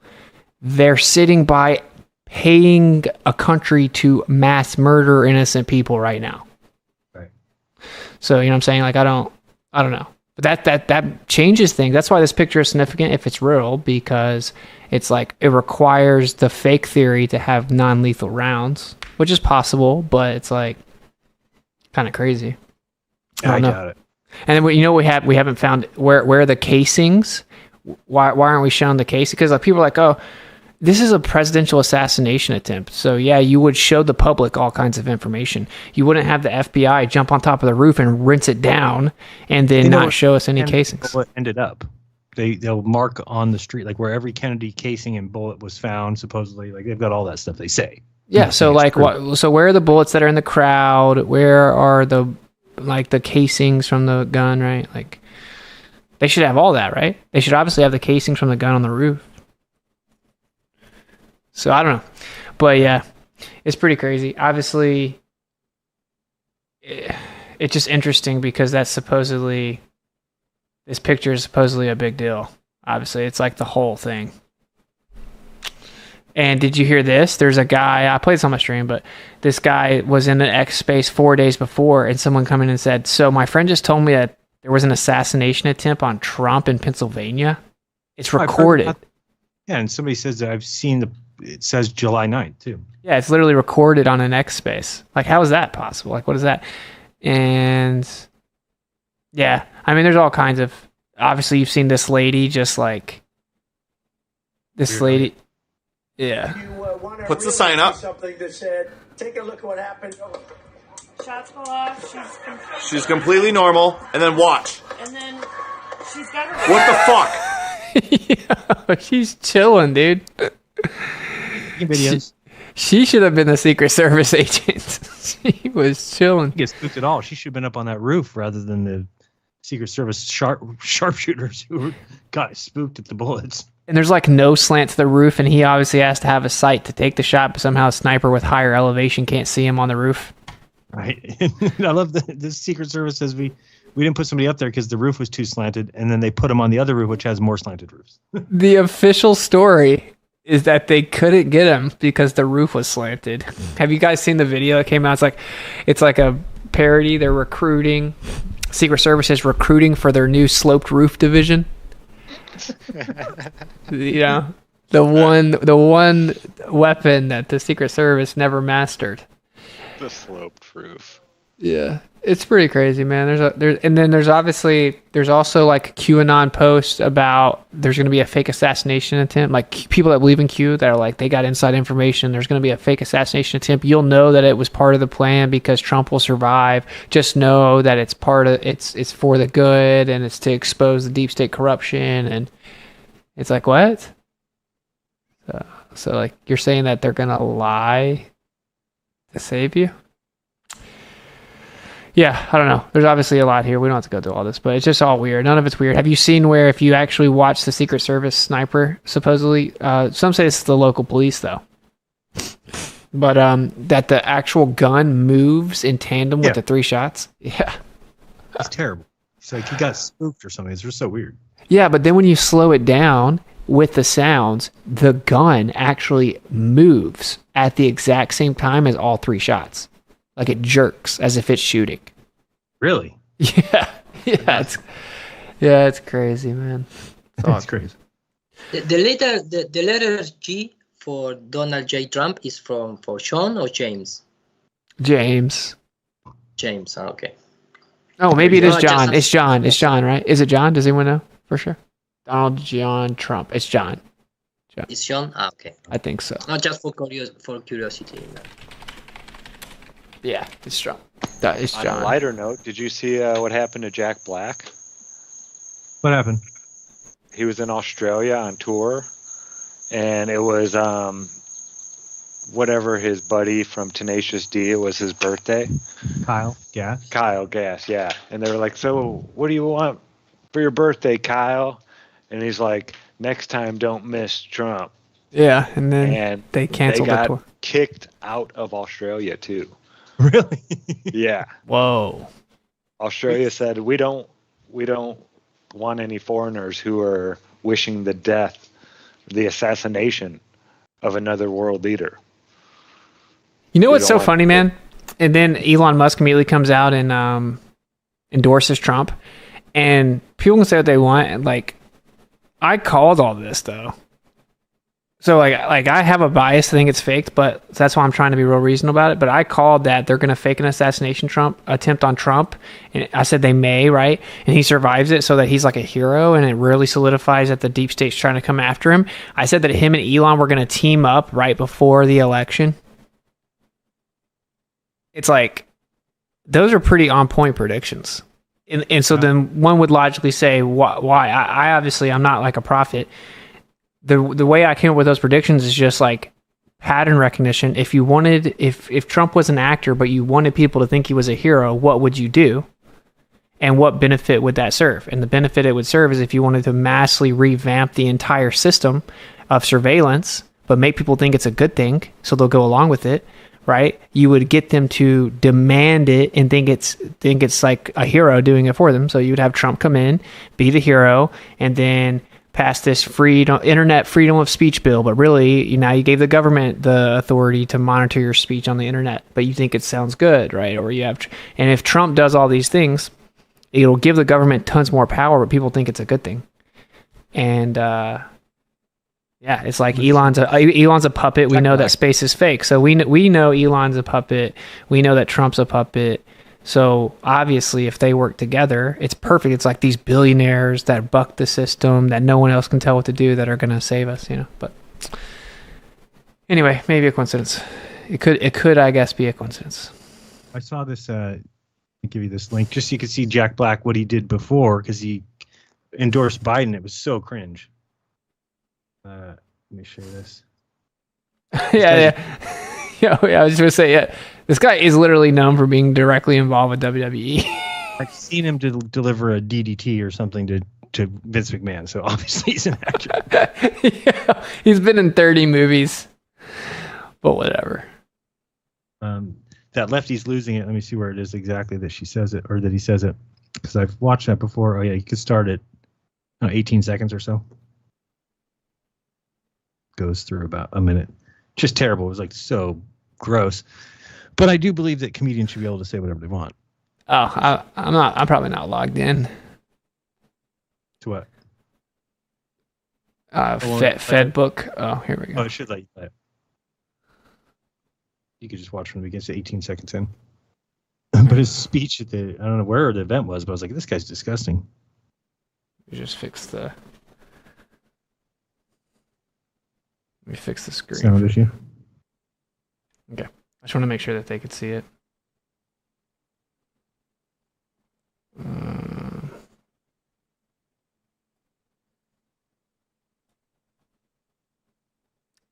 They're sitting by paying a country to mass murder innocent people right now. Right. So, you know what I'm saying? Like, I don't know. But that changes things. That's why this picture is significant if it's real, because it's like it requires the fake theory to have non-lethal rounds, which is possible, but it's like kind of crazy. I got it. And then we haven't found where are the casings. Why aren't we showing the case? Because like people are like, oh, this is a presidential assassination attempt. So yeah, you would show the public all kinds of information. You wouldn't have the FBI jump on top of the roof and rinse it down and then not show us any casings. What ended up? they'll mark on the street like where every Kennedy casing and bullet was found. Supposedly, like they've got all that stuff. They say. Yeah. So like what? So where are the bullets that are in the crowd? Where are the casings from the gun? Right. Like they should have all that, right? They should obviously have the casings from the gun on the roof. So I don't know, but yeah, it's pretty crazy. Obviously, it's just interesting because this picture is supposedly a big deal. Obviously, it's like the whole thing. And did you hear this? There's a guy, I played this on my stream, but this guy was in an X space 4 days before, and someone come in and said, so my friend just told me that there was an assassination attempt on Trump in Pennsylvania. It's recorded. Yeah, and somebody says that I've seen it says July 9th, too. Yeah, it's literally recorded on an X space. Like, how is that possible? Like, what is that? And yeah, I mean, there's all kinds of, obviously you've seen this lady just like, this lady, yeah. Puts the sign up. Something that said, take a look at what happened. Shots go off. She's completely normal, and then watch. And then she's got her. What the fuck? Yeah, she's chilling, dude. Videos. She should have been the Secret Service agent. She was chilling. She gets spooked at all. She should have been up on that roof rather than the Secret Service sharpshooters who got spooked at the bullets. And there's like no slant to the roof, and he obviously has to have a sight to take the shot, but somehow a sniper with higher elevation can't see him on the roof. Right. I love that the Secret Service says we didn't put somebody up there because the roof was too slanted, and then they put him on the other roof, which has more slanted roofs. The official story is that they couldn't get him because the roof was slanted. Have you guys seen the video that came out? It's like a parody. They're recruiting. Secret Service is recruiting for their new sloped roof division. You know, the one weapon that the Secret Service never mastered. The sloped roof. Yeah, it's pretty crazy, man. There's also like QAnon posts about there's going to be a fake assassination attempt. Like people that believe in Q that are like they got inside information. There's going to be a fake assassination attempt. You'll know that it was part of the plan because Trump will survive. Just know that it's it's for the good and it's to expose the deep state corruption. And it's like what? So like you're saying that they're going to lie to save you? Yeah, I don't know. There's obviously a lot here. We don't have to go through all this, but it's just all weird. None of it's weird. Have you seen where if you actually watch the Secret Service sniper, supposedly, some say it's the local police though, but that the actual gun moves in tandem with the 3 shots? Yeah. It's terrible. It's like he got spooked or something. It's just so weird. Yeah, but then when you slow it down with the sounds, the gun actually moves at the exact same time as all 3 shots. Like it jerks as if it's shooting. Really? Yeah. It's crazy, man. That's crazy. The letter G for Donald J. Trump is for Sean or James? James. Okay. Oh, maybe it is John. It's John. It's John, right? Is it John? Does anyone know for sure? Donald John Trump. It's John. It's Sean? Okay. I think so. Not just for curiosity. Yeah, it's Trump. That is John. On a lighter note, did you see what happened to Jack Black? What happened? He was in Australia on tour, and it was whatever his buddy from Tenacious D, it was his birthday. Kyle Gass, yeah. And they were like, so what do you want for your birthday, Kyle? And he's like, next time don't miss Trump. Yeah, and then they canceled the tour. Kicked out of Australia too. Really? Yeah. Whoa. Australia said we don't want any foreigners who are wishing the assassination of another world leader. You know what's so funny, man? And then Elon Musk immediately comes out and endorses Trump, and people can say what they want. And like, I called all this though. So like I have a bias to think it's faked, but that's why I'm trying to be real reasonable about it. But I called that they're going to fake an assassination attempt on Trump, and I said they may, right? And he survives it, so that he's like a hero, and it really solidifies that the deep state's trying to come after him. I said that him and Elon were going to team up right before the election. It's like those are pretty on point predictions. And so then one would logically say, why? I obviously, I'm not like a prophet. The way I came up with those predictions is just like pattern recognition. If you wanted, if Trump was an actor, but you wanted people to think he was a hero, what would you do? And what benefit would that serve? And the benefit it would serve is if you wanted to massively revamp the entire system of surveillance, but make people think it's a good thing, so they'll go along with it, right? You would get them to demand it and think it's like a hero doing it for them. So you would have Trump come in, be the hero, and then pass this internet freedom of speech bill. But really, now you gave the government the authority to monitor your speech on the internet, but you think it sounds good, right? Or and if Trump does all these things, it'll give the government tons more power, but people think it's a good thing. And yeah, it's like Elon's a puppet. We know that space is fake, so we know Elon's a puppet. We know that Trump's a puppet. So obviously, if they work together, it's perfect. It's like these billionaires that buck the system, that no one else can tell what to do, that are going to save us. But anyway, maybe a coincidence. It could, I guess, be a coincidence. I saw this. I'll give you this link just so you can see Jack Black, what he did before, because he endorsed Biden. It was so cringe. Let me show you this. Yeah. I was just going to say, yeah, this guy is literally known for being directly involved with WWE. I've seen him deliver a DDT or something to Vince McMahon, so obviously he's an actor. Yeah, he's been in 30 movies, but whatever. That lefty's losing it. Let me see where it is exactly that she says it, or that he says it, because I've watched that before. Oh yeah, you could start at 18 seconds or so. Goes through about a minute. Just terrible. It was like so gross. But I do believe that comedians should be able to say whatever they want. Oh, I'm probably not logged in. To what? Fedbook. Oh, here we go. Oh, it should let you play it. You could just watch from the beginning to 18 seconds in. But his speech at I don't know where the event was, but I was like, this guy's disgusting. You just fix the... Let me fix the screen. Sound issue. Okay. I just want to make sure that they could see it.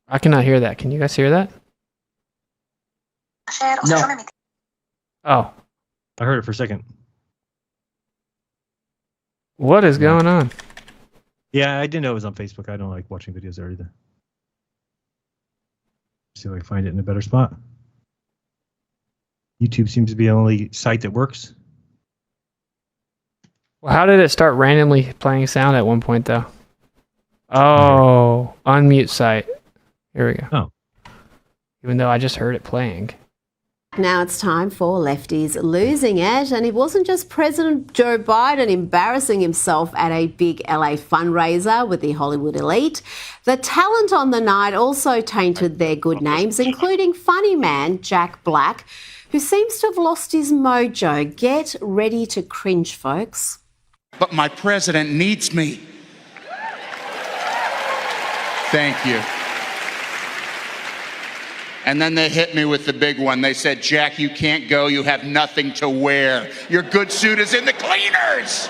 I cannot hear that. Can you guys hear that? No. Oh. I heard it for a second. What is going on? Yeah, I didn't know it was on Facebook. I don't like watching videos there either. See if I can find it in a better spot. YouTube seems to be the only site that works. Well, how did it start randomly playing sound at one point, though? Oh, unmute site. Here we go. Oh. Even though I just heard it playing. Now it's time for Lefties Losing It. And it wasn't just President Joe Biden embarrassing himself at a big LA fundraiser with the Hollywood elite. The talent on the night also tainted their good names, including funny man Jack Black, who seems to have lost his mojo. Get ready to cringe, folks. But my president needs me. Thank you. And then they hit me with the big one. They said, Jack, you can't go. You have nothing to wear. Your good suit is in the cleaners.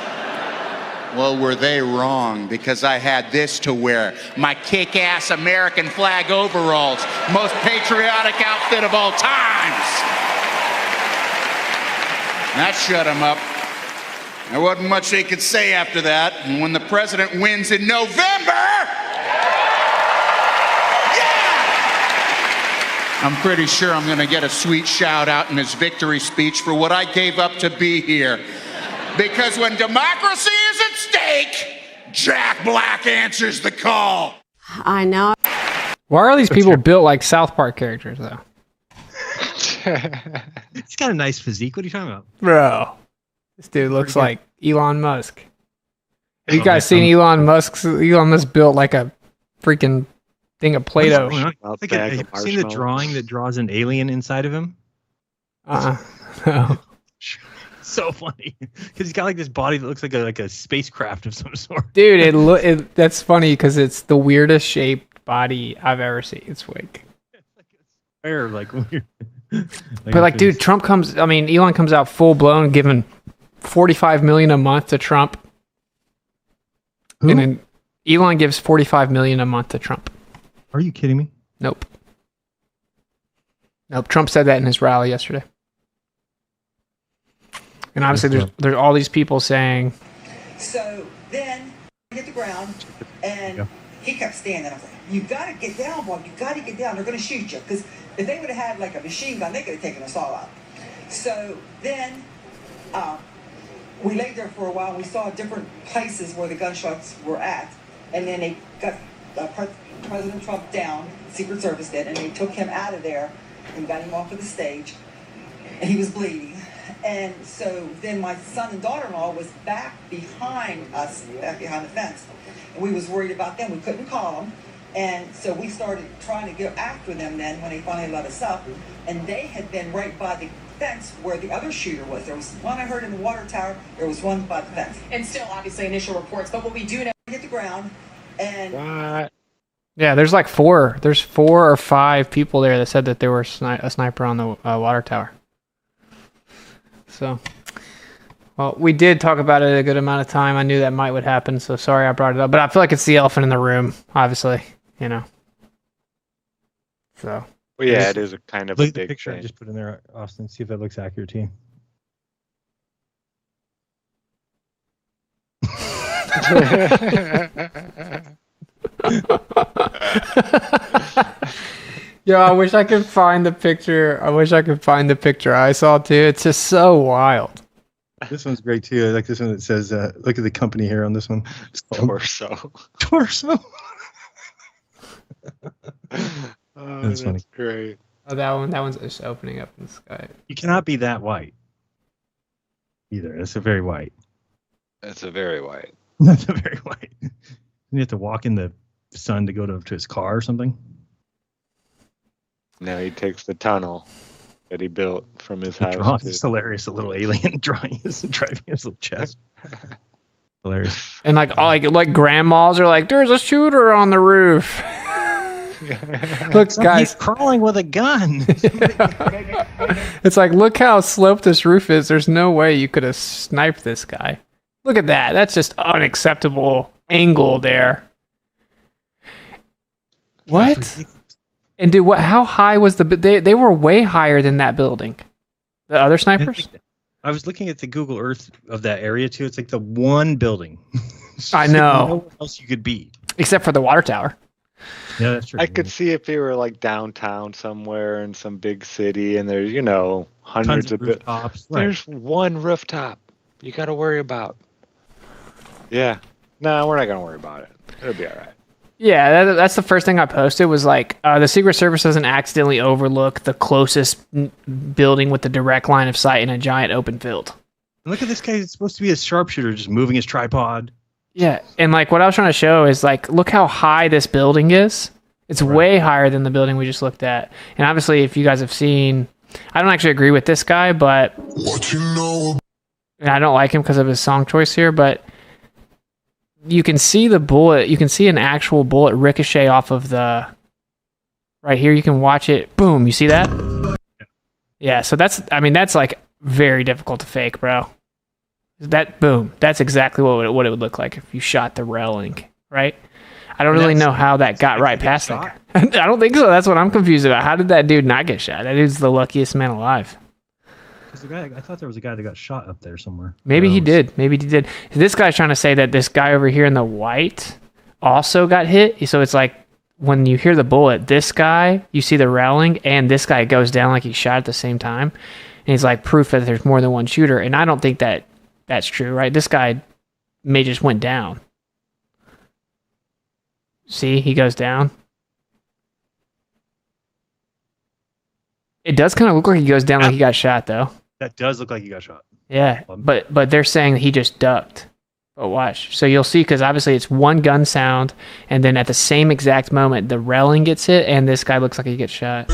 Well, were they wrong? Because I had this to wear. My kick-ass American flag overalls. Most patriotic outfit of all times. That shut them up. There wasn't much they could say after that. And when the president wins in November... I'm pretty sure I'm going to get a sweet shout out in his victory speech for what I gave up to be here. Because when democracy is at stake, Jack Black answers the call. I know. Why are these people built like South Park characters, though? He's got a nice physique. What are you talking about? Bro, this dude looks like Elon Musk. Have you guys seen Elon Musk? Elon Musk built like a freaking thing of Play-Doh. Have you seen the drawing that draws an alien inside of him? No. So funny because he's got like this body that looks like a spacecraft of some sort. Dude, that's funny because it's the weirdest shaped body I've ever seen. It's like weird. But like, dude, Elon comes out full blown, giving $45 million a month to Trump. Who? And then Elon gives $45 million a month to Trump. Are you kidding me? Nope. Trump said that in his rally yesterday. And obviously, there's all these people saying. So then he hit the ground, and he kept standing. I was like, "You got to get down, boy! You got to get down. They're going to shoot you." Because if they would have had like a machine gun, they could have taken us all out. So then we laid there for a while. We saw different places where the gunshots were at, and then they got President Trump down. Secret Service did, and they took him out of there and got him off of the stage, and he was bleeding. And so then my son and daughter-in-law was back behind us, back behind the fence. And we was worried about them. We couldn't call them. And so we started trying to go after them then when they finally let us up. And they had been right by the fence where the other shooter was. There was one I heard in the water tower. There was one by the fence. And still, obviously, initial reports. But what we do know... Hit the ground and... What? Yeah, there's like 4 or 5 people there that said that there were a sniper on the water tower. So, well, we did talk about it a good amount of time. I knew that would happen, so sorry I brought it up. But I feel like it's the elephant in the room, obviously, you know. So. Well, yeah, it is a kind of Look a at the big picture thing. I just put in there, Austin. See if that looks accurate to you. Yo, I wish I could find the picture. I saw too. It's just so wild. This one's great too. I like this one that says, look at the company here on this one. Torso. Torso. Oh, That's funny. Great. Oh, that one's just opening up in the sky. You cannot be that white either. That's a very white. That's a very white. That's a very white. You have to walk in the sun to go to his car or something. No, he takes the tunnel that he built from his house. It's hilarious. A little alien driving his little chest. Hilarious. And like grandmas are like, there's a shooter on the roof. Look, guys, he's crawling with a gun. It's like, look how sloped this roof is. There's no way you could have sniped this guy. Look at that. That's just unacceptable angle there. What? And dude, how high was they were way higher than that building. The other snipers? I was looking at the Google Earth of that area too. It's like the one building. I know. Nowhere else you could be. Except for the water tower. Yeah, that's true. I could see if you were like downtown somewhere in some big city and there's, hundreds of rooftops. Right. There's one rooftop you got to worry about. Yeah. No, we're not going to worry about it. It'll be all right. Yeah, that's the first thing I posted was like, the Secret Service doesn't accidentally overlook the closest building with the direct line of sight in a giant open field. Look at this guy. It's supposed to be a sharpshooter just moving his tripod. Yeah, and like what I was trying to show is like, look how high this building is. It's way higher than the building we just looked at. And obviously, if you guys have seen, I don't actually agree with this guy, but and I don't like him because of his song choice here, but you can see the bullet. You can see an actual bullet ricochet off of the right here. You can watch it. Boom. You see that? Yeah. So that's like very difficult to fake, bro. That boom. That's exactly what it would look like if you shot the railing, right? I don't really know how that got right past that guy. I don't think so. That's what I'm confused about. How did that dude not get shot? That dude's the luckiest man alive. The guy, I thought there was a guy that got shot up there somewhere. Maybe he did. This guy's trying to say that this guy over here in the white also got hit. So it's like when you hear the bullet, this guy, you see the railing, and this guy goes down like he shot at the same time. And he's like proof that there's more than one shooter. And I don't think that that's true, right? This guy may just went down. See, he goes down. It does kind of look like he goes down like he got shot, though. That does look like he got shot. Yeah, but they're saying he just ducked. But watch. So you'll see, because obviously it's one gun sound, and then at the same exact moment, the railing gets hit, and this guy looks like he gets shot.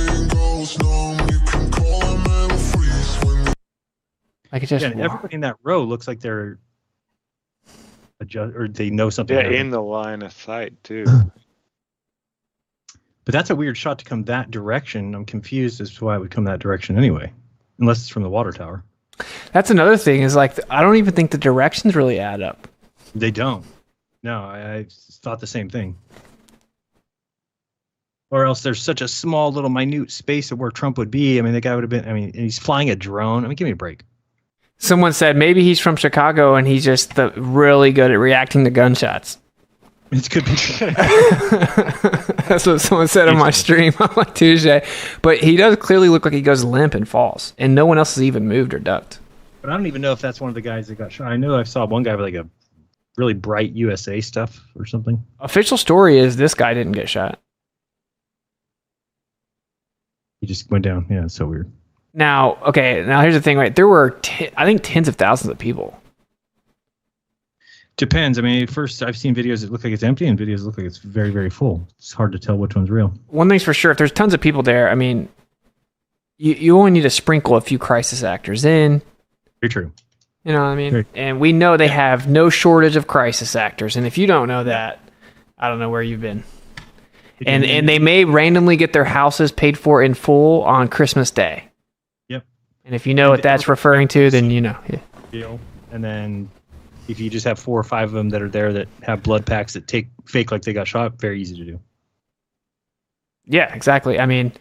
Like it just. Yeah, everybody in that row looks like they're or they know something. Yeah, in the line of sight too. But that's a weird shot to come that direction. I'm confused as to why it would come that direction anyway, unless it's from the water tower. That's another thing is like, I don't even think the directions really add up. They don't. No, I thought the same thing. Or else there's such a small little minute space of where Trump would be. I mean, the guy would have been, he's flying a drone. I mean, give me a break. Someone said maybe he's from Chicago and he's just really good at reacting to gunshots. It could be. That's what someone said on my stream on like Tuesday. But he does clearly look like he goes limp and falls, and no one else has even moved or ducked. But I don't even know if that's one of the guys that got shot. I know I saw one guy with like a really bright USA stuff or something. Official story is this guy didn't get shot. He just went down. Yeah, it's so weird. Now here's the thing, right? There were, I think, tens of thousands of people. Depends. I mean, first I've seen videos that look like it's empty and videos that look like it's very, very full. It's hard to tell which one's real. One thing's for sure, if there's tons of people there, I mean, you only need to sprinkle a few crisis actors in. Very true. You know what I mean? And we know they have no shortage of crisis actors. And if you don't know that, I don't know where you've been. And they may randomly get their houses paid for in full on Christmas Day. Yep. And if you know what that's referring to, then you know. Yeah. And then if you just have 4 or 5 of them that are there that have blood packs that fake like they got shot, very easy to do. Yeah, exactly. I mean,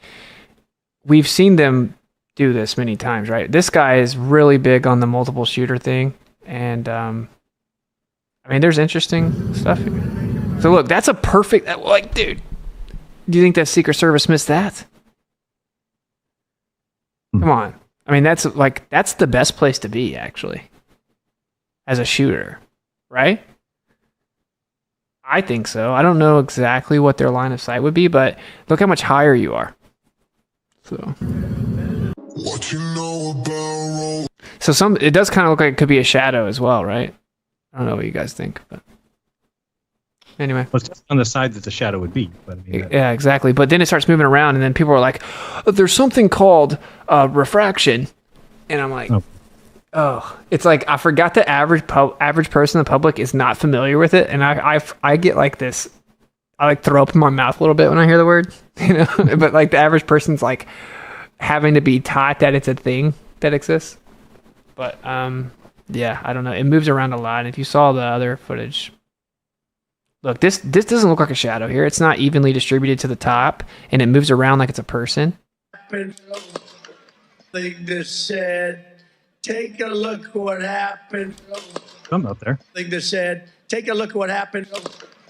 we've seen them do this many times, right? This guy is really big on the multiple shooter thing. And, I mean, there's interesting stuff here. So look, that's a perfect, like, dude, do you think that Secret Service missed that? Come on. I mean, that's the best place to be, actually, as a shooter, right? I think so. I don't know exactly what their line of sight would be, but look how much higher you are. So, what you know about it does kind of look like it could be a shadow as well, right? I don't know what you guys think, but anyway. Well, it's just on the side that the shadow would be. But I mean, yeah, exactly. But then it starts moving around, and then people are like, there's something called refraction. And I'm like, oh. It's like, I forgot the average person in the public is not familiar with it. And I get like this, I like throw up in my mouth a little bit when I hear the word, you know? But like the average person's like having to be taught that it's a thing that exists. But yeah, I don't know. It moves around a lot. And if you saw the other footage, look, this doesn't look like a shadow here. It's not evenly distributed to the top, and it moves around like it's a person. They just said, take a look what happened. Something up there. They just said, take a look what happened.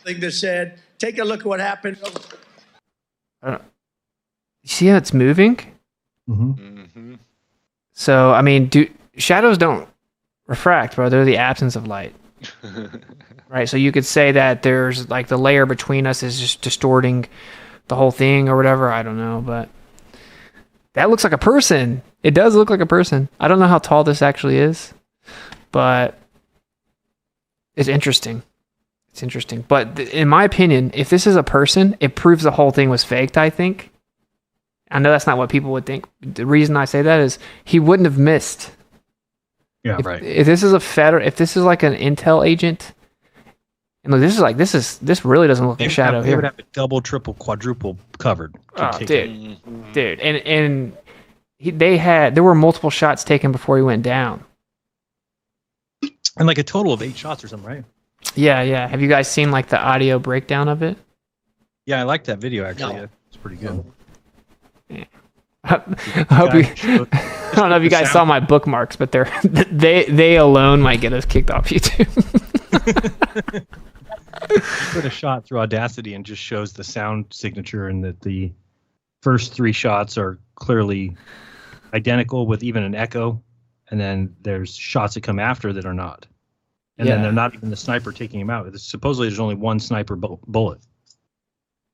They just said, take a look what happened. You see how it's moving? Mm-hmm. So, I mean, shadows don't refract, bro. They're the absence of light. Right? So you could say that there's like the layer between us is just distorting the whole thing or whatever. I don't know, but that looks like a person. It does look like a person. I don't know how tall this actually is, but it's interesting. It's interesting. But in my opinion, if this is a person, it proves the whole thing was faked, I think. I know that's not what people would think. The reason I say that is he wouldn't have missed. Yeah, right. If this is if this is like an intel agent, and look, this really doesn't look like a shadow They here. would have it double, triple, quadruple covered. Oh, dude, and there were multiple shots taken before he went down. And like a total of 8 shots or something, right? Yeah. Have you guys seen like the audio breakdown of it? Yeah, I like that video actually. No. It's pretty good. Yeah. I don't know if you guys saw my bookmarks, but they alone might get us kicked off YouTube. You put a shot through Audacity and just shows the sound signature, and that the first 3 shots are clearly identical with even an echo, and then there's shots that come after that are not, and then they're not even the sniper taking him out. Supposedly there's only one sniper bullet.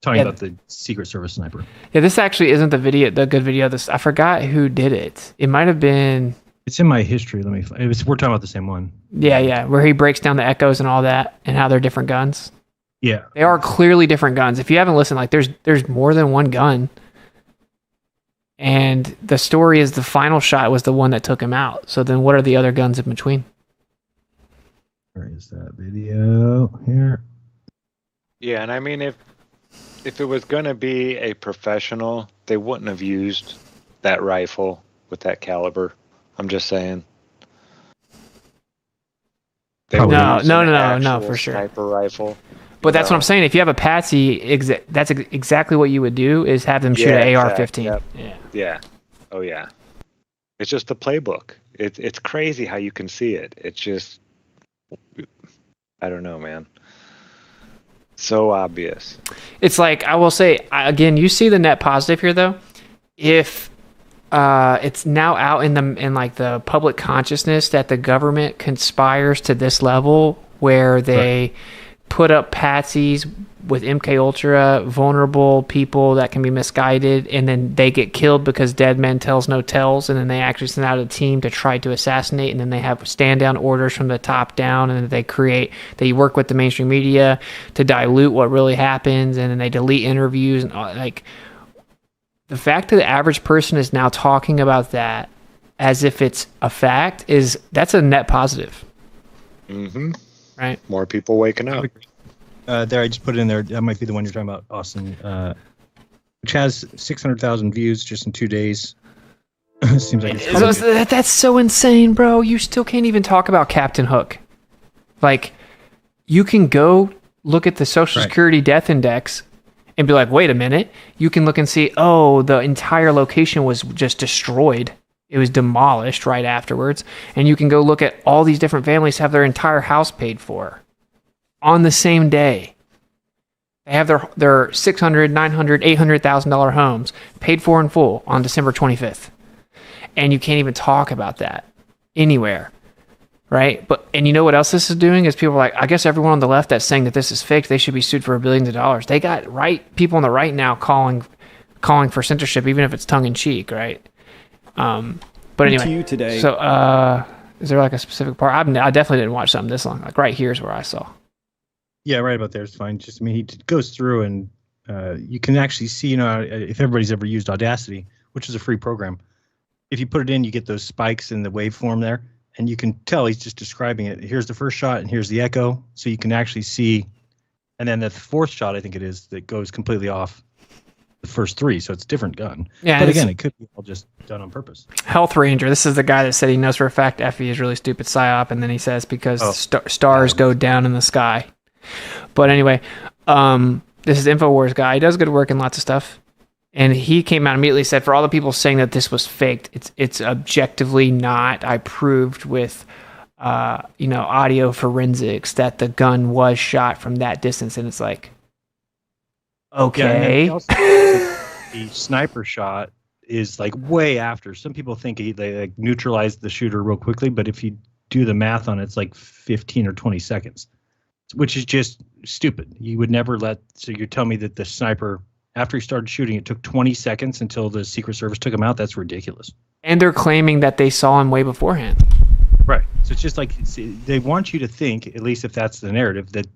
Talking about the Secret Service sniper. Yeah, this actually isn't the good video. I forgot who did it. It might have been. It's in my history. We're talking about the same one. Yeah, where he breaks down the echoes and all that, and how they're different guns. Yeah, they are clearly different guns. If you haven't listened, like there's more than one gun, and the story is the final shot was the one that took him out. So then, what are the other guns in between? Where is that video? Here. Yeah, and I mean if it was going to be a professional, they wouldn't have used that rifle with that caliber. I'm just saying. They were No, using no, an no, actual for sure. sniper rifle. But that's what I'm saying. If you have a patsy, that's exactly what you would do, is have them shoot an AR-15. Yep. Yeah. Yeah. Oh yeah. It's just the playbook. It's crazy how you can see it. It's just, I don't know, man. So obvious. It's like, I will say again, you see the net positive here though. If it's now out in like the public consciousness that the government conspires to this level where they put up patsies with MK Ultra, vulnerable people that can be misguided, and then they get killed because dead man tells no tales, and then they actually send out a team to try to assassinate, and then they have stand down orders from the top down, and they work with the mainstream media to dilute what really happens, and then they delete interviews, and like the fact that the average person is now talking about that as if it's a fact that's a net positive. Mm-hmm. Right. More people waking up. There, I just put it in there. That might be the one you're talking about, Austin. Which has 600,000 views just in 2 days. Seems like it's that's so insane, bro. You still can't even talk about Captain Hook. Like, you can go look at the Social Security death index and be like, wait a minute. You can look and see, oh, the entire location was just destroyed. It was demolished right afterwards. And you can go look at all these different families have their entire house paid for on the same day. They have their $600,000, $900,000, $800,000 homes paid for in full on December 25th. And you can't even talk about that anywhere. Right? And you know what else this is doing is people are like, I guess everyone on the left that's saying that this is fake, they should be sued for billions of dollars. They got people on the right now calling for censorship, even if it's tongue in cheek, right? But anyway, to you today. So is there like a specific part? I definitely didn't watch something this long. Like right here's where I saw. Yeah, right about there is fine. Just, I mean, he goes through and you can actually see, if everybody's ever used Audacity, which is a free program, if you put it in, you get those spikes in the waveform there, and you can tell he's just describing it. Here's the first shot, and here's the echo, so you can actually see. And then the fourth shot, I think it is, that goes completely off the first three, so it's a different gun. Yeah, but again, it could be all just done on purpose. Health Ranger. This is the guy that said he knows for a fact Effie is really stupid psyop, and then he says because stars go down in the sky. But anyway, this is InfoWars guy. He does good work in lots of stuff. And he came out immediately said, for all the people saying that this was faked, it's objectively not. I proved with, audio forensics that the gun was shot from that distance. And it's like, okay. Yeah, the sniper shot is like way after. Some people think they like neutralized the shooter real quickly, but if you do the math on it, it's like 15 or 20 seconds, which is just stupid. You would never so you're telling me that the sniper, after he started shooting, it took 20 seconds until the Secret Service took him out? That's ridiculous. And they're claiming that they saw him way beforehand. Right. So it's just like they want you to think, at least if that's the narrative, that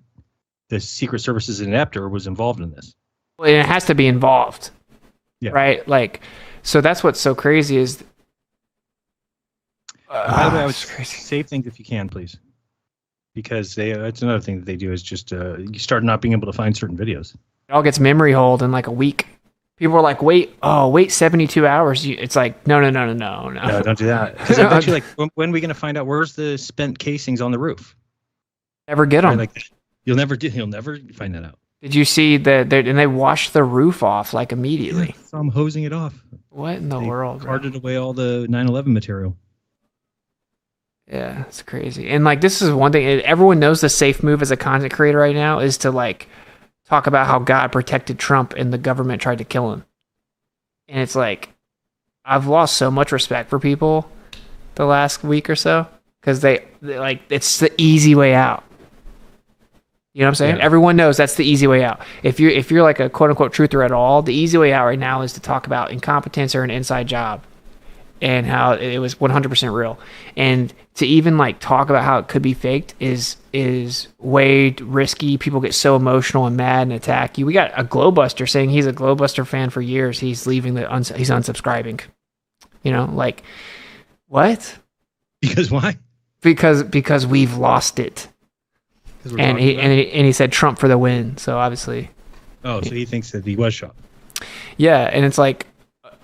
the Secret Service is inept or was involved in this. Well, it has to be involved. Yeah. Right? Like, so that's what's so crazy is... By the way, I would save things if you can, please. Because that's another thing that they do is just you start not being able to find certain videos. It all gets memory hold in like a week. People are like, wait 72 hours. It's like, no. No, don't do that. Because I bet you, like, when are we going to find out where's the spent casings on the roof? Never get them. Right, like, you'll never find that out. Did you see and they washed the roof off like immediately? Yeah, so I'm hosing it off. What in the world? Carted away all the 9/11 material. Yeah, it's crazy. And like, this is one thing everyone knows. The safe move as a content creator right now is to like talk about how God protected Trump and the government tried to kill him. And it's like, I've lost so much respect for people the last week or so because they like, it's the easy way out. You know what I'm saying? Yeah. Everyone knows that's the easy way out. If you're like a quote unquote truther at all, the easy way out right now is to talk about incompetence or an inside job and how it was 100% real. And to even like talk about how it could be faked is way risky. People get so emotional and mad and attack you. We got a GLOBEBUSTER saying he's a GLOBEBUSTER fan for years. He's leaving he's unsubscribing. You know, like what? Because why? Because we've lost it. And he said Trump for the win. So obviously. Oh, so he thinks that he was shot. Yeah, and it's like,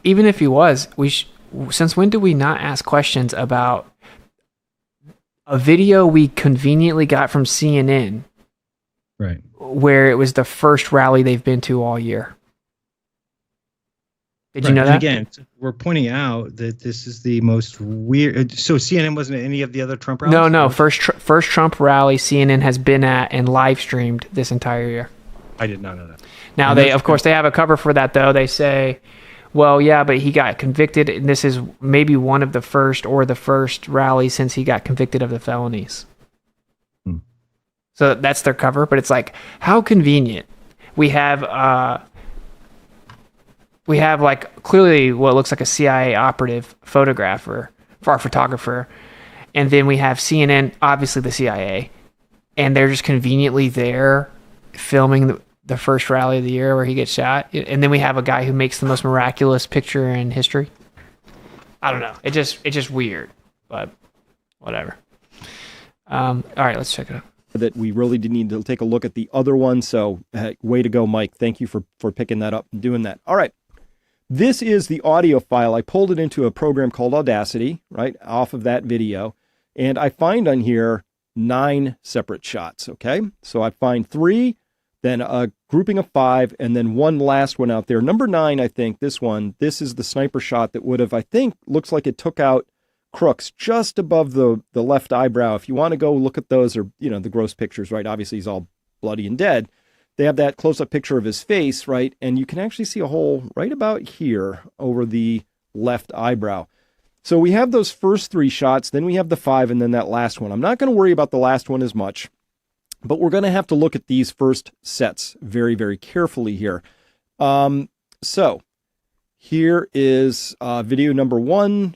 even if he was, since when do we not ask questions about a video we conveniently got from CNN, Right. where it was the first rally they've been to all year. Did you know And that? again, we're pointing out that this is the most weird. So CNN wasn't at any of the other Trump rallies? No. First Trump rally CNN has been at and live streamed this entire year. I did not know that. Now, And they, of course, they have a cover for that, though. They say, well, yeah, but he got convicted, and this is maybe one of the first or the first rally since he got convicted of the felonies. So that's their cover, but it's like, how convenient. We have like clearly what looks like a CIA operative photographer, or photographer, and then we have CNN, obviously the CIA, and they're just conveniently there filming the first rally of the year where he gets shot, and then we have a guy who makes the most miraculous picture in history. I don't know. It's just weird, but whatever. All right, let's check it out. That we really did need to take a look at the other one. So way to go, Mike. Thank you for picking that up and doing that. All right. This is the audio file. I pulled it into a program called Audacity, right, off of that video. And I find on here 9 separate shots, okay? So I find 3, then a grouping of 5, and then one last one out there. Number 9, I think, this is the sniper shot that would have, I think, looks like it took out Crooks just above the left eyebrow. If you want to go look at those, or, you know, the gross pictures, right? Obviously, he's all bloody and dead. They have that close-up picture of his face, right? And you can actually see a hole right about here over the left eyebrow. So we have those first 3 shots, then we have the 5, and then that last one. I'm not going to worry about the last one as much, but we're going to have to look at these first sets very, very carefully here. So here is video number 1.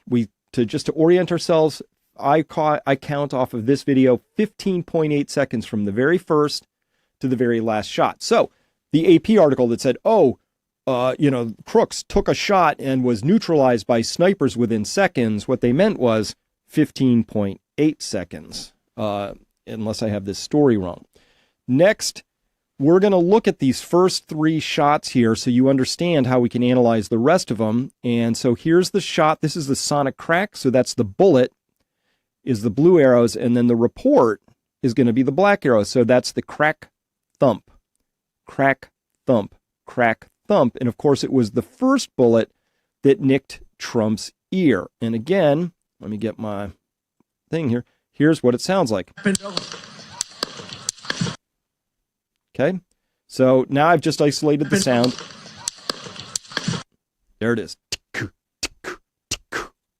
Just to orient ourselves, I count off of this video 15.8 seconds from the very first to the very last shot. So the AP article that said, Crooks took a shot and was neutralized by snipers within seconds, what they meant was 15.8 seconds, unless I have this story wrong. Next, we're going to look at these first 3 shots here so you understand how we can analyze the rest of them. And so here's the shot. This is the sonic crack. So that's the bullet is the blue arrows, and then the report is going to be the black arrows. So that's the crack, thump, crack, thump, crack, thump. And of course, it was the first bullet that nicked Trump's ear. And again, let me get my thing here. Here's what it sounds like. Okay, so now I've just isolated the sound. There it is.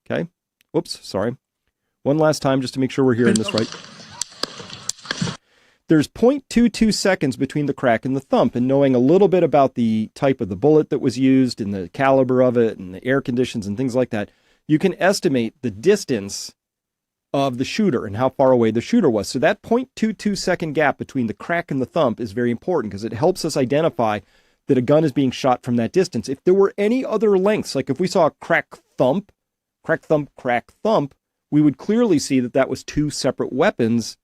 Okay, whoops, sorry. One last time just to make sure we're hearing this right. There's 0.22 seconds between the crack and the thump, and knowing a little bit about the type of the bullet that was used and the caliber of it and the air conditions and things like that, you can estimate the distance of the shooter and how far away the shooter was. So that 0.22 second gap between the crack and the thump is very important because it helps us identify that a gun is being shot from that distance. If there were any other lengths, like if we saw a crack thump, we would clearly see that that was 2 separate weapons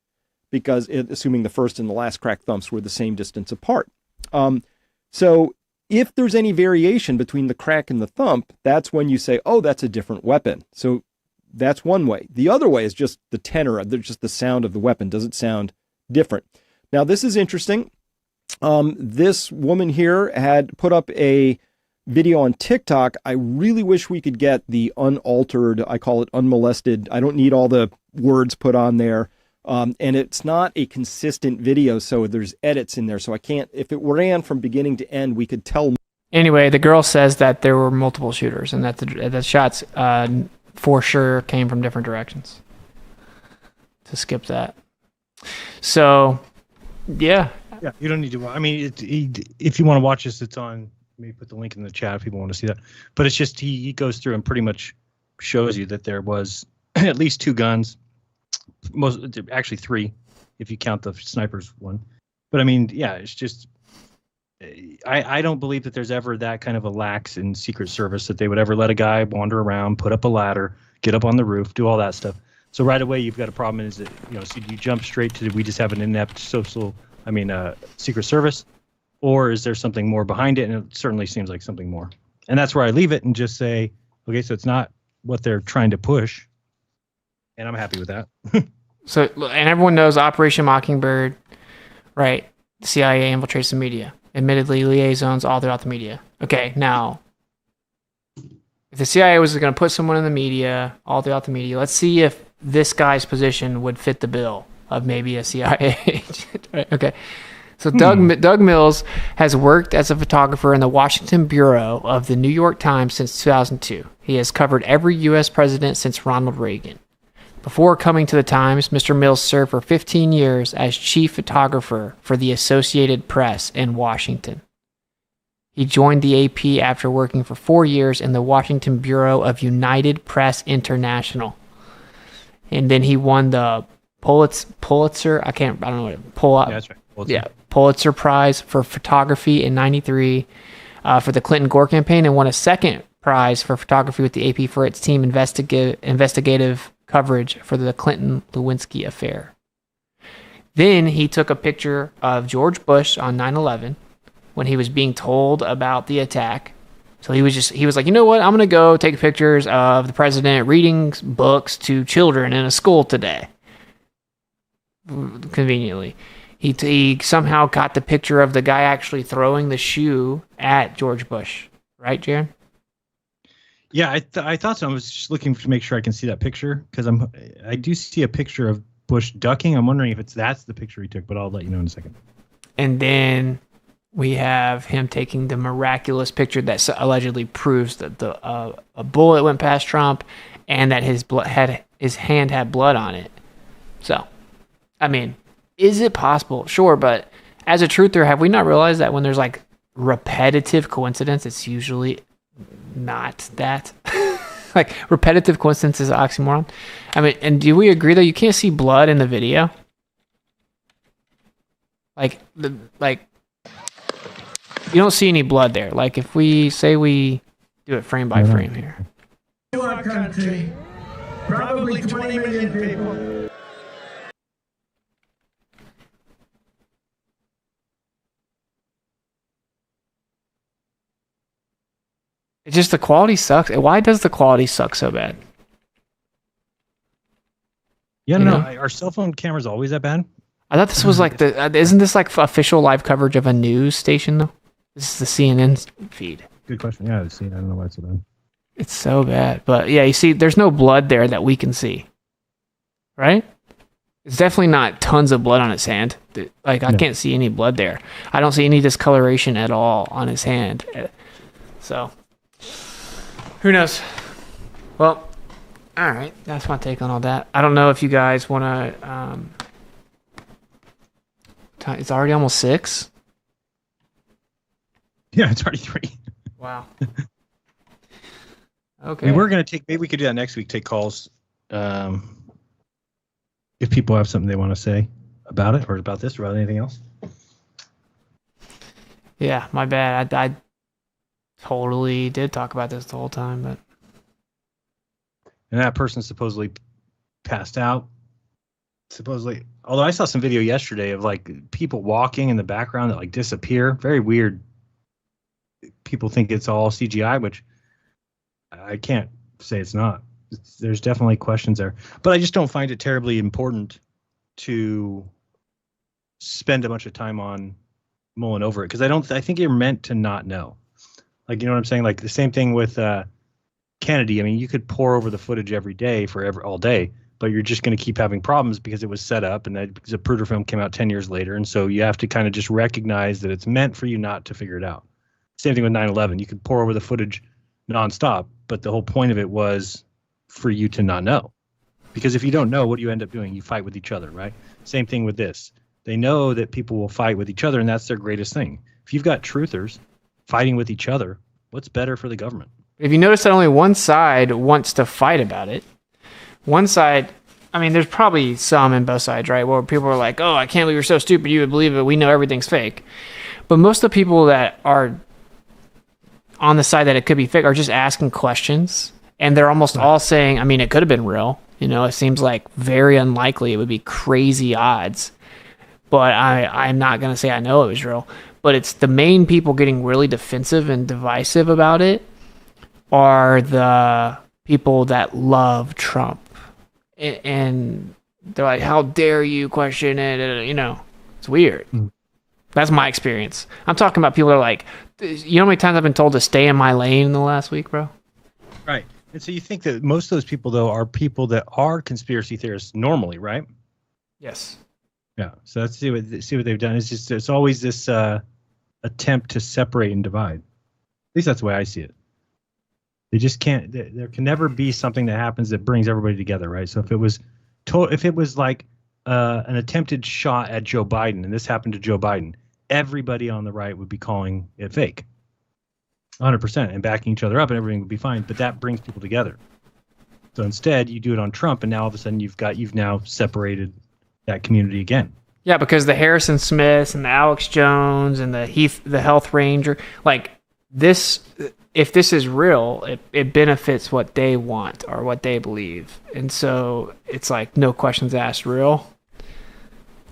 because assuming the first and the last crack thumps were the same distance apart. So if there's any variation between the crack and the thump, that's when you say, oh, that's a different weapon. So that's one way. The other way is just the tenor, just the sound of the weapon. Does it sound different? Now, this is interesting. This woman here had put up a video on TikTok. I really wish we could get the unaltered, I call it unmolested. I don't need all the words put on there. And it's not a consistent video, so there's edits in there. So I can't, if it ran from beginning to end, we could tell. Anyway, the girl says that there were multiple shooters and that the shots for sure came from different directions. To skip that. So, yeah. Yeah, you don't need to. I mean, if you want to watch this, it's on. Maybe put the link in the chat if people want to see that. But it's just he goes through and pretty much shows you that there was at least 2 guns. Actually 3, if you count the snipers one. But I mean, yeah, it's just. I don't believe that there's ever that kind of a lax in Secret Service that they would ever let a guy wander around, put up a ladder, get up on the roof, do all that stuff. So right away you've got a problem. Is that so do you jump straight to we just have an inept Secret Service, or is there something more behind it? And it certainly seems like something more. And that's where I leave it and just say, okay, so it's not what they're trying to push, and I'm happy with that. So, and everyone knows Operation Mockingbird, right? The CIA infiltrates the media. Admittedly, liaisons all throughout the media. Okay, now, if the CIA was going to put someone in the media, all throughout the media, let's see if this guy's position would fit the bill of maybe a CIA agent. Right? Okay. So Doug Mills has worked as a photographer in the Washington Bureau of the New York Times since 2002. He has covered every U.S. president since Ronald Reagan. Before coming to the Times, Mr. Mills served for 15 years as chief photographer for the Associated Press in Washington. He joined the AP after working for 4 years in the Washington Bureau of United Press International. And then he won the Pulitzer, I don't know what yeah, that's right. Pulitzer. Pulitzer Prize for photography in '93 for the Clinton Gore campaign, and won a second prize for photography with the AP for its team investigative coverage for the Clinton Lewinsky affair. Then he took a picture of George Bush on 9/11 when he was being told about the attack. So he was like, you know what? I'm going to go take pictures of the president reading books to children in a school today. Conveniently. He somehow got the picture of the guy actually throwing the shoe at George Bush. Right, Jeran? Yeah, I thought so. I was just looking to make sure I can see that picture because I do see a picture of Bush ducking. I'm wondering if that's the picture he took, but I'll let you know in a second. And then we have him taking the miraculous picture that allegedly proves that a bullet went past Trump and that his hand had blood on it. So, I mean, is it possible? Sure, but as a truther, have we not realized that when there's like repetitive coincidence, it's usually not that? Like repetitive coincidence is an oxymoron. I mean, and do we agree that you can't see blood in the video? Like you don't see any blood there. Like if we say we do it frame by frame here. Our country, probably 20 million people. It's just the quality sucks. Why does the quality suck so bad? Yeah, no. Are cell phone cameras always that bad? I thought this was like isn't this like official live coverage of a news station though? This is the CNN feed. Good question. Yeah, I've seen. I don't know why it's so bad. It's so bad, but yeah, you see, there's no blood there that we can see, right? It's definitely not tons of blood on his hand. Like I can't see any blood there. I don't see any discoloration at all on his hand. So, who knows? Well, all right, that's my take on all that. I don't know if you guys want to. It's already almost 6. Yeah, it's already 3. Wow. Okay. We were going to take, maybe we could do that next week, take calls. If people have something they want to say about it or about this or about anything else. Yeah, my bad. I totally did talk about this the whole time, but. And that person supposedly passed out. Supposedly, although I saw some video yesterday of like people walking in the background that like disappear. Very weird. People think it's all CGI, which I can't say it's not. There's definitely questions there, but I just don't find it terribly important to spend a bunch of time on mulling over it because I think you're meant to not know. Like, you know what I'm saying? Like the same thing with Kennedy. I mean, you could pore over the footage every day all day, but you're just going to keep having problems because it was set up and that Zapruder film came out 10 years later. And so you have to kind of just recognize that it's meant for you not to figure it out. Same thing with 9/11. You could pore over the footage nonstop, but the whole point of it was for you to not know. Because if you don't know, what do you end up doing? You fight with each other, right? Same thing with this. They know that people will fight with each other, and that's their greatest thing. If you've got truthers fighting with each other, what's better for the government? If you notice that only one side wants to fight about it, one side, I mean, there's probably some in both sides, right? Where people are like, oh, I can't believe you're so stupid. You would believe it. We know everything's fake. But most of the people that are on the side that it could be fake are just asking questions. And they're almost all saying, I mean, it could have been real. You know, it seems like very unlikely. It would be crazy odds. But I'm not going to say I know it was real. But it's the main people getting really defensive and divisive about it are the people that love Trump. And they're like, how dare you question it? You know, it's weird. That's my experience. I'm talking about people that are like, you know how many times I've been told to stay in my lane in the last week, bro? Right. And so you think that most of those people, though, are people that are conspiracy theorists normally, right? Yes. Yeah. So let's see what they've done. It's just there's always this attempt to separate and divide. At least that's the way I see it. They just can't. There can never be something that happens that brings everybody together, right? So if it was like an attempted shot at Joe Biden, and this happened to Joe Biden, everybody on the right would be calling it fake, 100%, and backing each other up, and everything would be fine. But that brings people together. So instead, you do it on Trump, and now all of a sudden you've now separated that community again. Yeah, because the Harrison Smiths and the Alex Jones and the Health Ranger, like this, if this is real, it benefits what they want or what they believe. And so it's like no questions asked real.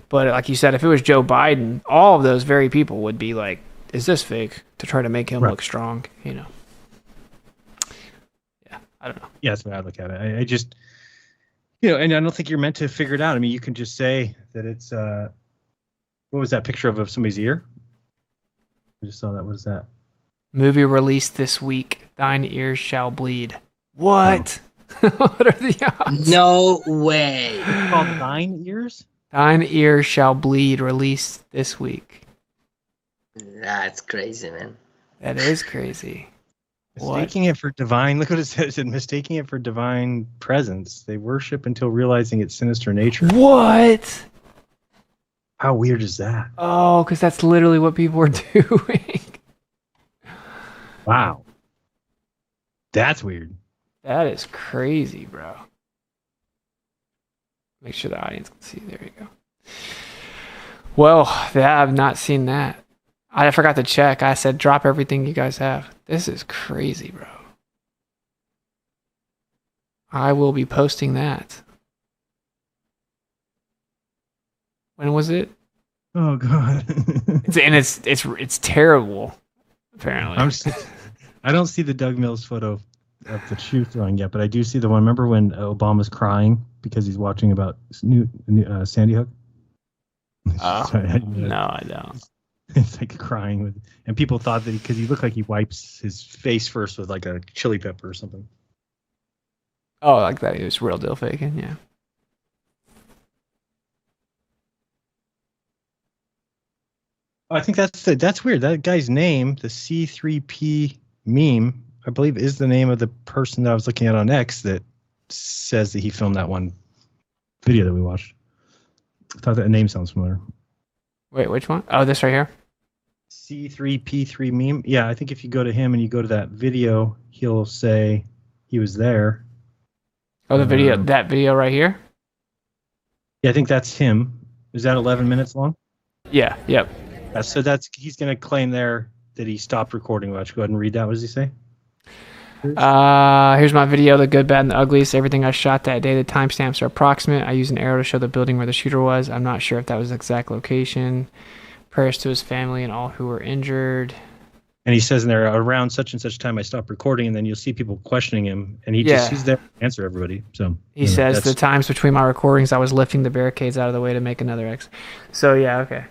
But like you said, if it was Joe Biden, all of those very people would be like, is this fake? To try to make him look strong, you know. Yeah, I don't know. Yeah, that's the way I look at it. I just, and I don't think you're meant to figure it out. I mean, you can just say that it's, what was that picture of somebody's ear? I just saw that. What is that? Movie released this week. Thine ears shall bleed. What? What are the odds? No way. It's called Thine Ears? Thine ears shall bleed, released this week. That's crazy, man. That is crazy. Mistaking it for divine. Look what it says. It said, mistaking it for divine presence. They worship until realizing its sinister nature. What? How weird is that? Oh, because that's literally what people are doing. Wow. That's weird. That is crazy, bro. Make sure the audience can see. There you go. Well, I've not seen that. I forgot to check. I said, drop everything you guys have. This is crazy, bro. I will be posting that. When was it? Oh God. It's terrible. Apparently. I don't see the Doug Mills photo of the shoe throwing yet, but I do see the one. Remember when Obama's crying because he's watching about Sandy Hook? Sorry, no, I don't. It's like crying and people thought that because he looked like he wipes his face first with like a chili pepper or something. Oh, like that. He was real deal faking, yeah. Oh, I think that's weird. That guy's name, the C3P meme, I believe is the name of the person that I was looking at on X that says that he filmed that one video that we watched. I thought that name sounds familiar. Wait, which one? Oh, this right here? C3P3 meme. Yeah, I think if you go to him and you go to that video, he'll say he was there. Oh, the video, that video right here? Yeah, I think that's him. Is that 11 minutes long? Yeah, yep. So he's going to claim there that he stopped recording. Let's go ahead and read that. What does he say? Here's my video, the good, bad, and the ugliest. Everything I shot that day. The timestamps are approximate. I used an arrow to show the building where the shooter was. I'm not sure if that was the exact location. Prayers to his family and all who were injured. And he says in there, around such and such time, I stopped recording, and then you'll see people questioning him, and he's there to answer everybody. So he says the times between my recordings, I was lifting the barricades out of the way to make another X. So yeah, okay.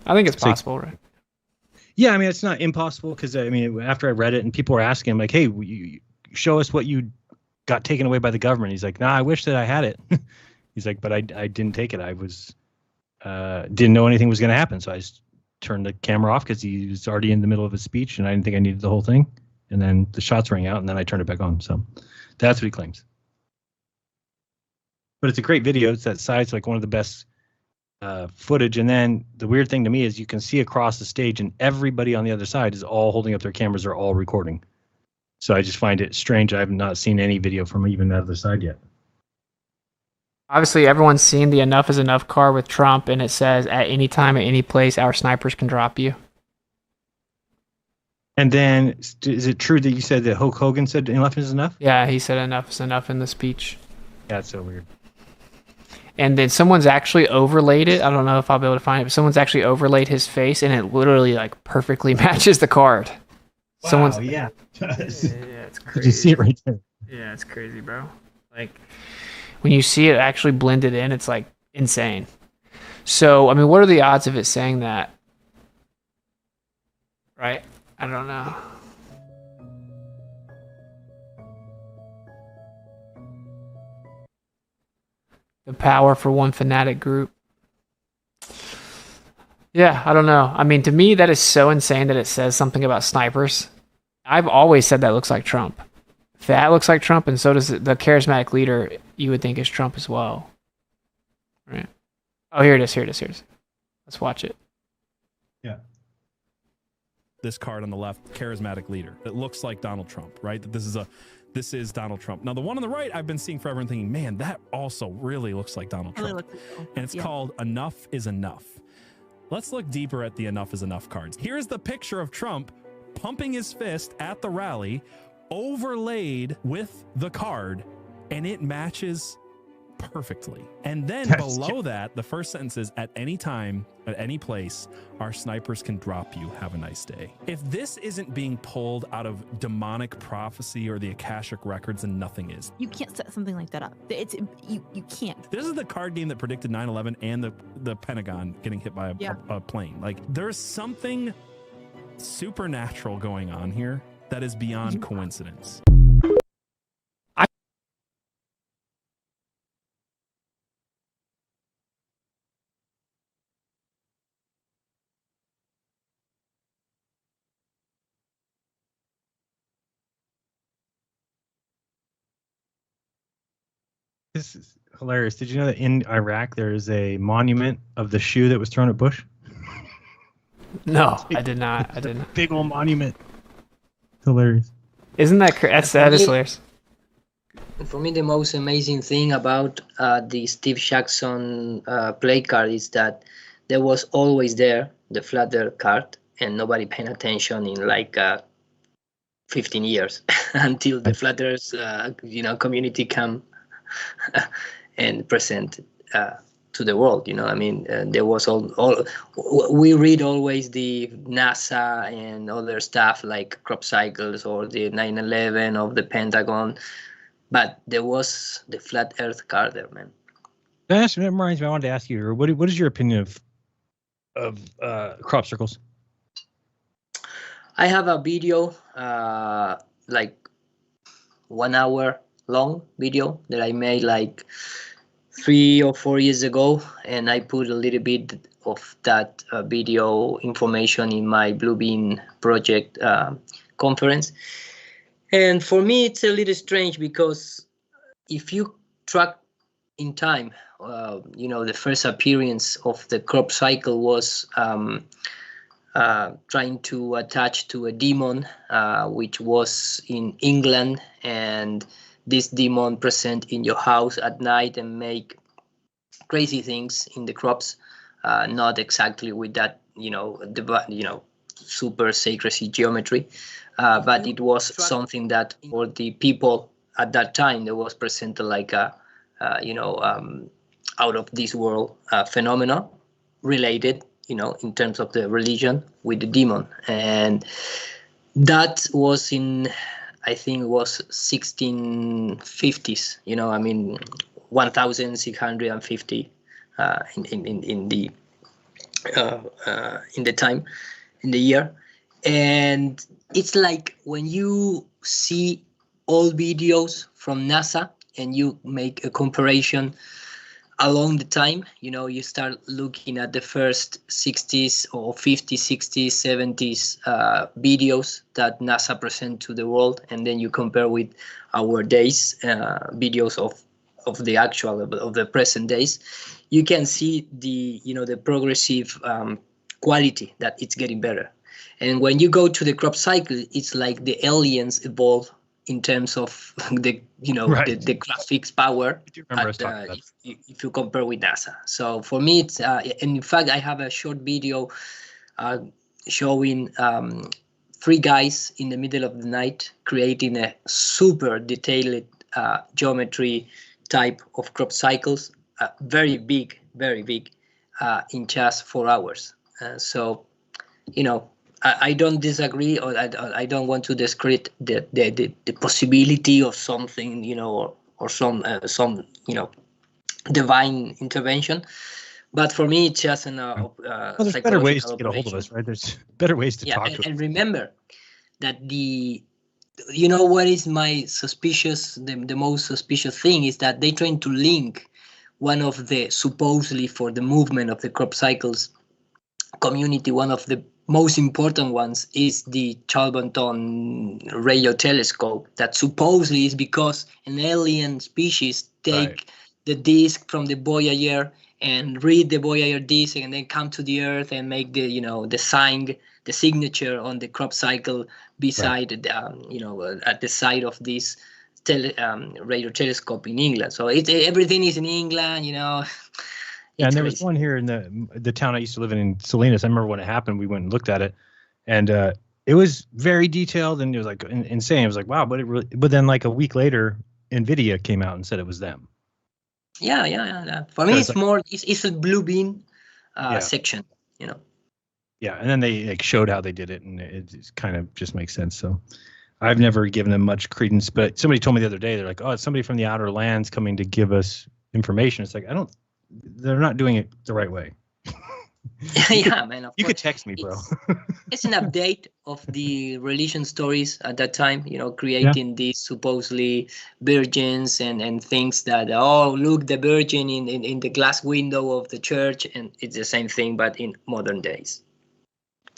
I think it's possible, right? Yeah, I mean, it's not impossible because, I mean, after I read it and people were asking him, like, hey, you show us what you got taken away by the government. He's like, nah, I wish that I had it. He's like, but I didn't take it. I was didn't know anything was going to happen. So I just turned the camera off because he was already in the middle of his speech and I didn't think I needed the whole thing. And then the shots rang out and then I turned it back on. So that's what he claims. But it's a great video. It's that size, like one of the best footage. And then the weird thing to me is you can see across the stage and everybody on the other side is all holding up their cameras, are all recording. So I just find it strange. I have not seen any video from even the other side yet. Obviously, everyone's seen the Enough is Enough card with Trump, and it says, at any time, at any place, our snipers can drop you. And then, is it true that you said that Hulk Hogan said enough is enough? Yeah, he said enough is enough in the speech. That's so weird. And then someone's actually overlaid it. I don't know if I'll be able to find it, but someone's actually overlaid his face, and it literally like perfectly matches the card. Wow, yeah. Yeah, it's crazy. Did you see it right there? Yeah, it's crazy, bro. Like, when you see it actually blended in, it's like insane. So, I mean, what are the odds of it saying that? Right? I don't know. The power for one fanatic group. Yeah, I don't know. I mean, to me, that is so insane that it says something about snipers. I've always said that looks like Trump. That looks like Trump, and so does the charismatic leader you would think is Trump as well. Right. Oh, here it is. Let's watch it. Yeah. This card on the left, charismatic leader. It looks like Donald Trump, right? That this is Donald Trump. Now, the one on the right, I've been seeing forever and thinking, man, that also really looks like Donald Trump. And it's called Enough is Enough. Let's look deeper at the Enough is Enough cards. Here's the picture of Trump pumping his fist at the rally, overlaid with the card, and it matches perfectly. And then below that, the first sentence is, at any time, at any place, our snipers can drop you. Have a nice day. If this isn't being pulled out of demonic prophecy or the Akashic records, then nothing is. You can't set something like that up. You can't. This is the card game that predicted 9/11 and the Pentagon getting hit by a plane. Like, there's something supernatural going on here that is beyond coincidence. This is hilarious. Did you know that in Iraq there is a monument of the shoe that was thrown at Bush? No, I did not. I didn't. Big old monument. Hilarious. Isn't that that is hilarious? For me, the most amazing thing about the Steve Jackson play card is that there was always there the flat earth card, and nobody paying attention in like 15 years until the flat earth community come and present to the world. I mean, there was all we read always the NASA and other stuff like crop cycles or the 9/11 of the Pentagon, but there was the flat earth card there, man. That reminds me, I wanted to ask you, what is your opinion of crop circles? I have a video, like 1 hour long video that I made like 3 or 4 years ago, and I put a little bit of that video information in my Bluebeam project conference. And for me, it's a little strange because if you track in time, the first appearance of the crop cycle was trying to attach to a demon, which was in England, and this demon present in your house at night and make crazy things in the crops, not exactly with that, super secrecy geometry, but it was something that for the people at that time, there was presented like a, out of this world phenomena related, in terms of the religion with the demon. And that was in, I think it was 1650s, 1650 in the time, in the year. And it's like when you see old videos from NASA and you make a comparison along the time, you start looking at the first 60s or 50s, 60s, 70s videos that NASA present to the world, and then you compare with our days videos of the actual of the present days, you can see the the progressive quality that it's getting better. And when you go to the crop cycle, it's like the aliens evolve in terms of the the graphics power if you compare with NASA. So for me, it's and in fact I have a short video showing 3 guys in the middle of the night creating a super detailed geometry type of crop cycles, very big in just 4 hours. So I don't disagree, or I don't want to discredit the possibility of something, or some divine intervention. But for me, it's just an Well, there's better ways to get a hold of us, right? There's better ways to talk to us. And remember that what is my suspicious, the most suspicious thing is that they trying to link one of the supposedly for the movement of the crop cycles community, one of the most important ones is the Charlton radio telescope that supposedly is because an alien species take the disk from the Voyager and read the Voyager disk and then come to the Earth and make the the sign, the signature on the crop cycle beside at the side of this radio telescope in England. So everything is in England, Yeah, and there was one here in the town I used to live in Salinas. I remember when it happened, we went and looked at it, and it was very detailed, and it was like insane. It was like, wow, but then like a week later, NVIDIA came out and said it was them. Yeah. For me, it's more, it's a blue bean section, Yeah, and then they like showed how they did it, and it kind of just makes sense. So I've never given them much credence, but somebody told me the other day, they're like, oh, it's somebody from the outer lands coming to give us information. It's like, they're not doing it the right way. Man. You could text me, bro. It's an update of the religion stories at that time, creating these supposedly virgins and things that, look, the virgin in the glass window of the church, and it's the same thing, but in modern days.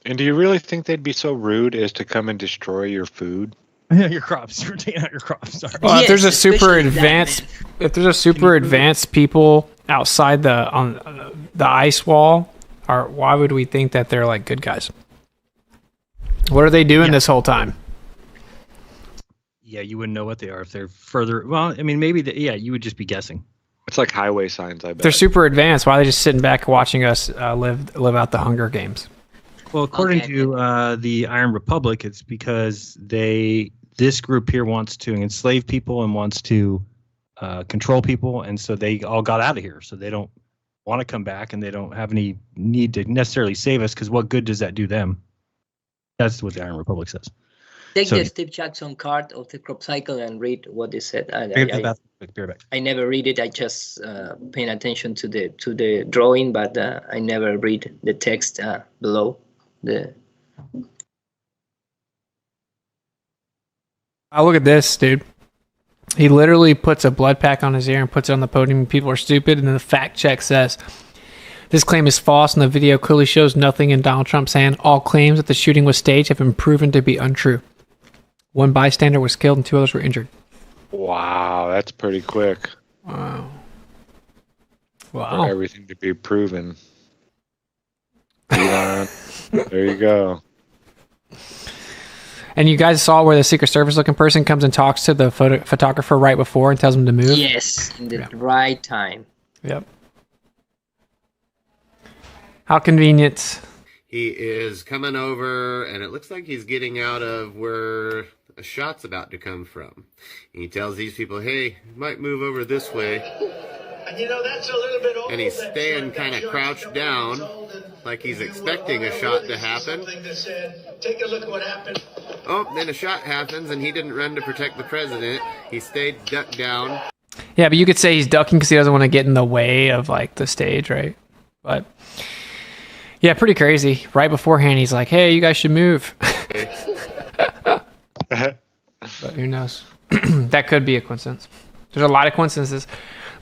And do you really think they'd be so rude as to come and destroy your food? Your crops. You're taking out your crops. Sorry. Well, if there's a super advanced people outside on the ice wall, why would we think that they're like good guys? What are they doing this whole time? Yeah, you wouldn't know what they are if they're further. Well, I mean, maybe you would just be guessing. It's like highway signs, I bet. They're super advanced. Why are they just sitting back watching us live out the Hunger Games? Well, according to the Iron Republic, it's because this group here wants to enslave people and wants to control people, and so they all got out of here. So they don't want to come back, and they don't have any need to necessarily save us, because what good does that do them? That's what the Iron Republic says. Take the Steve Jackson card of the crop cycle and read what they said. I never read it. I just paying attention to the drawing, but I never read the text below. Look at this, dude. He literally puts a blood pack on his ear and puts it on the podium. People are stupid, and then the fact check says this claim is false, and the video clearly shows nothing in Donald Trump's hand. All claims that the shooting was staged have been proven to be untrue. One bystander was killed and 2 others were injured. Wow, that's pretty quick. Wow. For everything to be proven. There you go. And you guys saw where the Secret Service looking person comes and talks to the photographer right before and tells him to move? Yes, in the right time. Yep. How convenient. He is coming over, and it looks like he's getting out of where a shot's about to come from. And he tells these people, hey, you might move over this way. And that's a little bit old. And he's staying kind of crouched down, like he's expecting a shot to happen. Take a look at what happened. Oh, then a shot happens, and he didn't run to protect the president. He stayed ducked down. Yeah, but you could say he's ducking because he doesn't want to get in the way of like the stage, right? But yeah, pretty crazy. Right beforehand, he's like, "Hey, you guys should move." But who knows? That could be a coincidence. There's a lot of coincidences.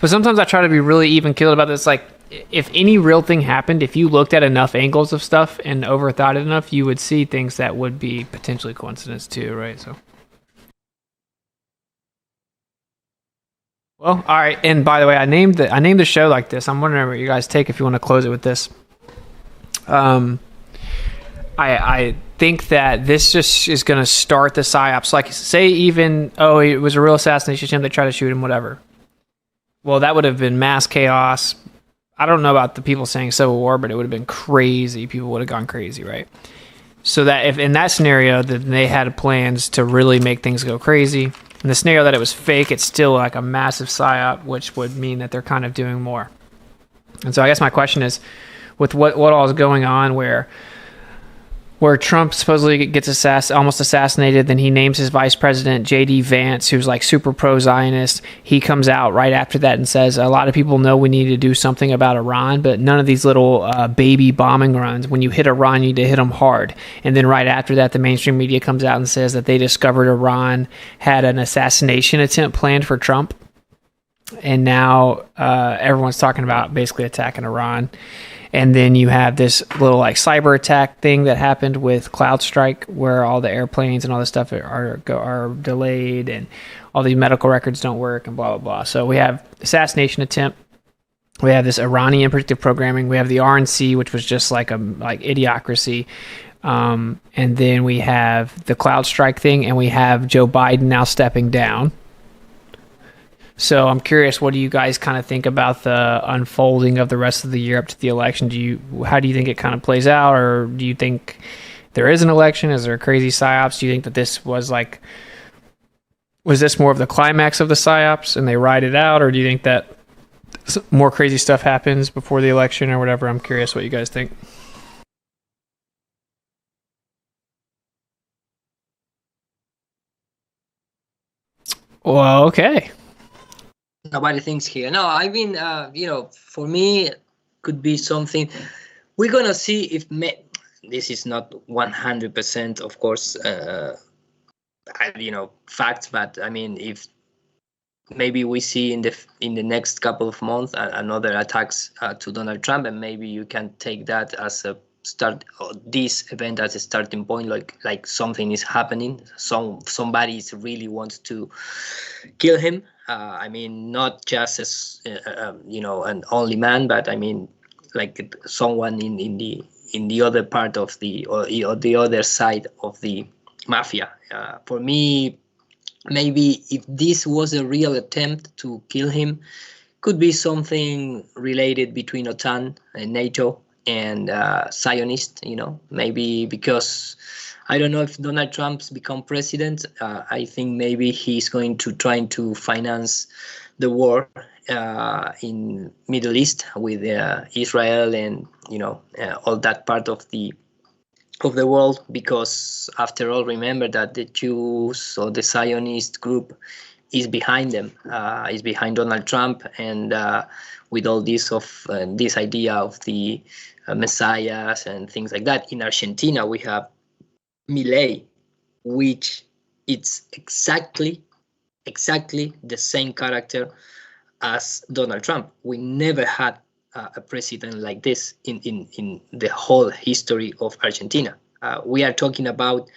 But sometimes I try to be really even-keeled about this. Like, if any real thing happened, if you looked at enough angles of stuff and overthought it enough, you would see things that would be potentially coincidence too, right? So, well, all right. And by the way, I named the show like this. I'm wondering what you guys take if you want to close it with this. I think that this just is going to start the psyops. Like, say even, it was a real assassination attempt, they tried to shoot him, whatever. Well, that would have been mass chaos. I don't know about the people saying civil war, but it would have been crazy. People would have gone crazy, right? So that if in that scenario, that they had plans to really make things go crazy. In the scenario that it was fake, it's still like a massive psyop, which would mean that they're kind of doing more. And so I guess my question is, with what all is going on, where where Trump supposedly gets almost assassinated. Then he names his vice president, J.D. Vance, who's like super pro-Zionist. He comes out right after that and says, a lot of people know we need to do something about Iran, but none of these little baby bombing runs. When you hit Iran, you need to hit them hard. And then right after that, the mainstream media comes out and says that they discovered Iran had an assassination attempt planned for Trump. And now everyone's talking about basically attacking Iran. And then you have this little like cyber attack thing that happened with CloudStrike, where all the airplanes and all this stuff are delayed, and all these medical records don't work, and blah blah blah. So we have assassination attempt. We have this Iranian predictive programming. We have the RNC, which was just like idiocracy. And then we have the CloudStrike thing, and we have Joe Biden now stepping down. So I'm curious, what do you guys kind of think about the unfolding of the rest of the year up to the election? How do you think it kind of plays out, or do you think there is an election? Is there a crazy psyops? Do you think that this was this more of the climax of the psyops and they ride it out, or do you think that more crazy stuff happens before the election or whatever? I'm curious what you guys think. Well, okay. Nobody thinks here. No, I mean, for me, could be something. We're gonna see if this is not 100%, of course, facts. But I mean, if maybe we see in the next couple of months another attacks to Donald Trump, and maybe you can take that as a start, this event as a starting point, like something is happening. Somebody really wants to kill him. I mean, not just as an only man, but I mean, like someone in the other part of the other side of the mafia. For me, maybe if this was a real attempt to kill him, could be something related between OTAN and NATO and Zionist. Maybe because I don't know if Donald Trump's become president. I think maybe he's going to try to finance the war in Middle East with Israel and all that part of the world, because after all, remember that the Jews or the Zionist group is behind them, is behind Donald Trump, and with all this this idea of the messiahs and things like that. In Argentina, we have Milei, which it's exactly the same character as Donald Trump. We never had a president like this in the whole history of Argentina. We are talking about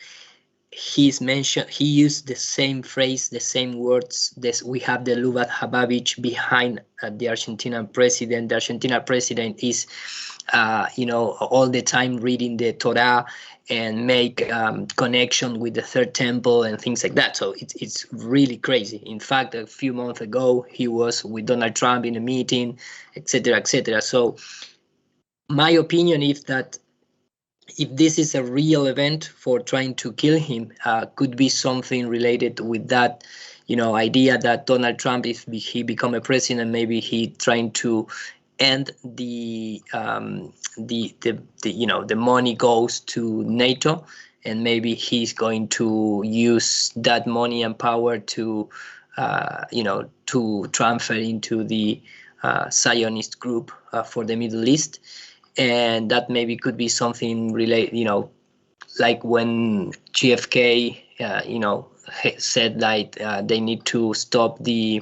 he used the same phrase, the same words. We have the Lubat Habavich behind the Argentinian president. The Argentinian president is all the time reading the Torah and make connection with the Third Temple and things like that. So it's really crazy. In fact, a few months ago, he was with Donald Trump in a meeting, etc., etc. So my opinion is that if this is a real event for trying to kill him, could be something related with that, idea that Donald Trump, if he become a president, maybe he trying to end the money goes to NATO, and maybe he's going to use that money and power to to transfer into the Zionist group for the Middle East. And that maybe could be something related, like when GFK, said like they need to stop the,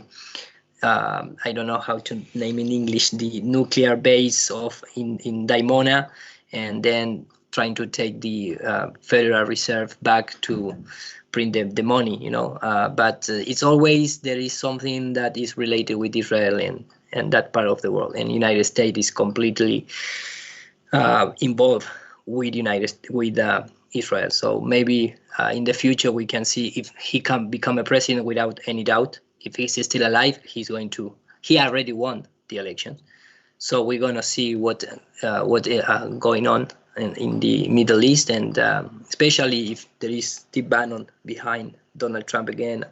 I don't know how to name in English, the nuclear base in Dimona, and then trying to take the Federal Reserve back to print the money, but it's always, there is something that is related with Israel and that part of the world, and United States is completely involved with Israel. So maybe in the future we can see if he can become a president without any doubt. If he's still alive, he already won the election. So we're gonna see what going on in the Middle East, and especially if there is Steve Bannon behind Donald Trump again.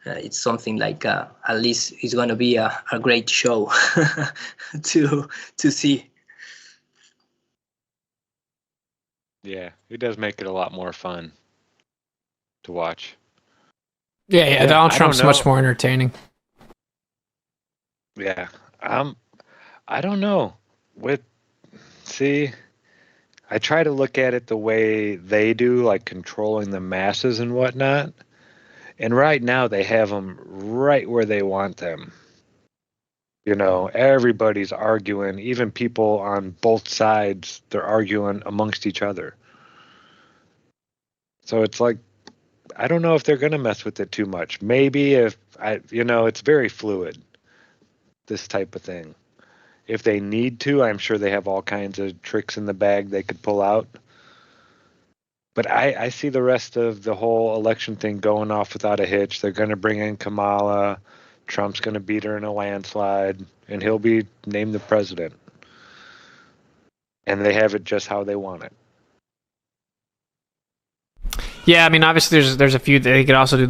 It's something like at least it's gonna be a great show to see. Yeah, it does make it a lot more fun to watch. Yeah, Donald Trump's much more entertaining. Yeah, I don't know. I try to look at it the way they do, like controlling the masses and whatnot. And right now they have them right where they want them. Everybody's arguing, even people on both sides, they're arguing amongst each other. So it's like, I don't know if they're going to mess with it too much. Maybe it's very fluid, this type of thing. If they need to, I'm sure they have all kinds of tricks in the bag they could pull out. But I see the rest of the whole election thing going off without a hitch. They're going to bring in Kamala. Trump's going to beat her in a landslide, and he'll be named the president. And they have it just how they want it. Yeah, I mean, obviously there's a few. They could also do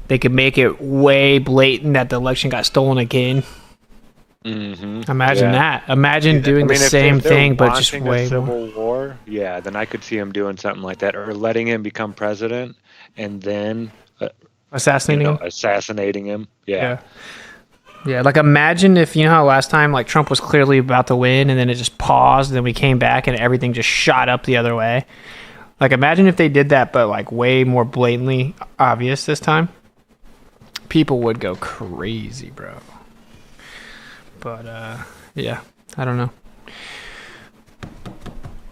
they could make it way blatant that the election got stolen again. Mm-hmm. Imagine that. Imagine doing the same thing, but just way civil more. war. Yeah, then I could see him doing something like that, or letting him become president and then assassinating him. Yeah. Yeah, like imagine if, how last time Trump was clearly about to win and then it just paused and then we came back and everything just shot up the other way. Imagine if they did that, but way more blatantly obvious this time. People would go crazy, bro. But, yeah, I don't know.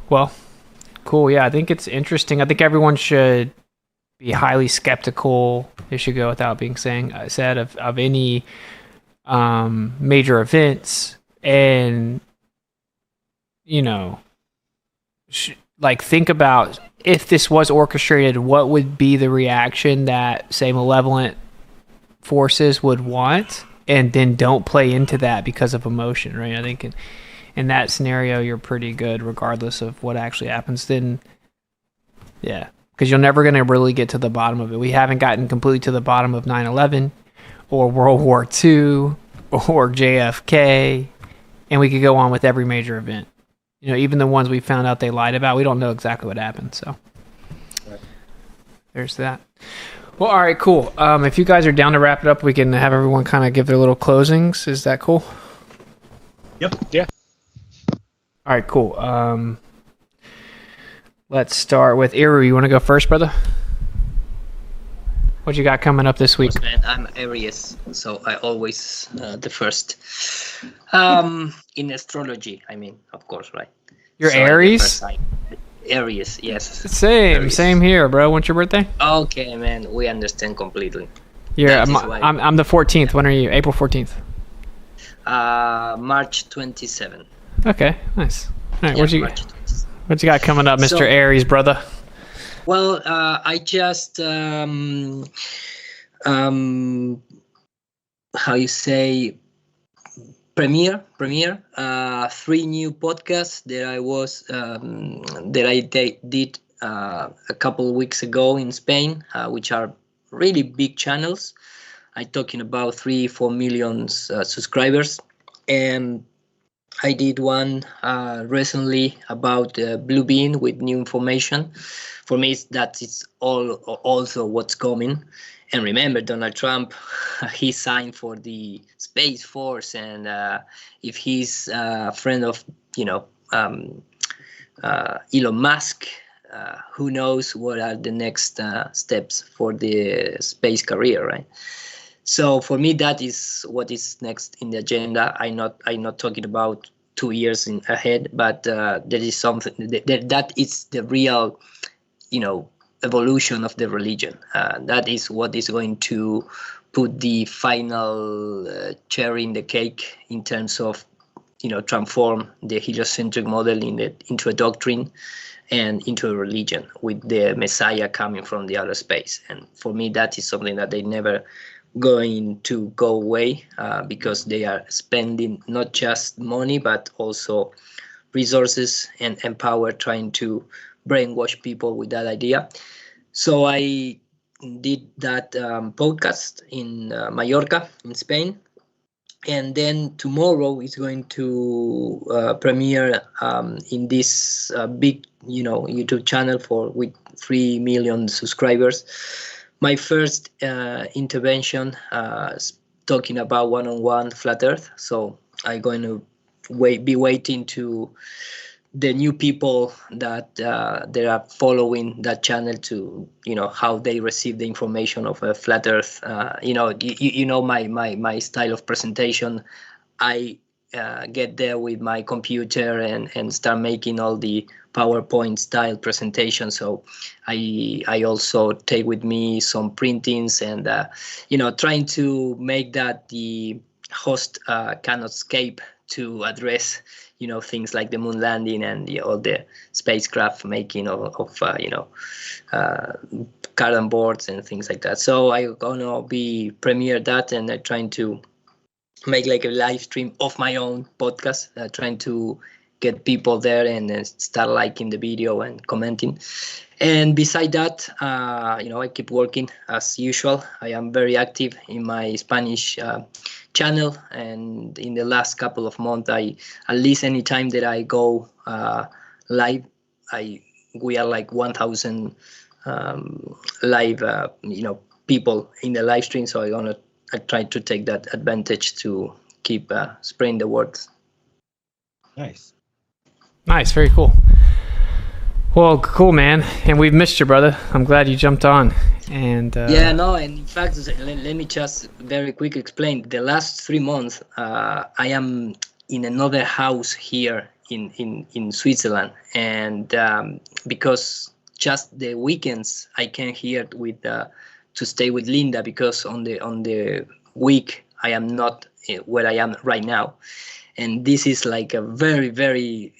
Well, cool. Yeah, I think it's interesting. I think everyone should be highly skeptical. It should go without being said of any major events, and think about if this was orchestrated, what would be the reaction that, say, malevolent forces would want, and then don't play into that because of emotion, right? I think in that scenario, you're pretty good regardless of what actually happens. Then, yeah, because you're never going to really get to the bottom of it. We haven't gotten completely to the bottom of 9/11 or World War II or JFK, and we could go on with every major event. Even the ones we found out they lied about, we don't know exactly what happened. So there's that. Well, all right, cool. If you guys are down to wrap it up, we can have everyone kind of give their little closings. Is that cool? Yep. Yeah. All right, cool. Let's start with Eru. You want to go first, brother? What you got coming up this week? Man, I'm Aries, so I always the first. In astrology, I mean, of course, right? You're Aries? Aries, yes. Same here, bro. When's your birthday? Okay, man, we understand completely. I'm the 14th. When are you? April 14th. March 27. Okay, nice. All right, Yeah, what you got coming up, Mr. Aries, brother? Well, I just how you say premiere 3 new podcasts that I did a couple of weeks ago in Spain, which are really big channels. I'm talking about 3-4 million subscribers, and I did one recently about Blue Bean with new information. For me, it's also what's coming. And remember, Donald Trump, he signed for the Space Force, and if he's a friend of, Elon Musk, who knows what are the next steps for the space career, right? So for me, that is what is next in the agenda. I'm not talking about 2 years ahead, but there is something that is the real, evolution of the religion. That is what is going to put the final cherry in the cake in terms of, transform the heliocentric model into a doctrine and into a religion, with the Messiah coming from the outer space. And for me, that is something that they never going to go away, because they are spending not just money but also resources and power trying to brainwash people with that idea. So I did that podcast in Mallorca in Spain, and then tomorrow is going to premiere in this big, YouTube channel with 3 million subscribers. My first intervention talking about one-on-one flat Earth. So I'm going to be waiting to the new people that they are following that channel to how they receive the information of a flat Earth. My style of presentation. I get there with my computer and start making all the PowerPoint style presentation. So I also take with me some printings and trying to make that the host cannot escape to address things like the moon landing and all the spacecraft making of cardboard boards and things like that. So I'm gonna be premiere that, and I'm trying to make like a live stream of my own podcast, trying to get people there and start liking the video and commenting. And beside that, I keep working as usual. I am very active in my Spanish channel, and in the last couple of months, at least any time that I go live, we are like 1,000 live, people in the live stream. So I try to take that advantage to keep spreading the word. Nice. Very cool. Well, cool, man. And we've missed you, brother. I'm glad you jumped on. And and in fact, let me just very quick explain. The last 3 months, I am in another house here in Switzerland, and because just the weekends I came here to stay with Linda, because on the week I am not where I am right now. And this is like a very, very,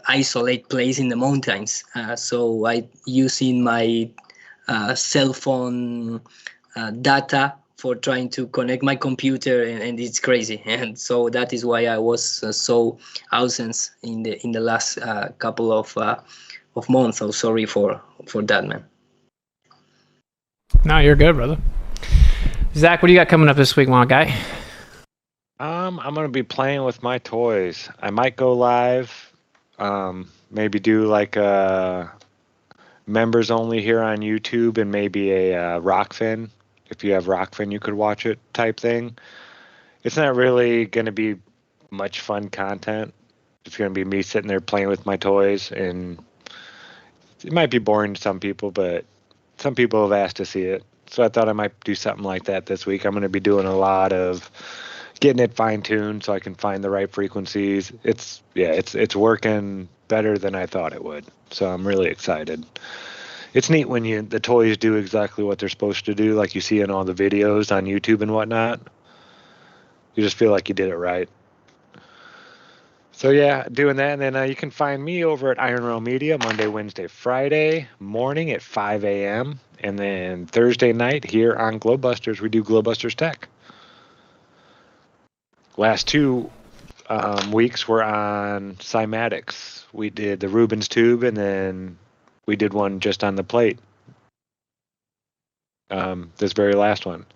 isolated place in the mountains. So I using my cell phone data for trying to connect my computer, and it's crazy. And so that is why I was so absent in the last couple of months. So sorry for that, man. No, you're good, brother. Zach, what do you got coming up this week, my guy? I'm gonna be playing with my toys. I might go live, maybe do like a members only here on YouTube, and maybe a Rockfin. If you have Rockfin, you could watch it type thing. It's not really gonna be much fun content. It's gonna be me sitting there playing with my toys, and it might be boring to some people, but some people have asked to see it. So I thought I might do something like that this week. I'm gonna be doing a lot of getting it fine-tuned so I can find the right frequencies. It's working better than I thought it would. So I'm really excited. It's neat when the toys do exactly what they're supposed to do, like you see in all the videos on YouTube and whatnot. You just feel like you did it right. So yeah, doing that. And then you can find me over at Iron Realm Media Monday, Wednesday, Friday morning at 5 a.m. And then Thursday night here on GLOBEBUSTERS, we do GLOBEBUSTERS Tech. Last 2 weeks were on cymatics. We did the Rubens tube, and then we did one just on the plate. This very last one.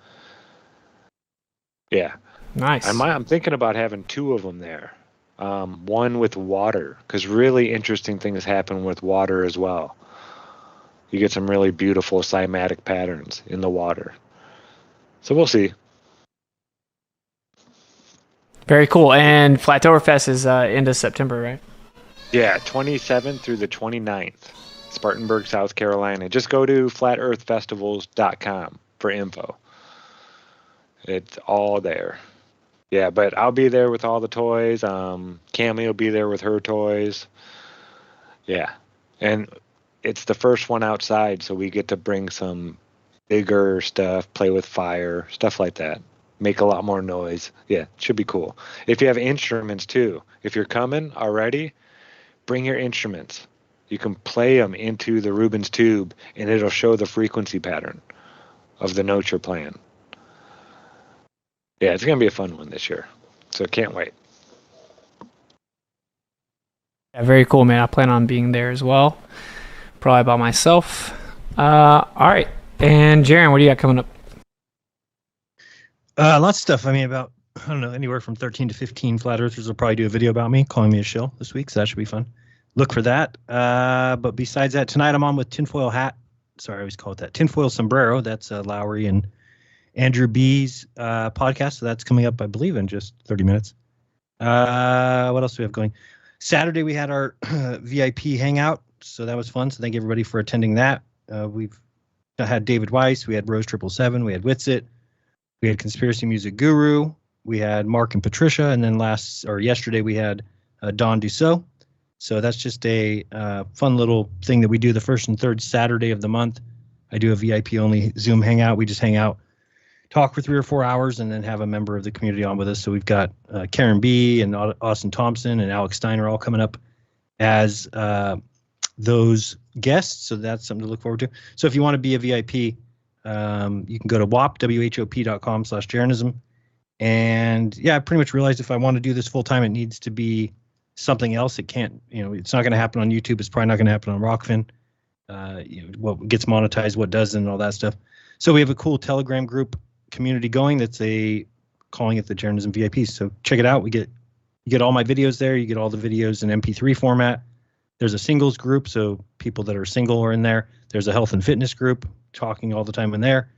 Yeah. Nice. I'm thinking about having 2 of them there. One with water, because really interesting things happen with water as well. You get some really beautiful cymatic patterns in the water. So we'll see. Very cool. And Flattowerfest is end of September, right? Yeah, 27th through the 29th, Spartanburg, South Carolina. Just go to flatearthfestivals.com for info. It's all there. Yeah, but I'll be there with all the toys. Cami will be there with her toys. Yeah, and it's the first one outside, so we get to bring some bigger stuff, play with fire, stuff like that. Make a lot more noise. Yeah, it should be cool. If you have instruments too, if you're coming already, bring your instruments. You can play them into the Rubens tube, and it'll show the frequency pattern of the notes you're playing. Yeah, it's going to be a fun one this year, so can't wait. Yeah, very cool, man. I plan on being there as well, probably by myself. All right, and Jeran, what do you got coming up? Lots of stuff. I mean, about I don't know, anywhere from 13 to 15 flat earthers will probably do a video about me, calling me a shill this week, so that should be fun. Look for that. But besides that, tonight I'm on with Tinfoil Hat. Sorry, I always call it that. Tinfoil Sombrero. That's Lowry and Andrew B's podcast. So that's coming up, I believe, in just 30 minutes. What else do we have going? Saturday, we had our VIP hangout. So that was fun. So thank everybody for attending that. We've had David Weiss. We had Rose 777. We had Witsit. We had Conspiracy Music Guru. We had Mark and Patricia. And then yesterday, we had Don Dussault. So that's just a fun little thing that we do the first and third Saturday of the month. I do a VIP only Zoom hangout. We just hang out, talk for 3 or 4 hours, and then have a member of the community on with us. So we've got Karen B. and Austin Thompson and Alex Steiner all coming up as those guests. So that's something to look forward to. So if you want to be a VIP, you can go to whop.com/Jeranism. And yeah, I pretty much realized if I want to do this full time, it needs to be something else. It can't, it's not going to happen on YouTube. It's probably not going to happen on Rockfin. What gets monetized, what doesn't, and all that stuff. So we have a cool Telegram group community going that's calling it the Jeranism VIP. So check it out. You get all my videos there. You get all the videos in MP3 format. There's a singles group, so people that are single are in there. There's a health and fitness group, talking all the time in there.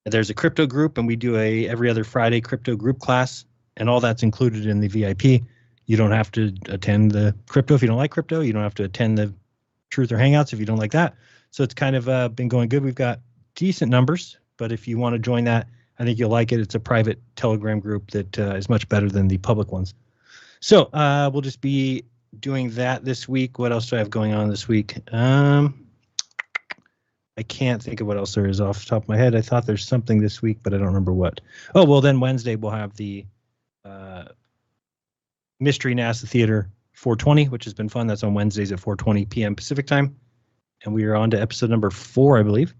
And there's a crypto group, and we do every other Friday crypto group class, and all that's included in the VIP. You don't have to attend the crypto if you don't like crypto. You don't have to attend the Truth or Hangouts if you don't like that. So it's kind of been going good. We've got decent numbers, but if you want to join that, I think you'll like it. It's a private Telegram group that is much better than the public ones. So we'll just be doing that this week. What else do I have going on this week? I can't think of what else there is off the top of my head. I thought there's something this week, but I don't remember what. Oh, well, then Wednesday we'll have the Mystery NASA Theater 420, which has been fun. That's on Wednesdays at 4:20 p.m. Pacific time. And we are on to episode number 4, I believe.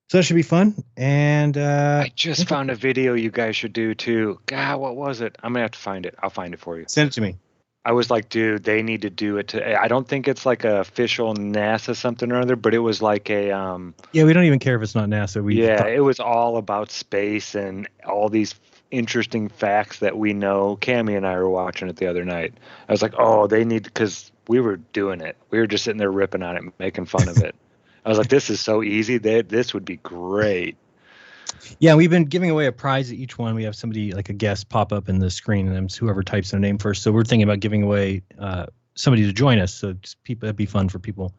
So that should be fun. And I just found a video you guys should do too. God, what was it? I'm going to have to find it. I'll find it for you. Send it to me. I was like, dude, they need to do it. I don't think it's like a official NASA something or other, but it was like a... yeah, we don't even care if it's not NASA. It was all about space and all these interesting facts that we know. Cami and I were watching it the other night. I was like, oh, they need... Because we were doing it. We were just sitting there ripping on it, making fun of it. I was like, this is so easy. This would be great. Yeah, we've been giving away a prize at each one. We have somebody, like a guest, pop up in the screen, and then whoever types their name first. So we're thinking about giving away somebody to join us. So it'd be fun for people.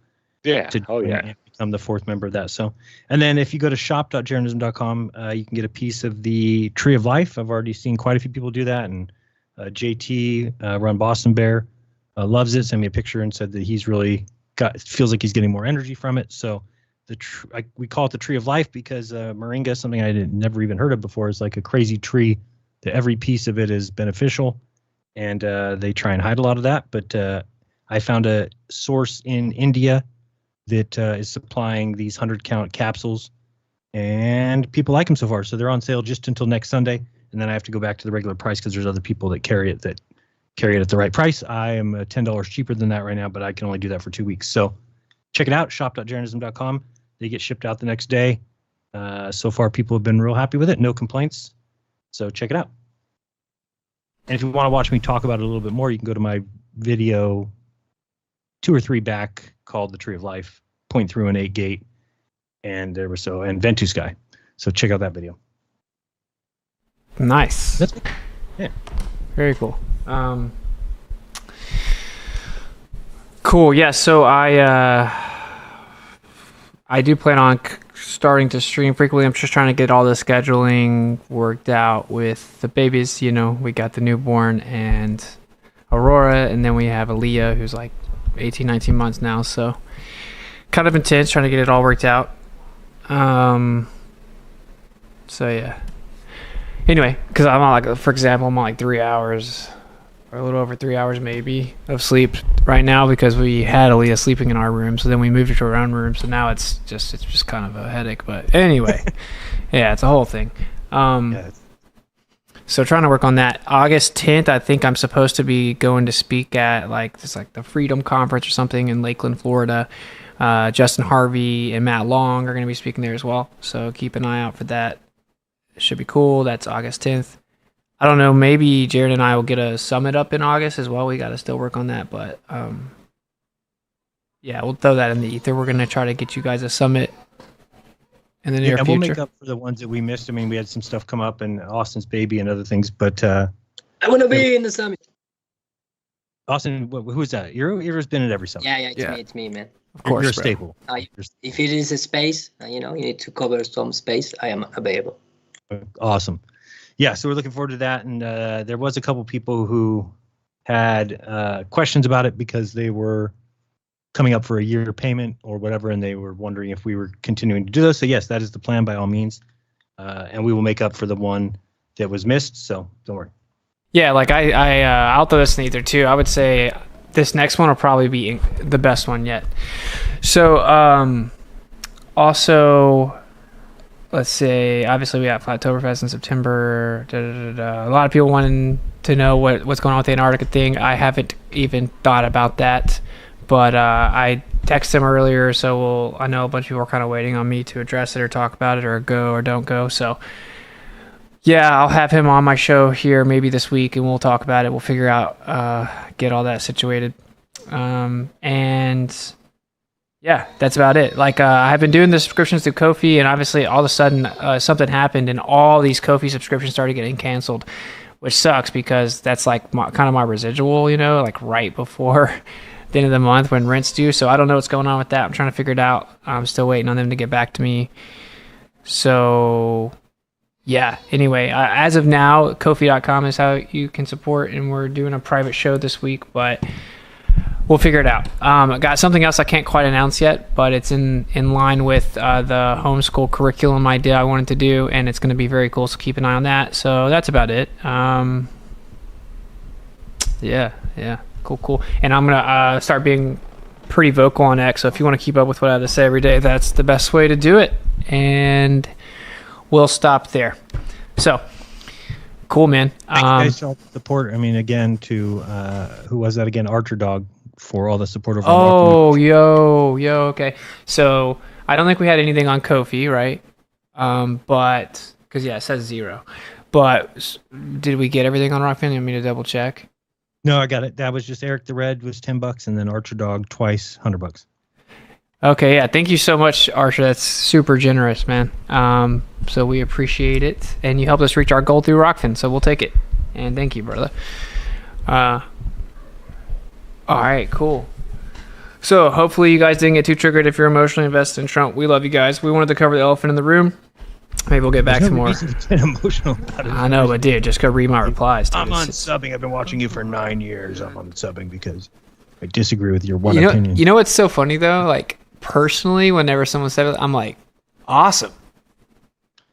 Yeah. To become the 4th member of that. So, and then if you go to shop.jeranism.com, you can get a piece of the Tree of Life. I've already seen quite a few people do that, and JT, Run Boston Bear, loves it. Sent me a picture and said that he's really feels like he's getting more energy from it. So we call it the Tree of Life because moringa, something I never even heard of before, is like a crazy tree that every piece of it is beneficial, and they try and hide a lot of that. But I found a source in India that is supplying these 100-count capsules, and people like them so far. So they're on sale just until next Sunday, and then I have to go back to the regular price because there's other people that carry it at the right price. I am $10 cheaper than that right now, but I can only do that for 2 weeks. So check it out, shop.jeranism.com. They get shipped out the next day. So far, people have been real happy with it. No complaints. So check it out. And if you want to watch me talk about it a little bit more, you can go to my video 2 or 3 back called The Tree of Life, Point Through an 8 Gate, and Ventus Guy. So check out that video. Nice. Yeah. Very cool. Cool. Yeah. So I do plan on starting to stream frequently. I'm just trying to get all the scheduling worked out with the babies. We got the newborn and Aurora, and then we have Aaliyah, who's like 18, 19 months now. So kind of intense trying to get it all worked out. So yeah. Anyway, because I'm on for example, I'm on 3 hours or a little over 3 hours maybe of sleep right now because we had Aaliyah sleeping in our room. So then we moved her to her own room. So now it's just kind of a headache. But anyway, yeah, it's a whole thing. So trying to work on that. August 10th, I think I'm supposed to be going to speak at the Freedom Conference or something in Lakeland, Florida. Justin Harvey and Matt Long are going to be speaking there as well. So keep an eye out for that. It should be cool. That's August 10th. I don't know. Maybe Jared and I will get a summit up in August as well. We got to still work on that, but yeah, we'll throw that in the ether. We're gonna try to get you guys a summit in the near future. We'll make up for the ones that we missed. I mean, we had some stuff come up and Austin's baby and other things, but I want to be in the summit. Austin, who's that? You've been at every summit. Yeah, it's me, man. Of course, you're a bro. staple. If it is a space, you need to cover some space, I am available. Awesome. Yeah, so we're looking forward to that. And there was a couple people who had questions about it because they were coming up for a year payment or whatever, and they were wondering if we were continuing to do those. So yes, that is the plan by all means. And we will make up for the one that was missed. So don't worry. Yeah, like I'll throw this in either too. I would say this next one will probably be the best one yet. So also, let's say obviously we have Flattoberfest in September. A lot of people wanting to know what's going on with the Antarctica thing. I haven't even thought about that, but I texted him earlier, so I know a bunch of people are kind of waiting on me to address it or talk about it or go or don't go. So yeah, I'll have him on my show here maybe this week, and we'll talk about it. We'll figure out, get all that situated. And yeah, that's about it. Like, I've been doing the subscriptions through Ko-fi, and obviously all of a sudden something happened, and all these Ko-fi subscriptions started getting canceled, which sucks because that's like kind of my residual, like right before the end of the month when rent's due. So I don't know what's going on with that. I'm trying to figure it out. I'm still waiting on them to get back to me. So yeah, anyway, as of now, Ko-fi.com is how you can support, and we're doing a private show this week, but we'll figure it out. I got something else I can't quite announce yet, but it's in line with the homeschool curriculum idea I wanted to do, and it's going to be very cool, so keep an eye on that. So that's about it. Yeah, cool. And I'm going to start being pretty vocal on X, so if you want to keep up with what I have to say every day, that's the best way to do it. And we'll stop there. So, cool, man. Thank you guys for all the support. I mean, again, to who was that again? Archer Dog, for all the support. Okay. So I don't think we had anything on Ko-fi, right? But because it says 0. But did we get everything on Rockfin? You want me to double check? No, I got it. That was just Eric the Red was $10, and then Archer Dog twice $100. Okay, yeah, thank you so much, Archer. That's super generous, man. So we appreciate it, and you helped us reach our goal through Rockfin, so we'll take it. And thank you, brother. All right, cool. So hopefully you guys didn't get too triggered if you're emotionally invested in Trump. We love you guys. We wanted to cover the elephant in the room. Maybe we'll get back to more. Get emotional about it. I know, but dude, just go read my replies. Dude. I'm unsubbing. I've been watching you for 9 years. I'm unsubbing because I disagree with your opinion. You know what's so funny though? Like, personally, whenever someone said it, I'm like, awesome.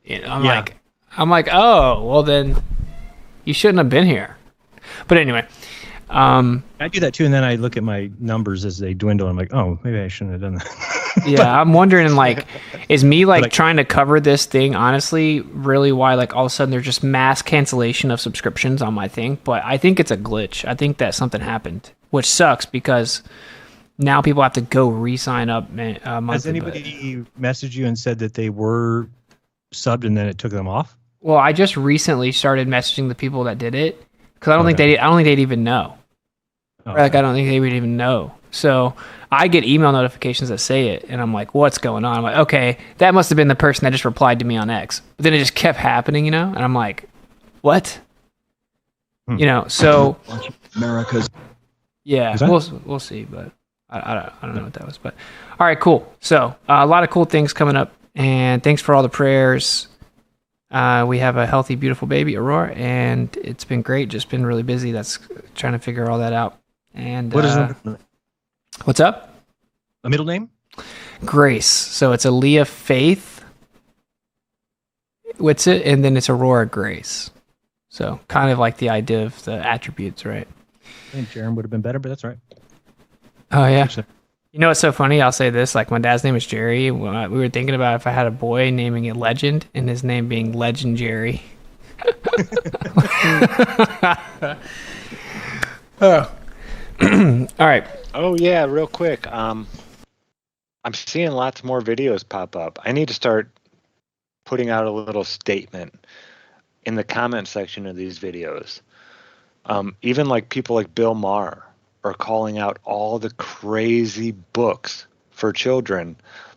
I'm like, oh, well then you shouldn't have been here. But anyway, I do that too, and then I look at my numbers as they dwindle. I'm like, oh, maybe I shouldn't have done that. Yeah, I'm wondering, like, is me trying to cover this thing honestly really why like all of a sudden there's just mass cancellation of subscriptions on my thing? But I think it's a glitch. I think that something happened, which sucks because now people have to go re-sign up monthly. Has anybody messaged you and said that they were subbed and then it took them off? Well, I just recently started messaging the people that did it because I don't think they'd even know. Okay. Like, I don't think they would even know. So I get email notifications that say it, and I'm like, what's going on? I'm like, okay, that must have been the person that just replied to me on X. But then it just kept happening, and I'm like, what? So America's. Yeah, we'll see, but I don't know what that was. But all right, cool. So a lot of cool things coming up, and thanks for all the prayers. We have a healthy, beautiful baby, Aurora, and it's been great. Just been really busy. That's trying to figure all that out. And what is what's up? A middle name? Grace. So it's Aaliyah Faith. What's it? And then it's Aurora Grace. So kind of like the idea of the attributes, right? I think Jeran would have been better, but that's all right. Oh yeah. You know what's so funny? I'll say this: like my dad's name is Jerry. We were thinking about if I had a boy, naming it Legend, and his name being Legend Jerry. Oh. All right. Oh yeah, real quick. I'm seeing lots more videos pop up. I need to start putting out a little statement. in the comment section of these videos. Even like people like Bill Maher are calling out all the crazy books for children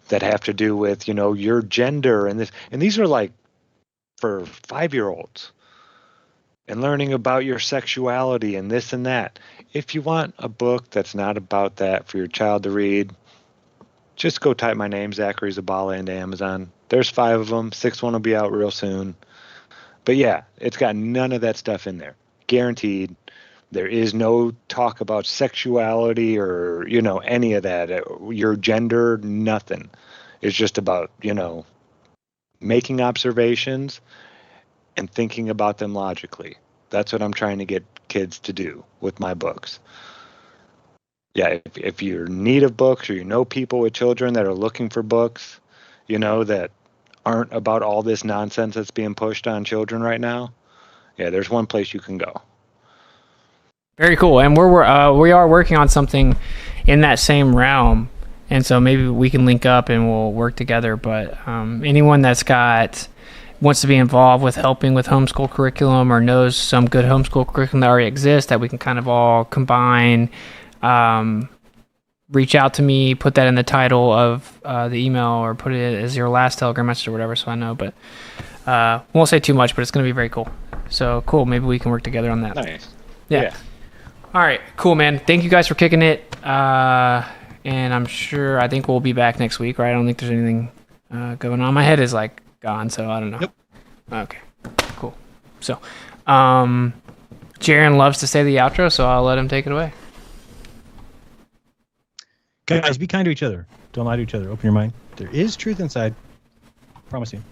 that have to do with, you know, your gender and this. And these are like for 5-year-olds and learning about your sexuality and this and that. If you want a book that's not about that for your child to read, just go type my name, Zachary Zabala, into Amazon. There's 5 of them. 6th one will be out real soon. But yeah, it's got none of that stuff in there. Guaranteed. There is no talk about sexuality or, you know, any of that. Your gender, nothing. It's just about, you know, making observations and thinking about them logically. That's what I'm trying to get kids to do with my books. Yeah, if you're in need of books or you know people with children that are looking for books, you know, that aren't about all this nonsense that's being pushed on children right now, yeah, there's one place you can go. Very cool. And we are working on something in that same realm. And so maybe we can link up and we'll work together. But anyone that's wants to be involved with helping with homeschool curriculum or knows some good homeschool curriculum that already exists that we can kind of all combine, reach out to me, put that in the title of the email or put it as your last Telegram message or whatever so I know. But won't say too much, but it's going to be very cool. So cool. Maybe we can work together on that. Nice. Yeah. All right. Cool, man. Thank you guys for kicking it. And I think we'll be back next week, right? I don't think there's anything going on. My head is like gone, so I don't know. Yep. Okay. Cool. So, Jeran loves to say the outro, so I'll let him take it away. Guys, be kind to each other. Don't lie to each other. Open your mind. There is truth inside. Promise you.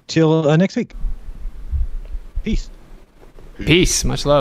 Till next week. Peace. Peace. Much love.